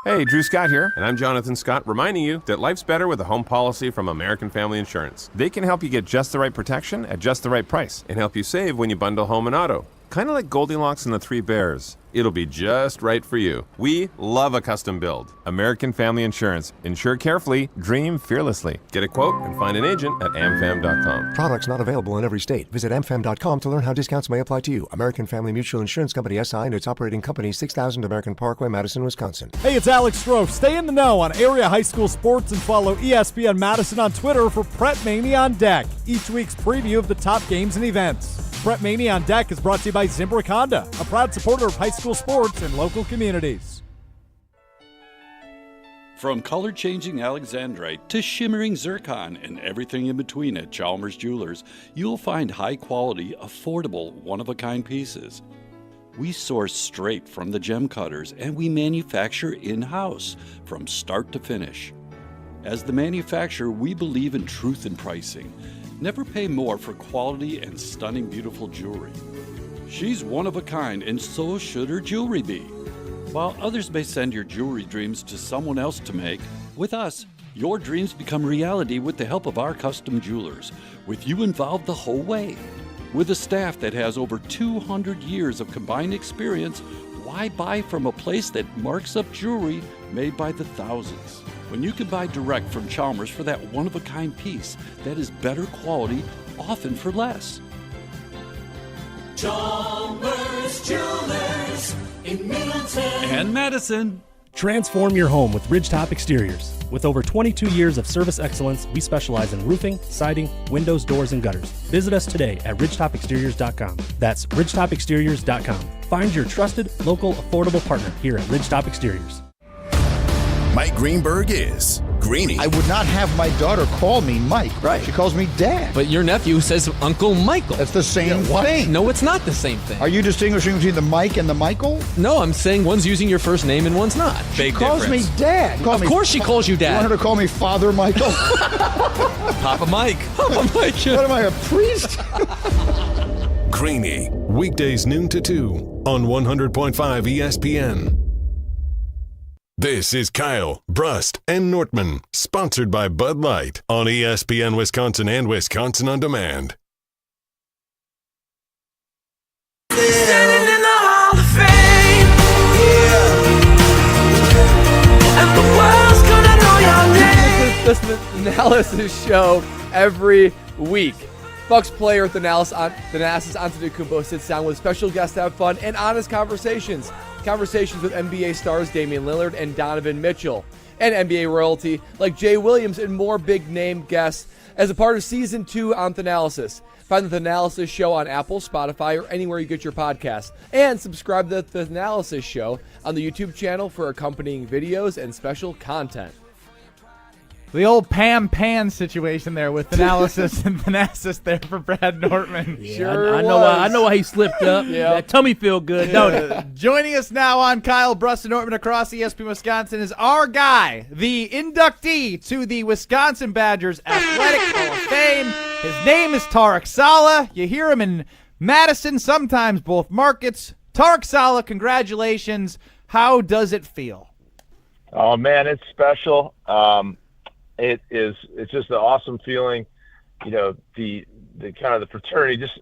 Hey, Drew Scott here, and I'm Jonathan Scott, reminding you that life's better with a home policy from American Family Insurance. They can help you get just the right protection at just the right price and help you save when you bundle home and auto. Kind of like Goldilocks and the Three Bears. It'll be just right for you. We love a custom build. American Family Insurance. Insure carefully, dream fearlessly. Get a quote and find an agent at amfam.com. Products not available in every state. Visit amfam.com to learn how discounts may apply to you. American Family Mutual Insurance Company SI and its operating company 6000 American Parkway, Madison, Wisconsin. Hey, it's Alex Stroh. Stay in the know on area high school sports and follow ESPN Madison on Twitter for Prep Mania on Deck, each week's preview of the top games and events. Prep Mania on Deck is brought to you by Zimbrick Honda, a proud supporter of high school sports and local communities. From color-changing alexandrite to shimmering zircon and everything in between at Chalmers Jewelers, you'll find high-quality, affordable, one-of-a-kind pieces. We source straight from the gem cutters, and we manufacture in-house from start to finish. As the manufacturer, we believe in truth in pricing. Never pay more for quality and stunning, beautiful jewelry. She's one of a kind, and so should her jewelry be. While others may send your jewelry dreams to someone else to make, with us, your dreams become reality with the help of our custom jewelers, with you involved the whole way. With a staff that has over 200 years of combined experience, why buy from a place that marks up jewelry made by the thousands? When you can buy direct from Chalmers for that one-of-a-kind piece that is better quality, often for less. Chalmers Jewelers in Middleton and Madison. Transform your home with Ridgetop Exteriors. With over 22 years of service excellence, we specialize in roofing, siding, windows, doors, and gutters. Visit us today at ridgetopexteriors.com. That's ridgetopexteriors.com. Find your trusted, local, affordable partner here at Ridgetop Exteriors. Mike Greenberg is Greeny. I would not have my daughter call me Mike. Right. She calls me Dad. But your nephew says Uncle Michael. That's the same thing. No, it's not the same thing. Are you distinguishing between the Mike and the Michael? No, I'm saying one's using your first name and one's not. She calls me Dad. Of course she calls you Dad. You want her to call me Father Michael? Papa Mike. Papa Mike. What am I, a priest? Greeny, weekdays noon to 2 on 100.5 ESPN. This is Kyle, Brust, and Nortman, sponsored by Bud Light on ESPN Wisconsin and Wisconsin On Demand. Standing in the Hall of Fame, and the world's gonna know your name. This analysis show every week. Bucks player Thanasis Antetokounmpo sits down with special guests to have fun and honest conversations. Conversations with NBA stars Damian Lillard and Donovan Mitchell, and NBA royalty like Jay Williams and more big-name guests as a part of Season 2 on Thanalysis. Find the Thanalysis Show on Apple, Spotify, or anywhere you get your podcasts. And subscribe to the Thanalysis Show on the YouTube channel for accompanying videos and special content. The old Pan situation there with analysis and Thanasis there for Brad Nortman. Yeah, I know why he slipped up. That tummy feel good, don't it? Joining us now on Kyle Brust and Nortman across ESPN Wisconsin is our guy, the inductee to the Wisconsin Badgers Athletic Hall of Fame. His name is Tarek Saleh. You hear him in Madison, sometimes both markets. Tarek Saleh, congratulations. How does it feel? Oh, man, it's special. It's just an awesome feeling. the kind of the fraternity, just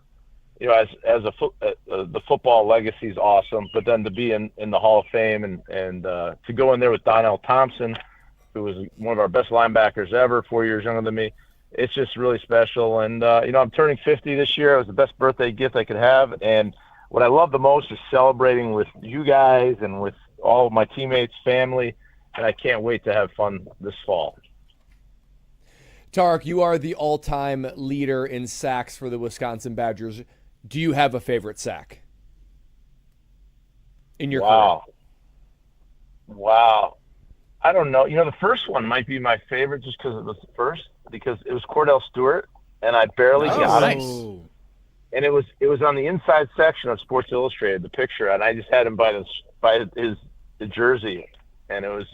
the football legacy is awesome, but then to be in the Hall of Fame and to go in there with Donnell Thompson, who was one of our best linebackers ever, 4 years younger than me, it's just really special. And I'm turning 50 this year. It was the best birthday gift I could have, and what I love the most is celebrating with you guys and with all of my teammates, family, and I can't wait to have fun this fall. Tarek, you are the all-time leader in sacks for the Wisconsin Badgers. Do you have a favorite sack in your career? Wow. I don't know. The first one might be my favorite just because it was the first, because it was Cordell Stewart, and I barely got it. And it was on the inside section of Sports Illustrated, the picture, and I just had him by the jersey, and it was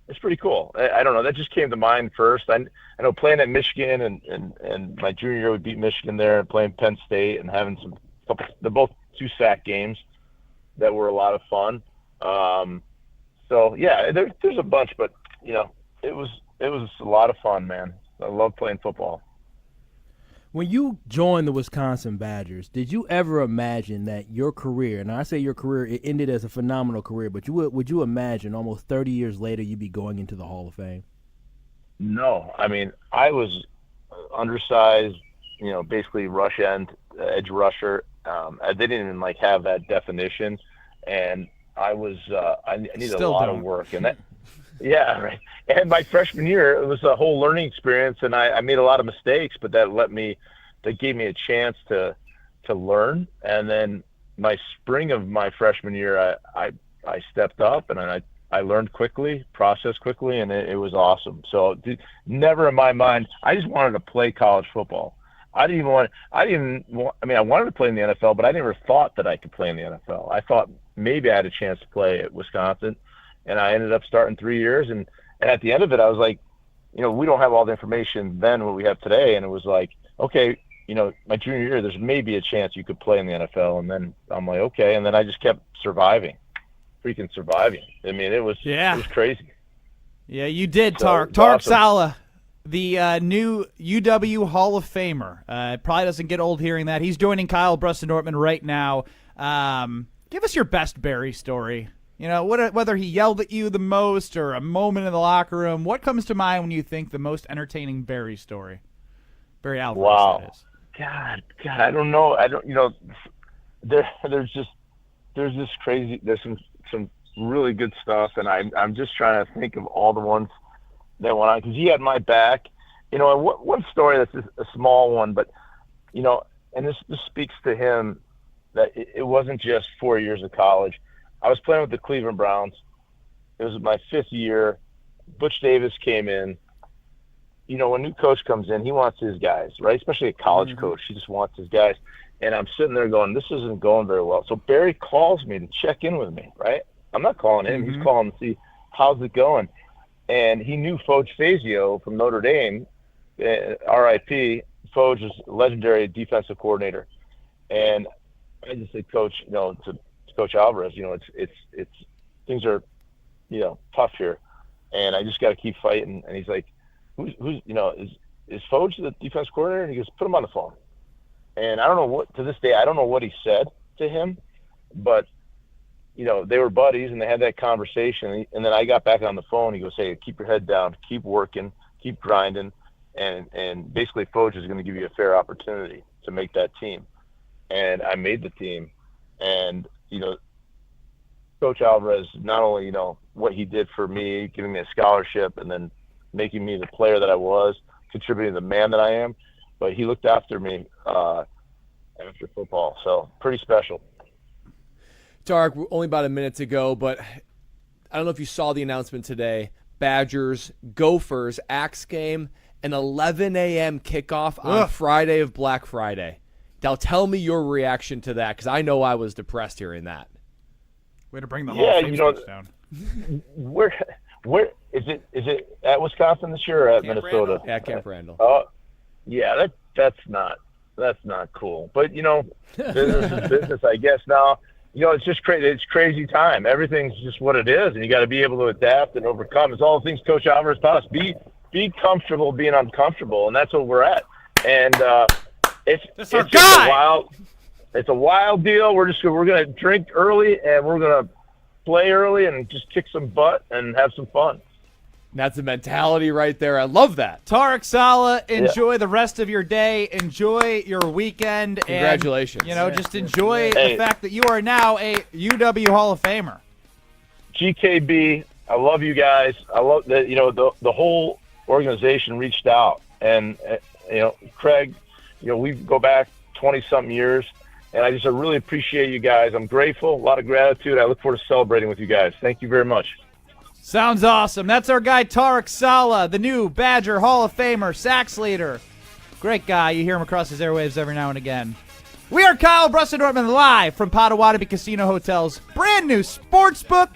it's pretty cool. I don't know. That just came to mind first. I know playing at Michigan and my junior year we beat Michigan there, and playing Penn State and having they're both 2-sack games that were a lot of fun. So yeah, there's a bunch, but it was a lot of fun, man. I love playing football. When you joined the Wisconsin Badgers, did you ever imagine that your career, and I say your career, it ended as a phenomenal career, but would you imagine almost 30 years later you'd be going into the Hall of Fame? No. I mean, I was undersized, basically rush end, edge rusher. I didn't even have that definition, and I was I needed a lot of work, and that. Yeah, right. And my freshman year, it was a whole learning experience, and I made a lot of mistakes, but that gave me a chance to learn. And then my spring of my freshman year, I stepped up, and I learned quickly, processed quickly, and it was awesome. So never in my mind, I just wanted to play college football. I wanted to play in the NFL, but I never thought that I could play in the NFL. I thought maybe I had a chance to play at Wisconsin. And I ended up starting 3 years. And at the end of it, I was like, we don't have all the information then what we have today. And it was like, okay, my junior year, there's maybe a chance you could play in the NFL. And then I'm like, okay. And then I just kept surviving. I mean, it was crazy. Yeah, you did, So, Tarek. it's Tarek awesome. Saleh, the new UW Hall of Famer. It probably doesn't get old hearing that. He's joining Kyle Bruston-Nortman right now. Give us your best Barry story. Whether he yelled at you the most or a moment in the locker room, what comes to mind when you think the most entertaining Barry story? Barry Alvarez, Wow. that is. God, I don't know. There's this crazy, there's some really good stuff, and I'm just trying to think of all the ones that went on, because he had my back. And one story that's just a small one, but, and this speaks to him, that it wasn't just 4 years of college. I was playing with the Cleveland Browns. It was my 5th year. Butch Davis came in. When a new coach comes in, he wants his guys, right? Especially a college coach. He just wants his guys. And I'm sitting there going, this isn't going very well. So Barry calls me to check in with me, right? I'm not calling him. He's calling to see how's it going. And he knew Foge Fazio from Notre Dame, R.I.P. Foge is a legendary defensive coordinator. And I just said, Coach, to Coach Alvarez, it's things are, tough here, and I just got to keep fighting. And he's like, who's is Foge the defense coordinator? And he goes, put him on the phone. And I don't know to this day, I don't know what he said to him, but they were buddies and they had that conversation. And then I got back on the phone. He goes, hey, keep your head down, keep working, keep grinding, and basically Foge is going to give you a fair opportunity to make that team. And I made the team, and Coach Alvarez, not only, what he did for me, giving me a scholarship and then making me the player that I was, contributing to the man that I am, but he looked after me after football. So pretty special. Tarek, we're only about a minute to go, but I don't know if you saw the announcement today. Badgers, Gophers, Axe game, an 11 a.m. kickoff on Friday of Black Friday. Now tell me your reaction to that, because I know I was depressed hearing that. Way to bring the Hall of Fame speech down. Where is it at Wisconsin this year or at Minnesota? Randall? Yeah, Camp Randall. Oh, yeah, that's not cool. But business is business, I guess. Now, it's just crazy. It's crazy time. Everything's just what it is, and you got to be able to adapt and overcome. It's all the things Coach Alvarez taught us. Be comfortable being uncomfortable, and that's what we're at. and it's That's our just a guy. wild deal. We're gonna drink early and we're gonna play early and just kick some butt and have some fun. That's the mentality right there. I love that. Tarek Saleh, enjoy the rest of your day. Enjoy your weekend. Congratulations. And, just enjoy the fact that you are now a UW Hall of Famer. GKB, I love you guys. I love that, the whole organization reached out. And, Craig, we go back 20-something years. And I really appreciate you guys. I'm grateful, a lot of gratitude. I look forward to celebrating with you guys. Thank you very much. Sounds awesome. That's our guy Tarek Saleh, the new Badger Hall of Famer, sacks leader. Great guy. You hear him across his airwaves every now and again. We are Kyle Brust and Nortman live from Potawatomi Casino Hotel's brand new sports book.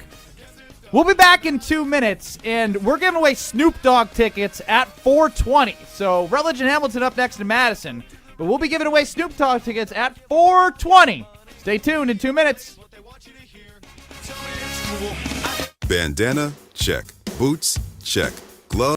We'll be back in 2 minutes, and we're giving away Snoop Dogg tickets at 4:20. So Rutledge and Hamilton up next to Madison. But we'll be giving away Snoop Dogg tickets at 4:20. Stay tuned in 2 minutes. Bandana? Check. Boots? Check.